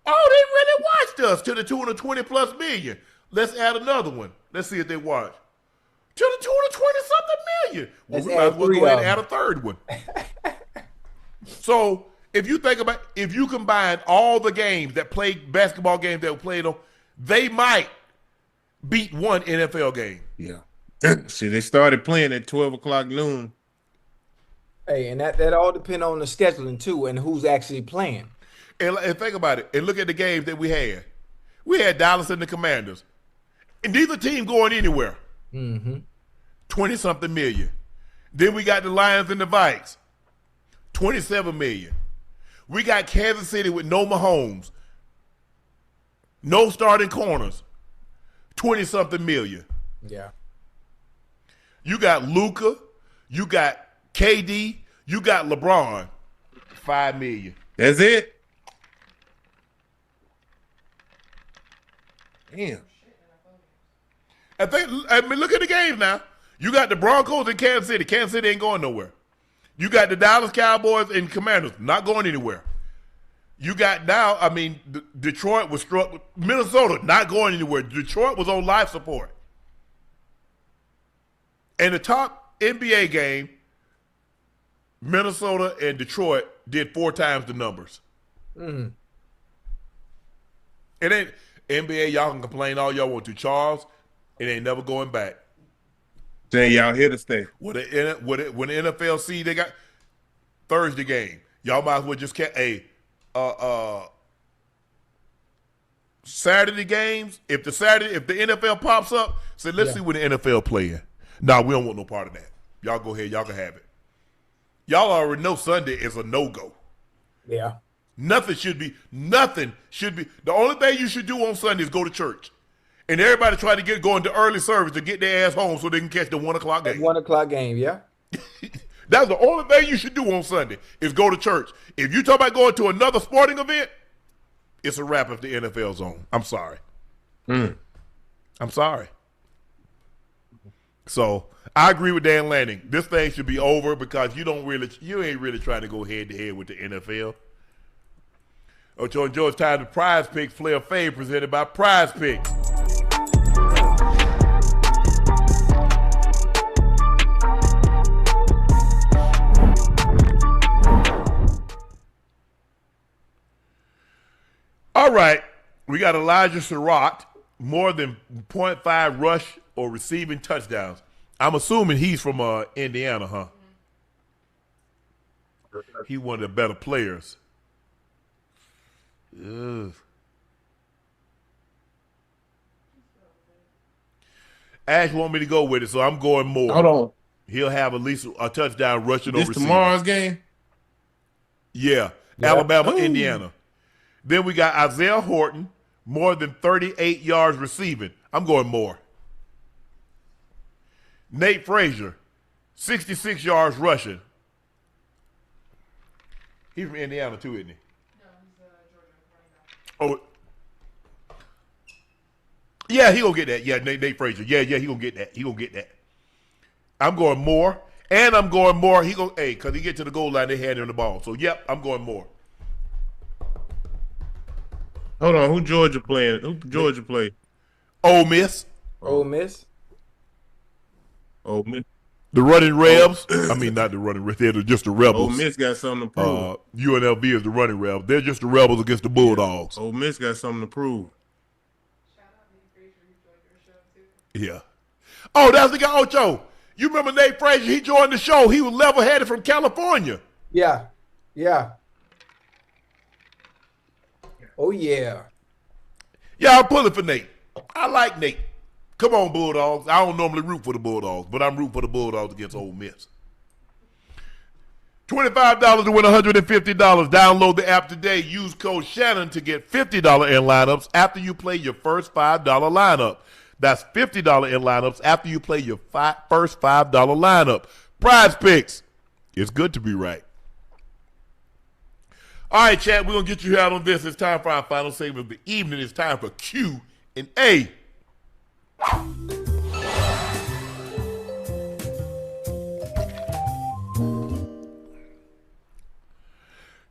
Oh, they really watched us to the tune of 20+ million. Let's add another one. Let's see if they watch. To the tune of 20-something million. Well, we might as well go ahead and add a third one. So if you think about, if you combine all the games that played, basketball games that were played on, they might beat one NFL game. Yeah. See, they started playing at 12 o'clock noon. Hey, and that all depends on the scheduling too and who's actually playing. And think about it. And look at the games that we had. We had Dallas and the Commanders. And neither team going anywhere. 20-something million. Then we got the Lions and the Vikes. 27 million. We got Kansas City with no Mahomes. No starting corners. 20-something million. Yeah. You got Luka. You got KD. You got LeBron. $5 million. That's it? Damn. I mean, look at the games now. You got the Broncos and Kansas City. Kansas City ain't going nowhere. You got the Dallas Cowboys and Commanders not going anywhere. You got now, I mean, Detroit was struck. Minnesota not going anywhere. Detroit was on life support. And the top NBA game, Minnesota and Detroit did 4 times the numbers. Mm-hmm. It ain't NBA. Y'all can complain all y'all want to. Charles, it ain't never going back. Saying y'all here to stay. When the NFL see they got Thursday game, y'all might as well just catch Saturday games. If the NFL pops up, say let's see what the NFL playing. Nah, we don't want no part of that. Y'all go ahead, y'all can have it. Y'all already know Sunday is a no-go. Yeah. Nothing should be. The only thing you should do on Sunday is go to church. And everybody try to go into early service to get their ass home so they can catch the 1 o'clock game. 1 o'clock game, yeah. That's the only thing you should do on Sunday is go to church. If you talk about going to another sporting event, it's a wrap if the NFL's on. I'm sorry. I'm sorry. So I agree with Dan Lanning. This thing should be over because you ain't really trying to go head to head with the NFL. Ocho and Joe, it's time to Prize Picks, Flair Fave, presented by Prize Picks. All right, we got Elijah Surratt, more than 0.5 rush or receiving touchdowns. I'm assuming he's from Indiana, huh? He one of the better players. Ugh. Ash want me to go with it, so I'm going more. Hold on. He'll have at least a touchdown rushing This or receiving. tomorrow's game? Yeah. Alabama, Indiana. Then we got Isaiah Horton, more than 38 yards receiving. I'm going more. Nate Frazier, 66 yards rushing. He's from Indiana too, isn't he? No, he's Georgia running back. Oh, yeah, he gonna get that. Yeah, Nate Frazier. Yeah, he gonna get that. He gonna get that. I'm going more, and I'm going more. Because he get to the goal line, they had him the ball. So, yep, I'm going more. Hold on, who Georgia playing? Who Georgia play? Ole Miss. Ole Miss. Ole Miss. The Running Rebs. I mean, not the Running Rebs. They're just the Rebels. Ole Miss got something to prove. UNLV is the Running Rebs. They're just the Rebels against the Bulldogs. Ole Miss got something to prove. Shout out Nate Frazier, who joined your show too. Yeah. Oh, that's the guy, Ocho. You remember Nate Frazier? He joined the show. He was level-headed from California. Yeah. Oh, yeah. Yeah, I'm pulling for Nate. I like Nate. Come on, Bulldogs. I don't normally root for the Bulldogs, but I'm rooting for the Bulldogs against Ole Miss. $25 to win $150. Download the app today. Use code Shannon to get $50 in lineups after you play your first $5 lineup. That's $50 in lineups after you play your first $5 lineup. Prize Picks. It's good to be right. All right, chat, we're going to get you out on this. It's time for our final segment of the evening. It's time for Q&A.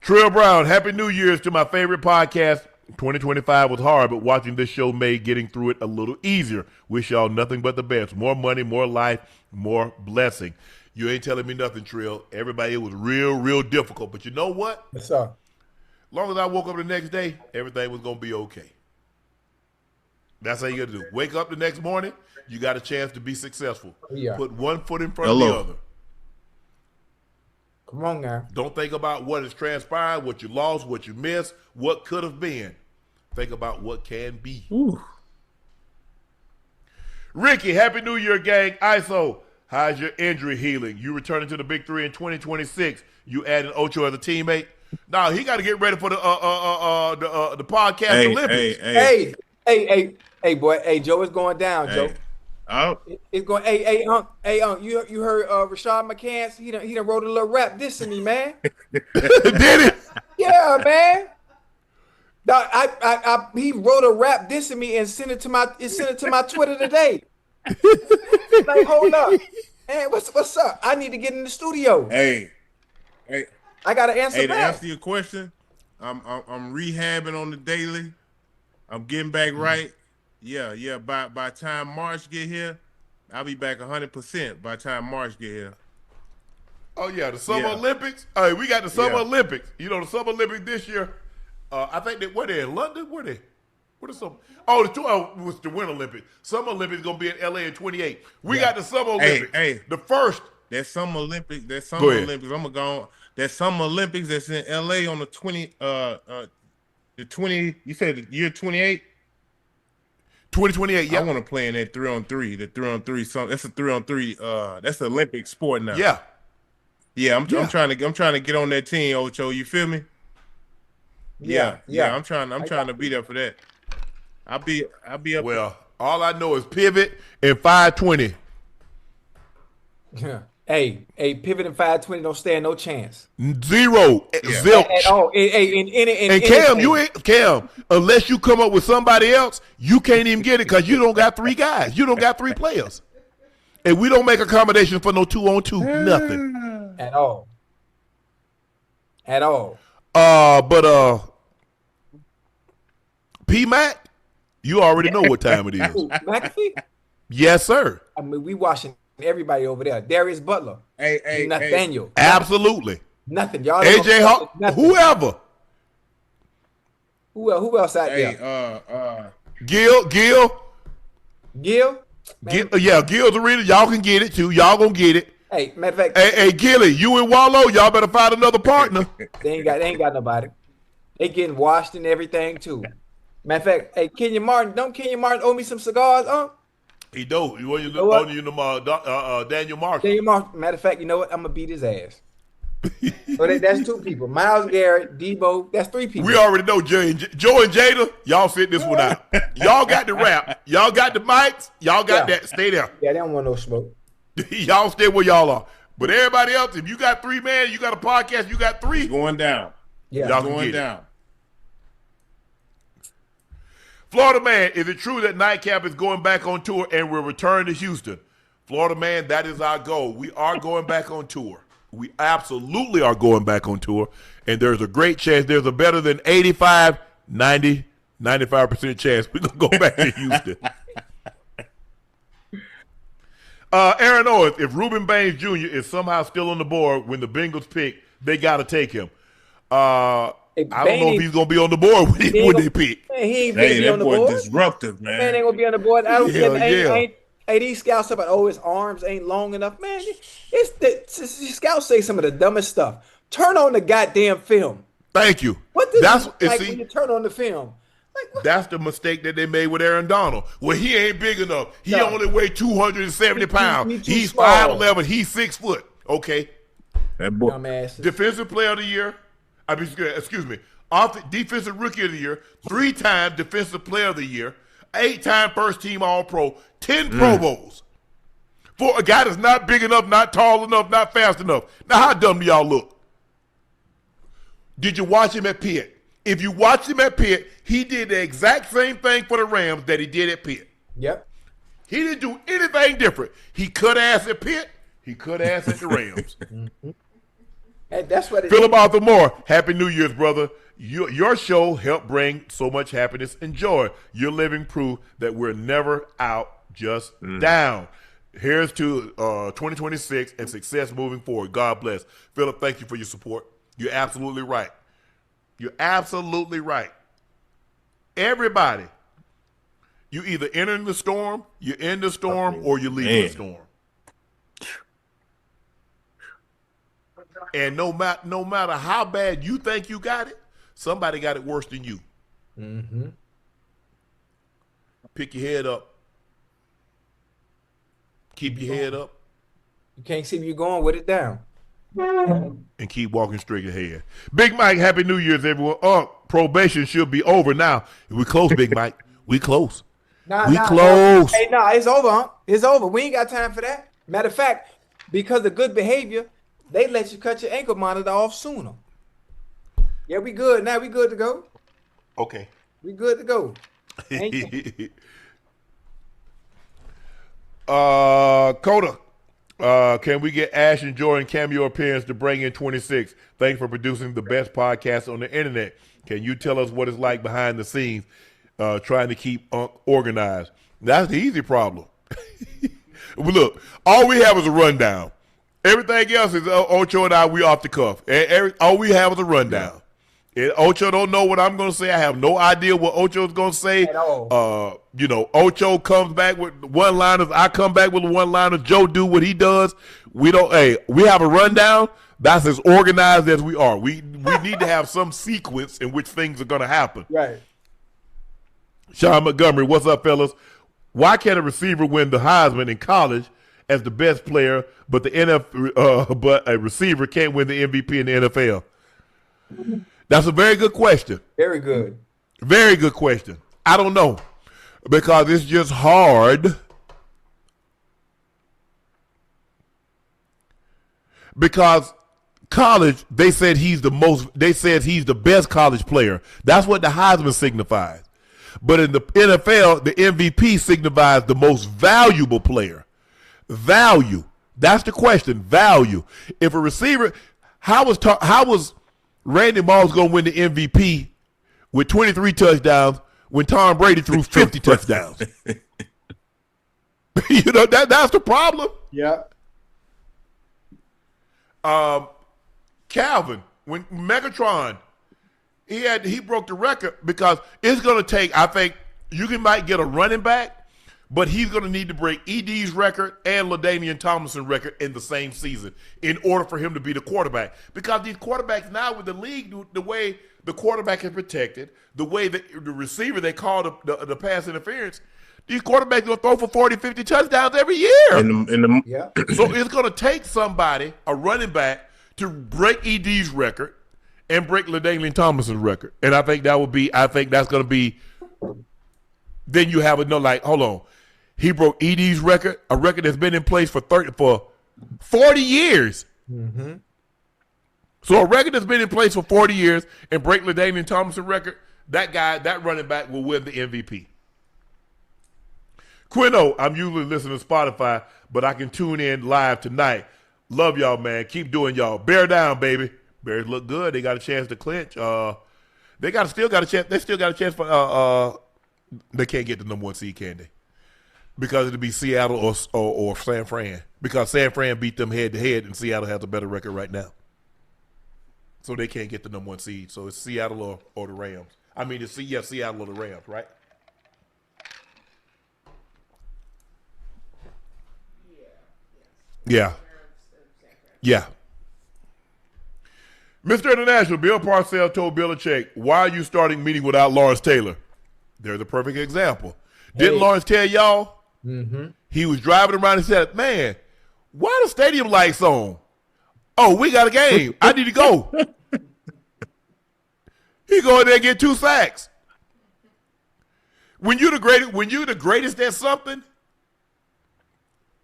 Trill Brown, Happy New Year's to my favorite podcast. 2025 was hard, but watching this show made getting through it a little easier. Wish y'all nothing but the best. More money, more life, more blessing. You ain't telling me nothing, Trill. Everybody, it was real difficult. But you know what? Yes, sir. As long as I woke up the next day, everything was going to be okay. That's how you got to do. Wake up the next morning, you got a chance to be successful. Yeah. Put one foot in front of the other. Come on now. Don't think about what has transpired, what you lost, what you missed, what could have been. Think about what can be. Ooh. Ricky, Happy New Year, gang. Iso, how's your injury healing? You returning to the Big Three in 2026. You adding Ocho as a teammate? No, he got to get ready for the podcast Olympics. Hey, boy. Hey, Joe, it's going down, Joe. Oh, It's going. Hey, you heard Rashad McCants? He done wrote a little rap dissing me, man. Did it? Yeah, man. Dog, he wrote a rap dissing me and sent it to my Twitter today. Like, hold up, man. What's up? I need to get in the studio. hey, I gotta answer to back. answer your question, I'm rehabbing on the daily. I'm getting back right. Yeah. By time March get here, I'll be back 100%. By time March get here. Oh yeah, the Summer Yeah. Olympics. Hey, we got the Summer Yeah. Olympics. You know, the Summer Olympics this year. I think they in London. Where they? What is some? Oh, it was the Winter Olympics. Summer Olympics gonna be in LA in 28. We got the Summer Olympics. Hey. The first. That Summer Olympics. ahead. I'm gonna go. That Summer Olympics that's in LA on the 20. You said the year 28. 2028. I Yeah. want to play in that 3-on-3. The 3-on-3. That's a 3-on-3. That's the Olympic sport now. Yeah. Yeah. I'm Yeah. trying to get on that team, Ocho. You feel me? Yeah. I'm trying to be there for that. I'll be up. Well, all I know is pivot and 520. Hey, pivot and 520 don't stand no chance. Zero. Zilch. At all. And Cam, you ain't Cam. Unless you come up with somebody else, you can't even get it because you don't got three guys. You don't got three players. And we don't make accommodations for no 2-on-2. Nothing. At all. But P Mac, you already know what time it is. Ooh, McAfee? Yes, sir. I mean, we watching everybody over there. Darius Butler. Hey. Nathaniel. Absolutely. Nothing. Y'all AJ Hawk, whoever. Who else out Hey. there? Gil. Gil? Man, Gil's arena. Y'all can get it too. Y'all gonna get it. hey, matter of fact, Hey, Gilly, you and Wallow, y'all better find another partner. they ain't got nobody. They getting washed and everything too. Matter of fact, hey, Kenyon Martin owe me some cigars, He do. You want know what? Daniel Marshall. Kenyon Martin. Matter of fact, you know what? I'm gonna beat his ass. So that's two people. Miles Garrett, Debo. That's three people. We already know Joe and Jada. Y'all sit this one out. Y'all got the rap. Y'all got the mics. Y'all got that. Stay there. Yeah, they don't want no smoke. Y'all stay where y'all are. But everybody else, if you got three, man, you got a podcast, you got three. Going down. Yeah, Y'all can Going get it. down. Florida man, is it true that Nightcap is going back on tour and will return to Houston? Florida man, that is our goal. We are going back on tour. We absolutely are going back on tour. And there's a great chance, there's a better than 85, 90, 95% chance we're going to go back to Houston. Aaron Owens, if Reuben Baines Jr. is somehow still on the board when the Bengals pick, they got to take him. I don't know if he's going to be on the board when they pick. Man, he ain't Hey, be that on the boy board. disruptive, man. Man ain't gonna be on the board. I don't Hell care. yeah. Hey, these scouts about his arms ain't long enough. Man, these scouts say some of the dumbest stuff. Turn on the goddamn film. Thank you. What does That's it look like see, when you turn on the film? Like, what? that's the mistake that they made with Aaron Donald. Well, he ain't big enough. He No. only weighed 270 pounds. he too He's small. 5'11". He's 6 foot. Okay. That boy. Dumbasses. Defensive player of the year. Excuse me. Defensive rookie of the year. 3-time defensive player of the year. 8-time first team All-Pro. 10 Pro Bowls. For a guy that's not big enough, not tall enough, not fast enough. Now, how dumb do y'all look? Did you watch him at Pitt? If you watched him at Pitt, he did the exact same thing for the Rams that he did at Pitt. Yep. He didn't do anything different. He cut ass at Pitt. He cut ass at the Rams. Hey, that's what it is. Philip Arthur Moore, Happy New Year's, brother. Your show helped bring so much happiness and joy. You're living proof that we're never out, just down. Here's to 2026 and success moving forward. God bless. Philip, thank you for your support. You're absolutely right. You're absolutely right. Everybody, you either enter in the storm, you're in the storm, or you leave the storm. And no matter how bad you think you got it, somebody got it worse than you. Mm-hmm. Pick your head up. Keep your head up. You can't see you going with it down. And keep walking straight ahead. Big Mike, Happy New Year's, everyone. Probation should be over now. We close, Big Mike. We close. We close. Hey, it's over, huh? It's over. We ain't got time for that. Matter of fact, because of good behavior, they let you cut your ankle monitor off sooner. Yeah, we good. Now we good to go. Okay. We good to go. Coda, can we get Ash and Jordan cameo appearance to bring in 26? Thanks for producing the best podcast on the internet. Can you tell us what it's like behind the scenes trying to keep Unc organized? That's the easy problem. Look, all we have is a rundown. Everything else is Ocho and I, we off the cuff. All we have is a rundown. And Ocho don't know what I'm going to say. I have no idea what Ocho's going to say. At all. Ocho comes back with one-liners. I come back with one-liners. Joe do what he does. We have a rundown. That's as organized as we are. We need to have some sequence in which things are going to happen. Right. Sean Montgomery, what's up, fellas? Why can't a receiver win the Heisman in college as the best player, but but a receiver can't win the MVP in the NFL? That's a very good question. Very good. Very good question. I don't know, because it's just hard. Because college, they said he's the best college player. That's what the Heisman signifies. But in the NFL, the MVP signifies the most valuable player. Value. That's the question. Value. If a receiver, how was Randy Moss going to win the MVP with 23 touchdowns when Tom Brady threw 50 touchdowns? That's the problem. Yeah. Calvin, when Megatron, he broke the record because it's going to take, I think, might get a running back, but he's going to need to break ED's record and LaDainian Tomlinson's record in the same season in order for him to be the quarterback. Because these quarterbacks now with the league, the way the quarterback is protected, the way that the receiver they call the pass interference, these quarterbacks going to throw for 40, 50 touchdowns every year. Yeah. So it's going to take somebody, a running back, to break ED's record and break LaDainian Tomlinson's record. And I think that's going to be, then you have hold on. He broke ED's record, a record that's been in place for 40 years. Mm-hmm. So a record that's been in place for 40 years and break LaDainian Tomlinson's record, that running back will win the MVP. Quino, I'm usually listening to Spotify, but I can tune in live tonight. Love y'all, man. Keep doing y'all. Bear down, baby. Bears look good. They got a chance to clinch. They still got a chance. They still got a chance for. They can't get the number 1 seed, can they? Because it'll be Seattle or San Fran. Because San Fran beat them head to head, and Seattle has a better record right now. So they can't get the number 1 seed. So it's Seattle or the Rams. I mean, it's Seattle or the Rams, right? Yeah. Yeah. Mr. International, Bill Parcells told Belichick, why are you starting meeting without Lawrence Taylor? They're the perfect example. Didn't Lawrence tell y'all? Mm-hmm. He was driving around and said, man, why the stadium lights on? Oh, we got a game. I need to go. He go in there and get 2 sacks. When you're the greatest at something,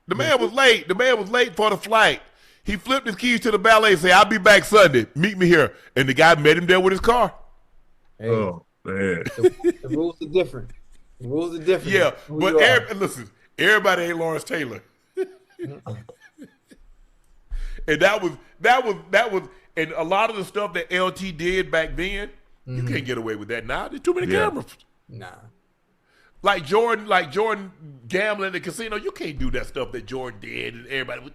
the man was late. The man was late for the flight. He flipped his keys to the valet and said, I'll be back Sunday. Meet me here. And the guy met him there with his car. Hey, Oh, man. the rules are different. The rules are different. Yeah, but listen, everybody ain't Lawrence Taylor. And that was, and a lot of the stuff that LT did back then, you can't get away with that now. There's too many cameras. Nah. Like Jordan gambling in the casino, you can't do that stuff that Jordan did, and everybody would.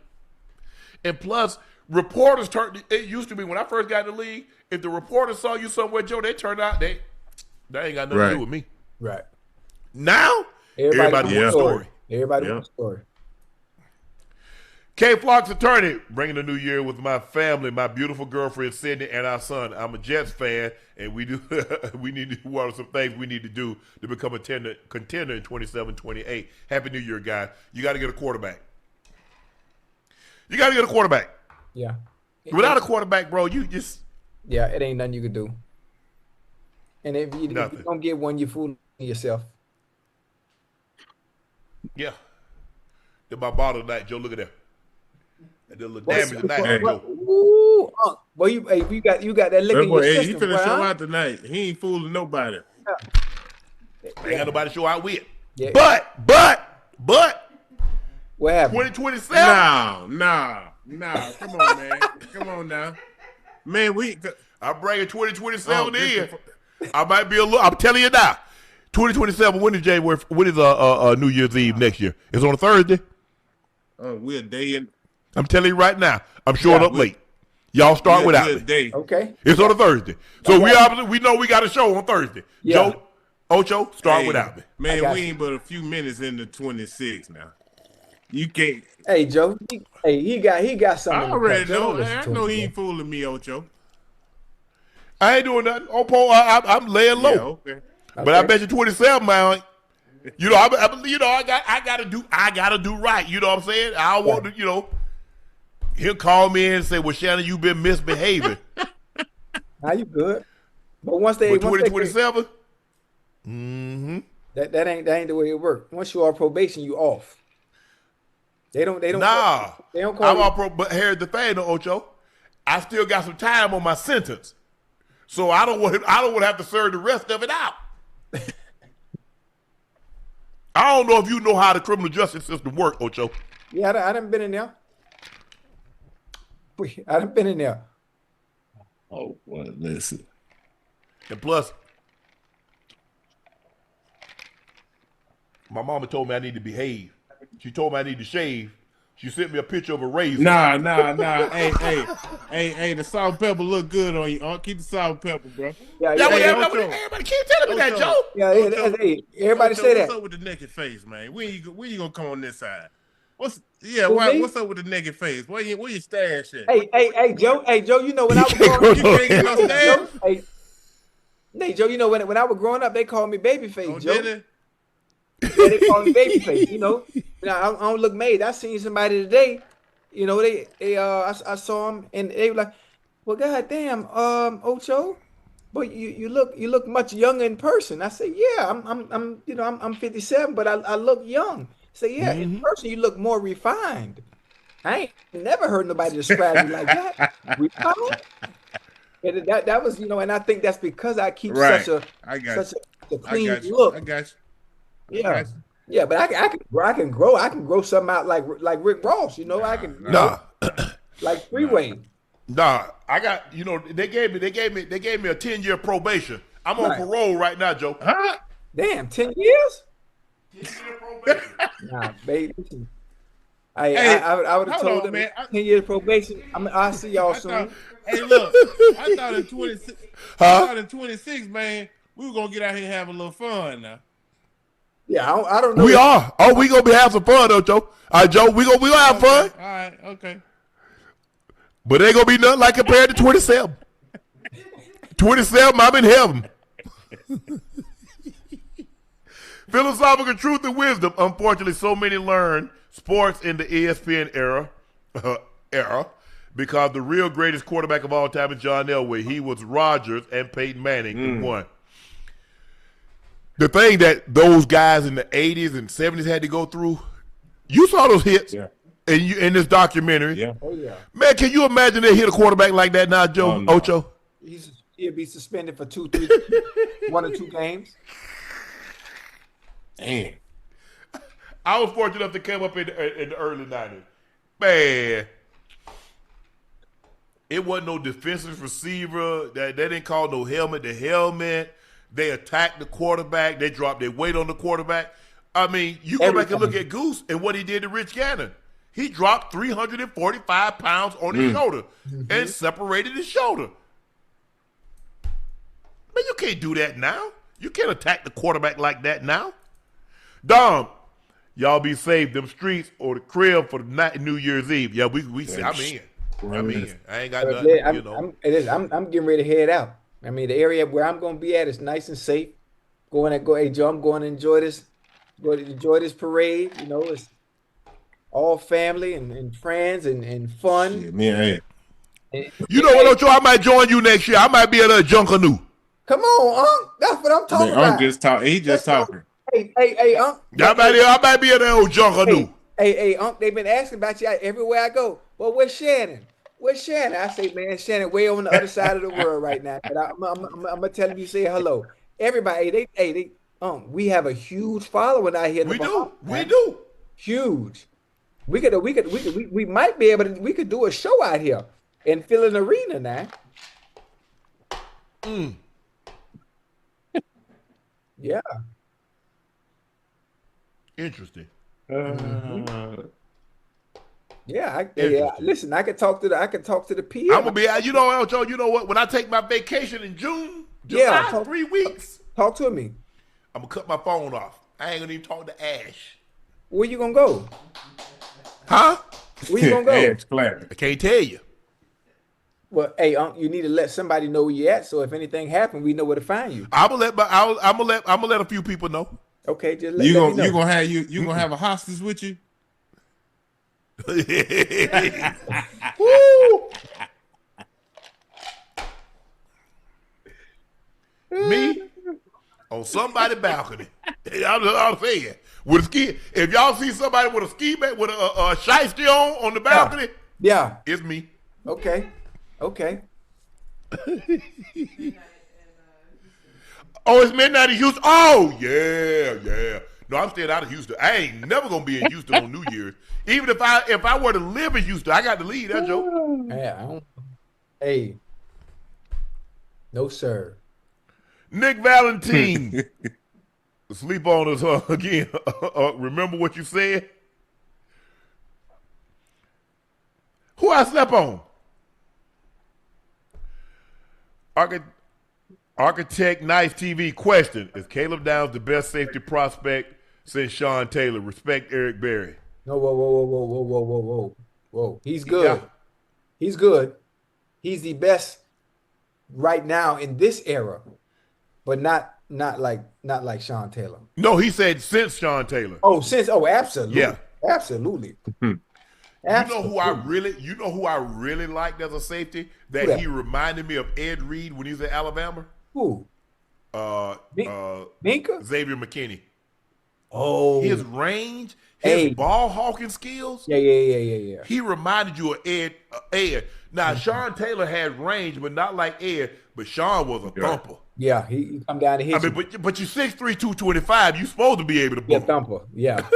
And plus, reporters it used to be when I first got in the league, if the reporters saw you somewhere, Joe, they turned out that ain't got nothing to do with me. Right. Now, everybody wants a story. Everybody wants a story. K Flock's attorney, bringing the new year with my family, my beautiful girlfriend Sydney, and our son. I'm a Jets fan, and we need to what are some things we need to do to become a contender in 27-28. Happy New Year, guys. You got to get a quarterback. Yeah. Without a quarterback, bro, you just it ain't nothing you could do. And if you don't get one, you're fooling yourself. Yeah. That's my bottle tonight, Joe. Look at that. That little damage tonight, Joe. Ooh, boy, you got that lick in your Hey, system. he finna show out tonight. He ain't fooling nobody. Ain't got nobody to show out with. Yeah. But What happened? 2027. No. Come on, man. Come on now. Man, I'm bringing 2027 in. I might be a little. I'm telling you now. 2027. When is January? When is New Year's Eve next year? It's on a Thursday. We're a day in. I'm telling you right now. I'm showing up late. Y'all start without me. Day. Okay. It's on a Thursday, so we know we got a show on Thursday. Yeah. Joe, Ocho, start without me. Man, we ain't but a few minutes into 26 now. You can't. Hey, Joe. He got something. I already know. I know he ain't fooling me, Ocho. I ain't doing nothing. Opo, I'm laying low. Yeah, okay. But I bet you 27, man. You know, I gotta do right. You know what I'm saying? I don't want to, he'll call me in and say, "Well, Shannon, you've been misbehaving." Now you good. But once they 2027, that ain't the way it works. Once you're on probation, you off. They don't. nah. They don't call I'm you. all but here's the thing, though, Ocho. I still got some time on my sentence, so I don't want to have to serve the rest of it out. I don't know if you know how the criminal justice system works, Ocho. Yeah, I done been in there. I done been in there. Oh, well, listen. And plus, my mama told me I need to behave. She told me I need to shave. She sent me a picture of a razor. Nah. Hey, the salt and pepper look good on you. Keep the salt and pepper, bro. Yeah, everybody keep telling me that, Joe. Yeah, everybody say that. What's up with the naked face, man? When you gonna come on this side? What's up with the naked face? Where you stash at? Hey, Joe. Hey, Joe. You know when I was growing up, You can't get no stash? Hey, Joe. You know when I was growing up, they called me Babyface, Joe. Did it? Yeah, they call me Babyface. Now I don't look made. I seen somebody today. I saw him and they were like, "Well, goddamn, Ocho, but you look much younger in person." I said, "Yeah, I'm 57, but I look young." I said, "Yeah, in person you look more refined." I ain't never heard nobody describe you like that. Refined. And that was, and I think that's because I keep such a clean look. I got you. Yeah, but I can grow something out like Rick Ross. I can like Freeway. Nah, I got they gave me a 10-year probation. I'm on parole right now, Joe. Huh? Damn, 10 years? 10-year probation. Nah, baby. I would have told them, man, 10 years probation. I'll see y'all soon. Hey, look, I thought in 26, man, we were gonna get out here and have a little fun now. Yeah, I don't know. We are. Oh, we gonna be having some fun though, Joe. All right, Joe, we gonna have fun. All right, okay. But it ain't gonna be nothing like compared to 27. 27, I'm in heaven. Philosophical truth and wisdom. Unfortunately, so many learn sports in the ESPN era because the real greatest quarterback of all time is John Elway. He was Rodgers and Peyton Manning in one. The thing that those guys in the 80s and 70s had to go through, you saw those hits in this documentary. Yeah. Oh, yeah. Man, can you imagine they hit a quarterback like that now, Joe? No. Ocho? He'll be suspended for 1 or 2 games. Damn. I was fortunate enough to come up in the early 90s. Man, it wasn't no defensive receiver. They didn't call no helmet the helmet. They attacked the quarterback. They dropped their weight on the quarterback. I mean, you go back and look at Goose and what he did to Rich Gannon. He dropped 345 pounds on his shoulder and separated his shoulder. Man, you can't do that now. You can't attack the quarterback like that now. Dom, y'all be safe. Them streets or the crib for the night New Year's Eve. Yeah, I'm in. I ain't got nothing, I'm getting ready to head out. I mean, the area where I'm going to be at is nice and safe. Hey, Joe, I'm going to enjoy this. Enjoy this parade. It's all family and friends and fun. Shit, man, you know what, Ocho? I might join you next year. I might be at a Junkanoo. Come on, Unc. That's what I'm talking about. He just talking. Hey, Unc. I might be in that old junk I knew. Hey, Unc, they've been asking about you everywhere I go. Well, where's Shannon? Where's Shannon? I say, man, Shannon way on the other side of the world right now. But I'm gonna tell him you say hello. Everybody, we have a huge following out here. We do. Huge. We might be able to. We could do a show out here and fill an arena now. Yeah. Interesting. Yeah, listen, I could talk to the PM. I'm gonna be, Ocho, you know what? When I take my vacation in July, 3 weeks. Talk to me. I'm gonna cut my phone off. I ain't gonna even talk to Ash. Where you gonna go? Huh? Where you gonna go? I can't tell you. Well, hey, you need to let somebody know where you at. So if anything happens, we know where to find you. I'm gonna let a few people know. Okay, just let me know. You gonna have a hostage with you? Woo! Me on somebody's balcony. I'm saying with a ski. If y'all see somebody with a ski mat with a shiesty on the balcony, yeah, it's me. Okay. Oh, it's midnight in Houston. Oh, yeah. No, I'm staying out of Houston. I ain't never gonna be in Houston on New Year's. Even if I were to live in Houston, I got to leave that joke. Yeah, hey, no sir. Nick Valentine, sleep on us again. Remember what you said? Who I slept on? Architect Nice TV question: is Caleb Downs the best safety prospect since Sean Taylor? Respect Eric Berry. No, whoa. He's good. Yeah. He's good. He's the best right now in this era, but not like Sean Taylor. No, he said since Sean Taylor. Absolutely. Yeah. Absolutely. You know who I really liked as a safety that he reminded me of Ed Reed when he was at Alabama? Who? Minka? Xavier McKinney. Oh. His range, his ball hawking skills. Yeah. He reminded you of Ed. Now, Sean Taylor had range, but not like Ed, but Sean was a thumper. Yeah, he come down and hit you. But you're 6'3", 225. You're supposed to be able to bump. Yeah, thumper. Yeah.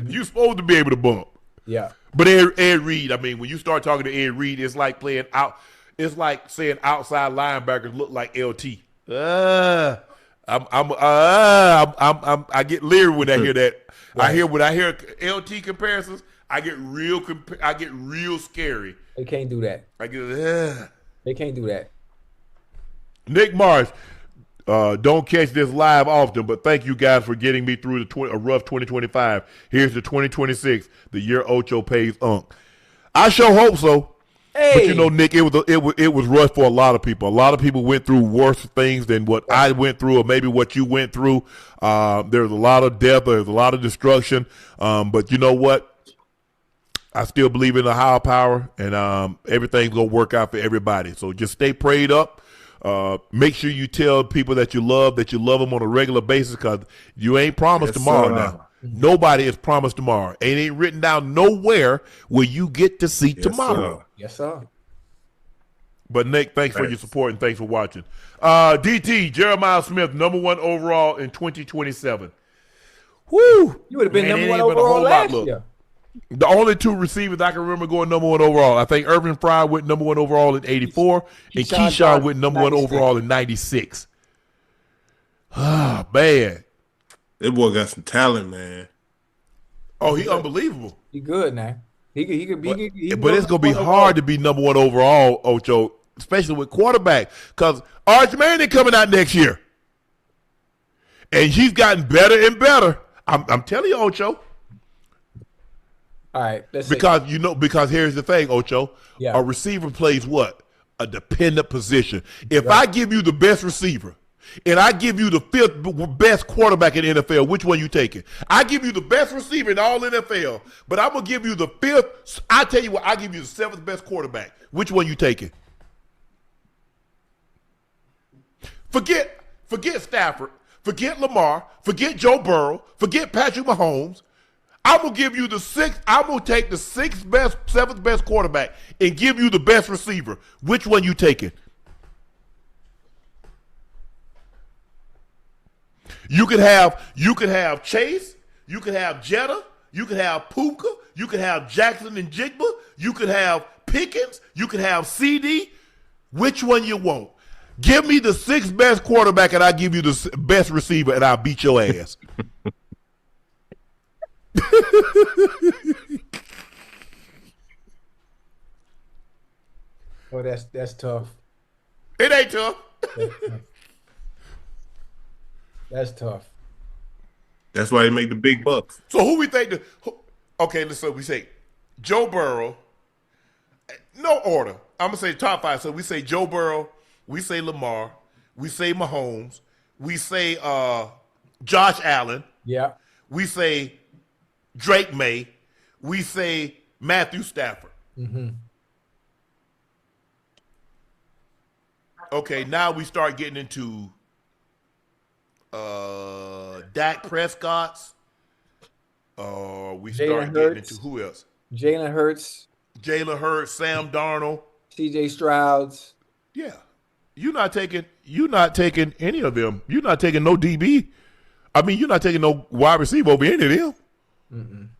You're supposed to be able to bump. Yeah. But Ed Reed, when you start talking to Ed Reed, it's like playing out. It's like saying outside linebackers look like LT. I get leery when I hear that. Right. When I hear LT comparisons, I get real scary. They can't do that. They can't do that. Nick Marsh, don't catch this live often, but thank you guys for getting me through a rough 2025. Here's the 2026, the year Ocho pays Unc. I sure hope so. Hey. But Nick, it was rough for a lot of people. A lot of people went through worse things than what I went through, or maybe what you went through. There's a lot of death. There's a lot of destruction. But you know what? I still believe in the higher power, and everything's gonna work out for everybody. So just stay prayed up. Make sure you tell people that you love them on a regular basis, because you ain't promised tomorrow now. Nobody is promised tomorrow. It ain't written down nowhere where you get to see tomorrow. Sir. Yes, sir. But Nick, thanks for your support and thanks for watching. DT, Jeremiah Smith, #1 overall in 2027. Woo! You would have been #1 overall last year. The only two receivers I can remember going #1 overall. I think Irvin Fry went #1 overall in 84, and Keyshawn went #1 overall in 96. Ah, man. That boy got some talent, man. Oh, he unbelievable. He good now. He could be. But it's gonna be hard to be #1 overall, Ocho, especially with quarterback, because Arch Manning coming out next year, and he's gotten better and better. I'm telling you, Ocho. All right, because here's the thing, Ocho. Yeah. A receiver plays what? A dependent position. If I give you the best receiver, and I give you the 5th best quarterback in the NFL, which one you taking? I give you the best receiver in all NFL, but I'm going to give you the 5th. I tell you what, I give you the 7th best quarterback. Which one you taking? Forget Stafford. forget Lamar, forget Joe Burrow, forget Patrick Mahomes. I'm gonna give you the sixth. I'm gonna take the seventh best quarterback and give you the best receiver. Which one you taking? You could have Chase. You could have Jetta. You could have Puka. You could have Jackson and Jigba. You could have Pickens. You could have CD. Which one you want? Give me the sixth best quarterback, and I'll give you the best receiver, and I'll beat your ass. Oh, that's tough. It ain't tough. That's tough. That's why they make the big bucks. So who we think? Okay, let's say we say Joe Burrow. No order. I'm gonna say top five. So we say Joe Burrow. We say Lamar. We say Mahomes. We say Josh Allen. Yeah. We say Drake May. We say Matthew Stafford. Mm-hmm. Okay, now we start getting into Dak Prescott's. We start getting into who else? Jalen Hurts, Sam Darnold, C.J. Stroud's. Yeah, you're not taking any of them. You're not taking no DB. I mean, you're not taking no wide receiver over any of them.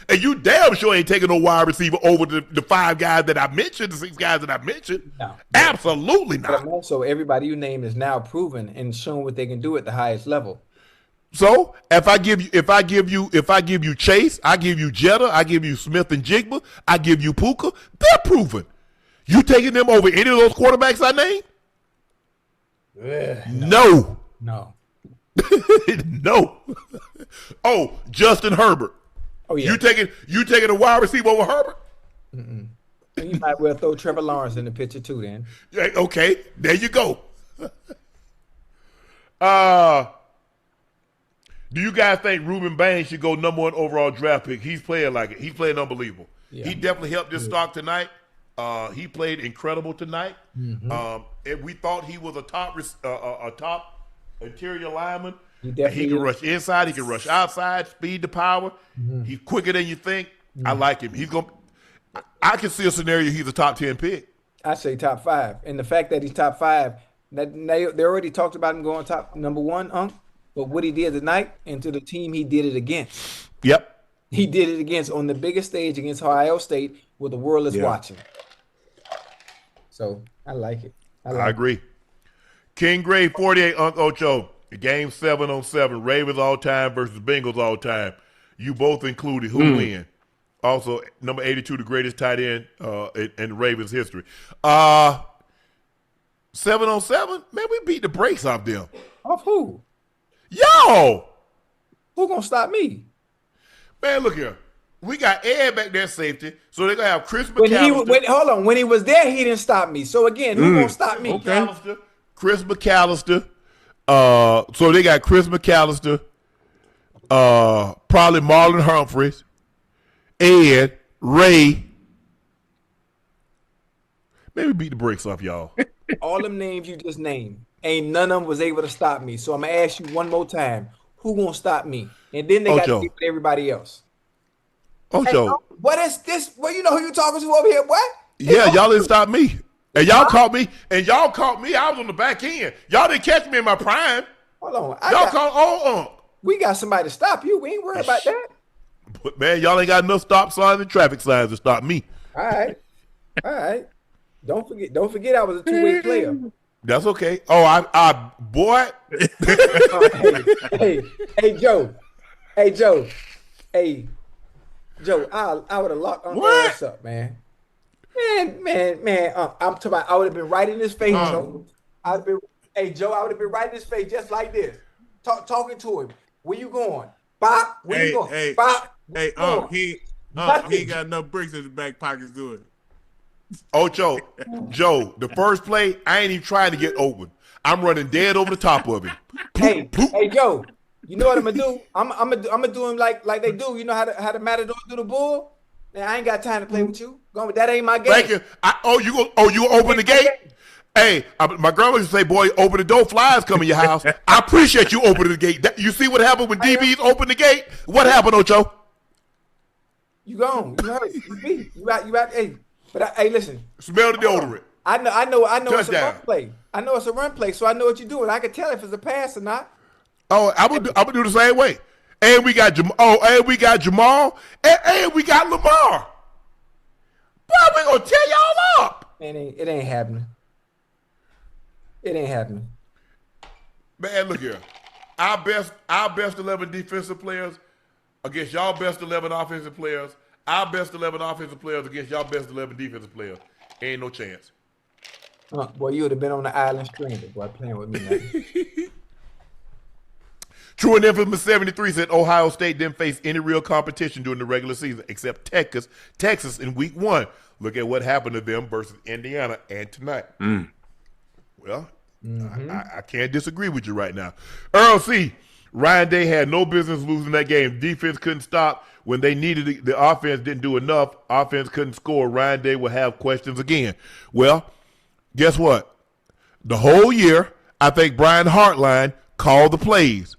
And you damn sure ain't taking no wide receiver over the five guys that I mentioned, the six guys that I mentioned. No. Absolutely not. But also, everybody you name is now proven and shown what they can do at the highest level. So if I give you Chase, I give you Jetta, I give you Smith and Jigba, I give you Puka, they're proven. You taking them over any of those quarterbacks I named? No. No. Oh, Justin Herbert. Oh yeah. You taking a wide receiver over Herbert? Mm-mm. You might well throw Trevor Lawrence in the picture too. Then. Yeah, okay, there you go. Do you guys think Reuben Baines should go number 1 overall draft pick? He's playing like it. He's playing unbelievable. Yeah. He definitely helped this stock tonight. He played incredible tonight. Mm-hmm. And we thought he was a top interior lineman. He can rush inside. He can rush outside. Speed to power. Mm-hmm. He's quicker than you think. Mm-hmm. I like him. I can see a scenario he's a top 10 pick. I say top 5. And the fact that he's top 5, they already talked about him going top number 1, Unc. But what he did tonight and to the team he did it against. Yep. He did it against on the biggest stage against Ohio State where the world is watching. So I like it. I agree. King Gray 48, Unc Ocho. Game 7-on-7. Ravens all time versus Bengals all time. You both included. Who win? Also, number 82, the greatest tight end in Ravens history. 7-on-7? Man, we beat the brakes off them. Off who? Yo! Who gonna stop me? Man, look here. We got Ed back there safety, so they're going to have Chris McAllister. Hold on. When he was there, he didn't stop me. So, again, who gonna stop me? Chris McAllister. So they got Chris McAllister, probably Marlon Humphreys, Ed, Ray. Maybe beat the brakes off y'all. All them names you just named, ain't none of them was able to stop me. So I'm going to ask you one more time. Who going to stop me? And then they got to beat everybody else. Ocho. Hey, what is this? Well, you know who you talking to over here? What? Yeah, y'all didn't stop me. And y'all caught me. I was on the back end. Y'all didn't catch me in my prime. Hold on. Y'all caught We got somebody to stop you. We ain't worried about that. But man, y'all ain't got enough stop signs and traffic signs to stop me. All right. Don't forget I was a two-way player. That's okay. Oh, boy. Hey, Joe. Hey, Joe. I would have locked Uncle ass up, man. Man. I'm talking about I would have been right in his face, Joe. I would have been right in his face just like this. Talking to him. Where you going? Bop, where you going? Bop. He ain't got enough bricks in his back pockets to it. Ocho, Joe, the first play, I ain't even trying to get open. I'm running dead over the top of him. Hey, Joe, you know what I'm gonna do? I'm gonna do him like they do. You know how the Matador do the bull? Man, I ain't got time to play with you. That ain't my game. Thank you. You open the gate? Hey, my grandma used to say, boy, open the door, flies come in your house. I appreciate you opening the gate. You see what happened when DBs open the gate? What happened, Ocho? You gone. You hurt. You beat. You out. Hey, hey, listen. Smell the deodorant. I know. It's a Touchdown. run play. I know it's a run play, so I know what you're doing. I can tell if it's a pass or not. Oh, I'm gonna do the same way. And we got Jamal. And we got Jamal. And we got Lamar. Boy, we gonna tear y'all up. It ain't happening. It ain't happening. Man, look here. Our best 11 defensive players against y'all best 11 offensive players. Our best 11 offensive players against y'all best 11 defensive players. Ain't no chance. Boy, you would have been on the island stranded, boy, playing with me, man. True and infamous 73 said Ohio State didn't face any real competition during the regular season except Texas in week 1. Look at what happened to them versus Indiana and tonight. Well, I can't disagree with you right now. Earl C. Ryan Day had no business losing that game. Defense couldn't stop when they needed it. The offense didn't do enough. Offense couldn't score. Ryan Day will have questions again. Well, guess what? The whole year, I think Brian Hartline called the plays.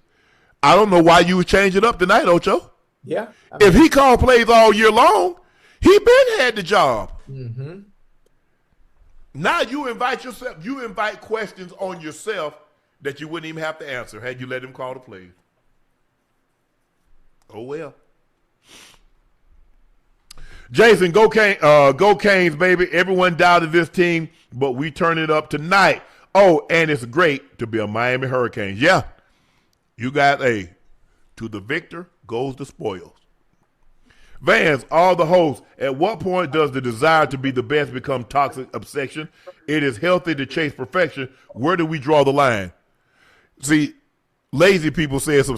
I don't know why you would change it up tonight, Ocho. Yeah. If he called plays all year long, he been had the job. Mm-hmm. Now you invite questions on yourself that you wouldn't even have to answer had you let him call the plays. Oh well. Jason, go Canes, baby. Everyone doubted this team, but we turn it up tonight. Oh, and it's great to be a Miami Hurricanes. Yeah. You got to the victor goes the spoils. Vance, all the hosts, at what point does the desire to be the best become toxic obsession? It is healthy to chase perfection. Where do we draw the line? See, lazy people say it's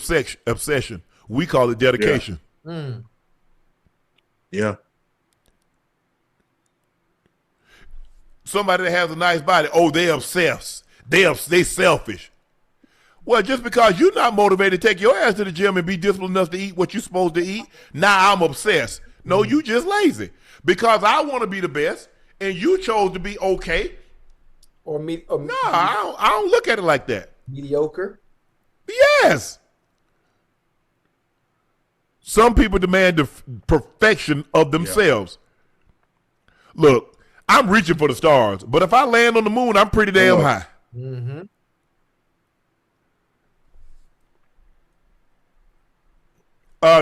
obsession. We call it dedication. Yeah. Somebody that has a nice body, they obsessed. They selfish. Well, just because you're not motivated to take your ass to the gym and be disciplined enough to eat what you're supposed to eat, now I'm obsessed. No, you just lazy. Because I want to be the best, and you chose to be okay. No, I don't look at it like that. Mediocre. Yes. Some people demand the perfection of themselves. Yeah. Look, I'm reaching for the stars, but if I land on the moon, I'm pretty damn high. Mm-hmm.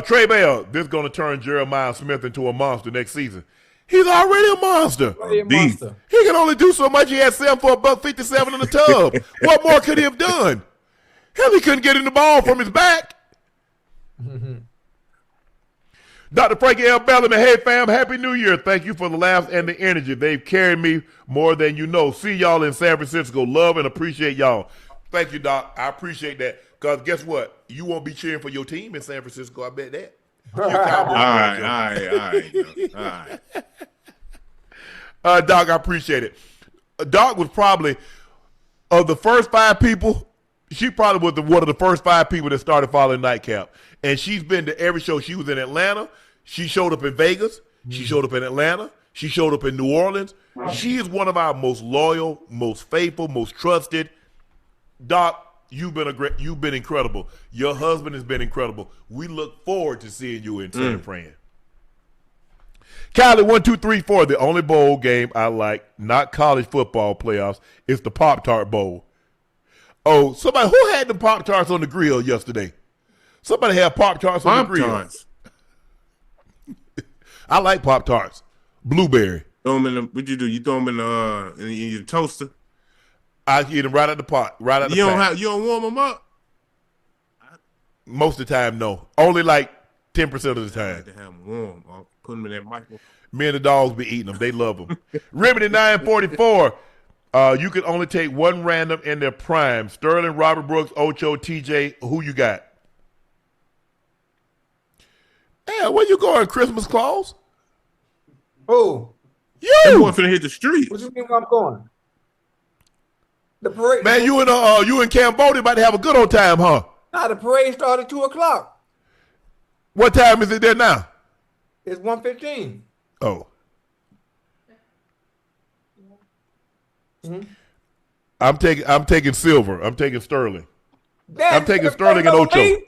Trey Bell, this is going to turn Jeremiah Smith into a monster next season. He's already a monster. He can only do so much. He had 7 for $157 in the tub. What more could he have done? Hell, he couldn't get in the ball from his back. Dr. Frankie L. Bellamy, hey fam, Happy New Year. Thank you for the laughs and the energy. They've carried me more than you know. See y'all in San Francisco. Love and appreciate y'all. Thank you, Doc. I appreciate that. Because guess what? You won't be cheering for your team in San Francisco. I bet that. All right. Doc, I appreciate it. Doc was probably, of the first 5 people, she probably was one of the first 5 people that started following Nightcap. And she's been to every show. She was in Atlanta. She showed up in Vegas. She showed up in Atlanta. She showed up in New Orleans. She is one of our most loyal, most faithful, most trusted. Doc, you've been incredible. Your husband has been incredible. We look forward to seeing you in San Fran. Kylie, 1, 2, 3, 4. The only bowl game I like, not college football playoffs, is the Pop-Tart Bowl. Oh, somebody who had the Pop-Tarts on the grill yesterday? Somebody had Pop-Tarts on the grill. I like Pop-Tarts. Blueberry. Throw them in what you do? You throw them in your toaster? I eat them right out the pot, right out the pack. You don't warm them up? Most of the time, no. Only like 10% of the time. I like to have them warm. I'll put them in that microwave. Me and the dogs be eating them. They love them. Remedy 944. You can only take one random in their prime. Sterling, Robert Brooks, Ocho, TJ. Who you got? Hey, where you going, Christmas Claus? Oh. You! That boy finna hit the street. What you mean where I'm going? The parade. Man, you in Cambodia about to have a good old time, huh? Nah, the parade started at 2:00. What time is it there now? It's 1:15. Oh. I'm taking silver. I'm taking Sterling. Damn, I'm taking Sterling and Ocho. Me?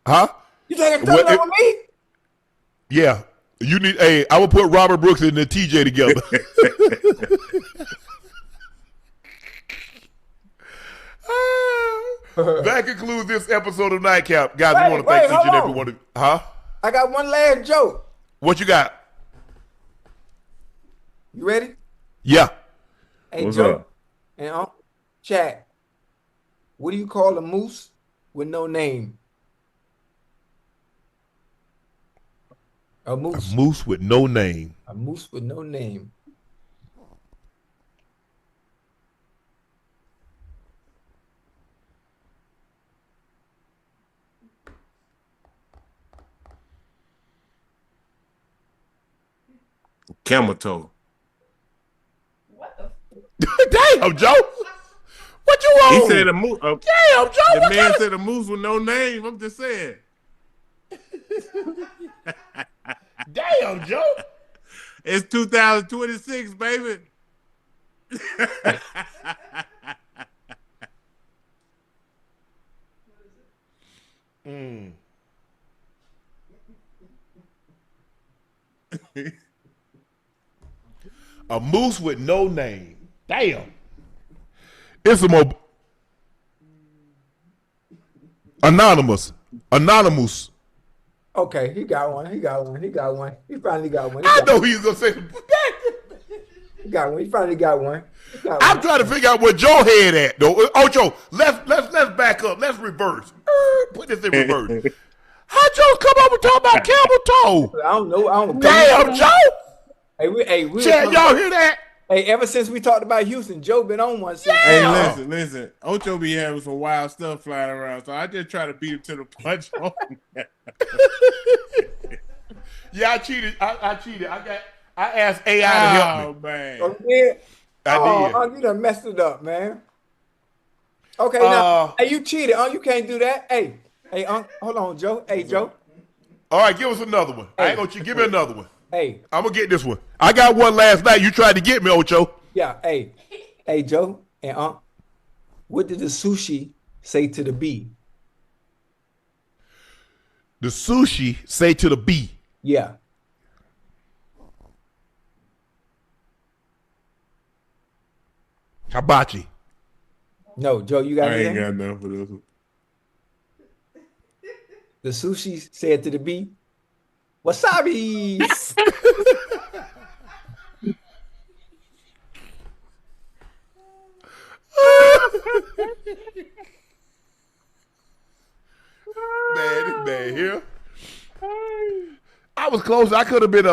Huh? You taking Sterling over me? Yeah. You need. Hey, I will put Robert Brooks and the TJ together. That concludes this episode of Nightcap, guys. We want to thank each and every one of. Huh? I got one last joke. What you got? You ready? Yeah. Hey, What's Joe up? and Chad, what do you call a moose with no name? A moose. A moose with no name. A moose with no name. Camel toe. What the? Damn, Joe. What you want? He said a moose. Damn, Joe. The man said a moose with no name. I'm just saying. Damn, Joe. It's 2026, baby. A moose with no name. Damn. It's a more anonymous. Anonymous. Okay, he got one. He finally got one. I know he was gonna say. He got one. He finally got one. I'm trying to figure out where Joe head at though. Ocho, let's back up. Let's reverse. Put this in reverse. How Joe come up and talk about camel toe? I don't know. Damn, Joe. Hey, we Chad, y'all hear that? Hey, ever since we talked about Houston, Joe been on one. Since Hey, listen. Ocho be having some wild stuff flying around, so I just try to beat him to the punch. Yeah, I cheated. I cheated. I asked AI to help me. Oh man. Okay. I did. You done messed it up, man. Okay, now, hey, you cheated. You can't do that. Hey, hold on, Joe. Hey, Joe. All right, give us another one. I ain't gonna cheat. Give me another one. Hey, I'm gonna get this one. I got one last night. You tried to get me, Ocho. yeah. Hey, Joe and what did the sushi say to the bee? The sushi say to the bee. Yeah. Hibachi. No, Joe, you got I ain't anything? got nothing for this one. The sushi said to the bee, wasabi. Man here. I was close. I could have been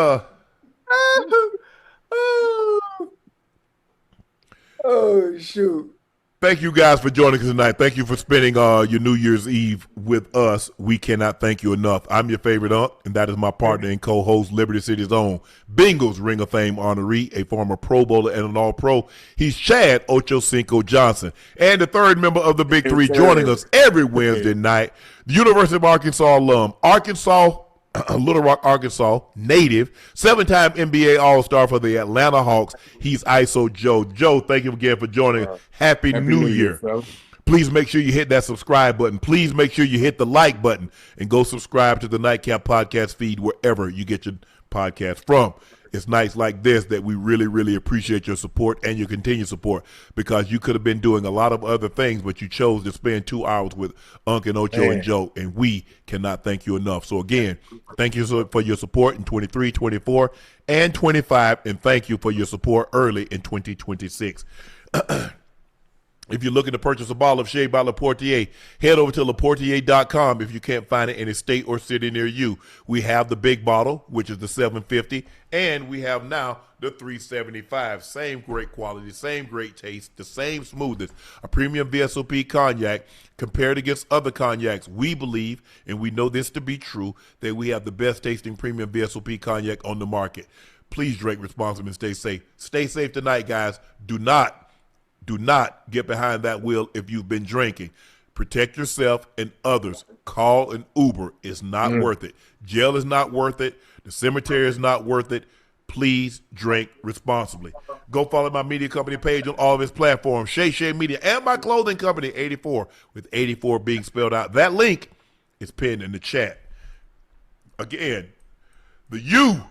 Oh shoot. Thank you guys for joining us tonight. Thank you for spending your New Year's Eve with us. We cannot thank you enough. I'm your favorite Unc, and that is my partner and co-host, Liberty City's own Bengals Ring of Fame honoree, a former Pro Bowler and an All-Pro. He's Chad Ochocinco Johnson. And the third member of the Big Three joining us every Wednesday night, the University of Arkansas alum, Little Rock, Arkansas native, 7-time NBA All-Star for the Atlanta Hawks. He's Iso Joe. Joe, thank you again for joining us. Happy New Year. Please make sure you hit that subscribe button. Please make sure you hit the like button and go subscribe to the Nightcap podcast feed wherever you get your podcast from. It's nights like this that we really, really appreciate your support and your continued support, because you could have been doing a lot of other things, but you chose to spend 2 hours with Unc and Ocho and Joe, and we cannot thank you enough. So again, thank you for your support in 23, 24, and 25, and thank you for your support early in 2026. If you're looking to purchase a bottle of Shea by LaPortier, head over to LaPortier.com if you can't find it in a state or city near you. We have the big bottle, which is the $750, and we have now the $375. Same great quality, same great taste, the same smoothness. A premium VSOP cognac compared against other cognacs. We believe, and we know this to be true, that we have the best tasting premium VSOP cognac on the market. Please drink responsibly and stay safe. Stay safe tonight, guys. Do not get behind that wheel if you've been drinking. Protect yourself and others. Call an Uber. It's not worth it. Jail is not worth it. The cemetery is not worth it. Please drink responsibly. Go follow my media company page on all of its platforms, Shay Shay Media, and my clothing company, 84, with 84 being spelled out. That link is pinned in the chat. Again, the U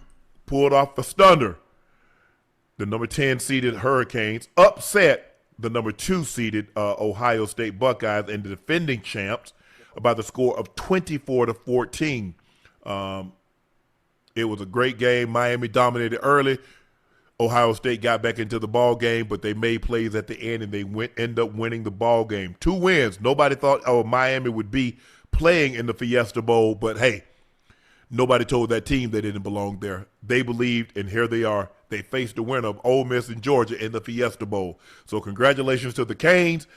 pulled off the stunner. The number 10 seeded Hurricanes upset the number 2 seeded Ohio State Buckeyes and the defending champs by the score of 24-14. It was a great game. Miami dominated early. Ohio State got back into the ball game, but they made plays at the end, and they end up winning the ball game. 2 wins. Nobody thought Miami would be playing in the Fiesta Bowl, but hey, nobody told that team they didn't belong there. They believed, and here they are. They faced the winner of Ole Miss and Georgia in the Fiesta Bowl. So congratulations to the Canes.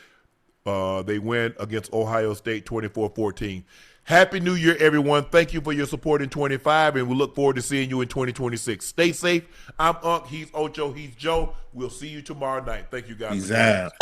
They win against Ohio State 24-14. Happy New Year, everyone. Thank you for your support in 25, and we look forward to seeing you in 2026. Stay safe. I'm Unc. He's Ocho. He's Joe. We'll see you tomorrow night. Thank you, guys. He's out.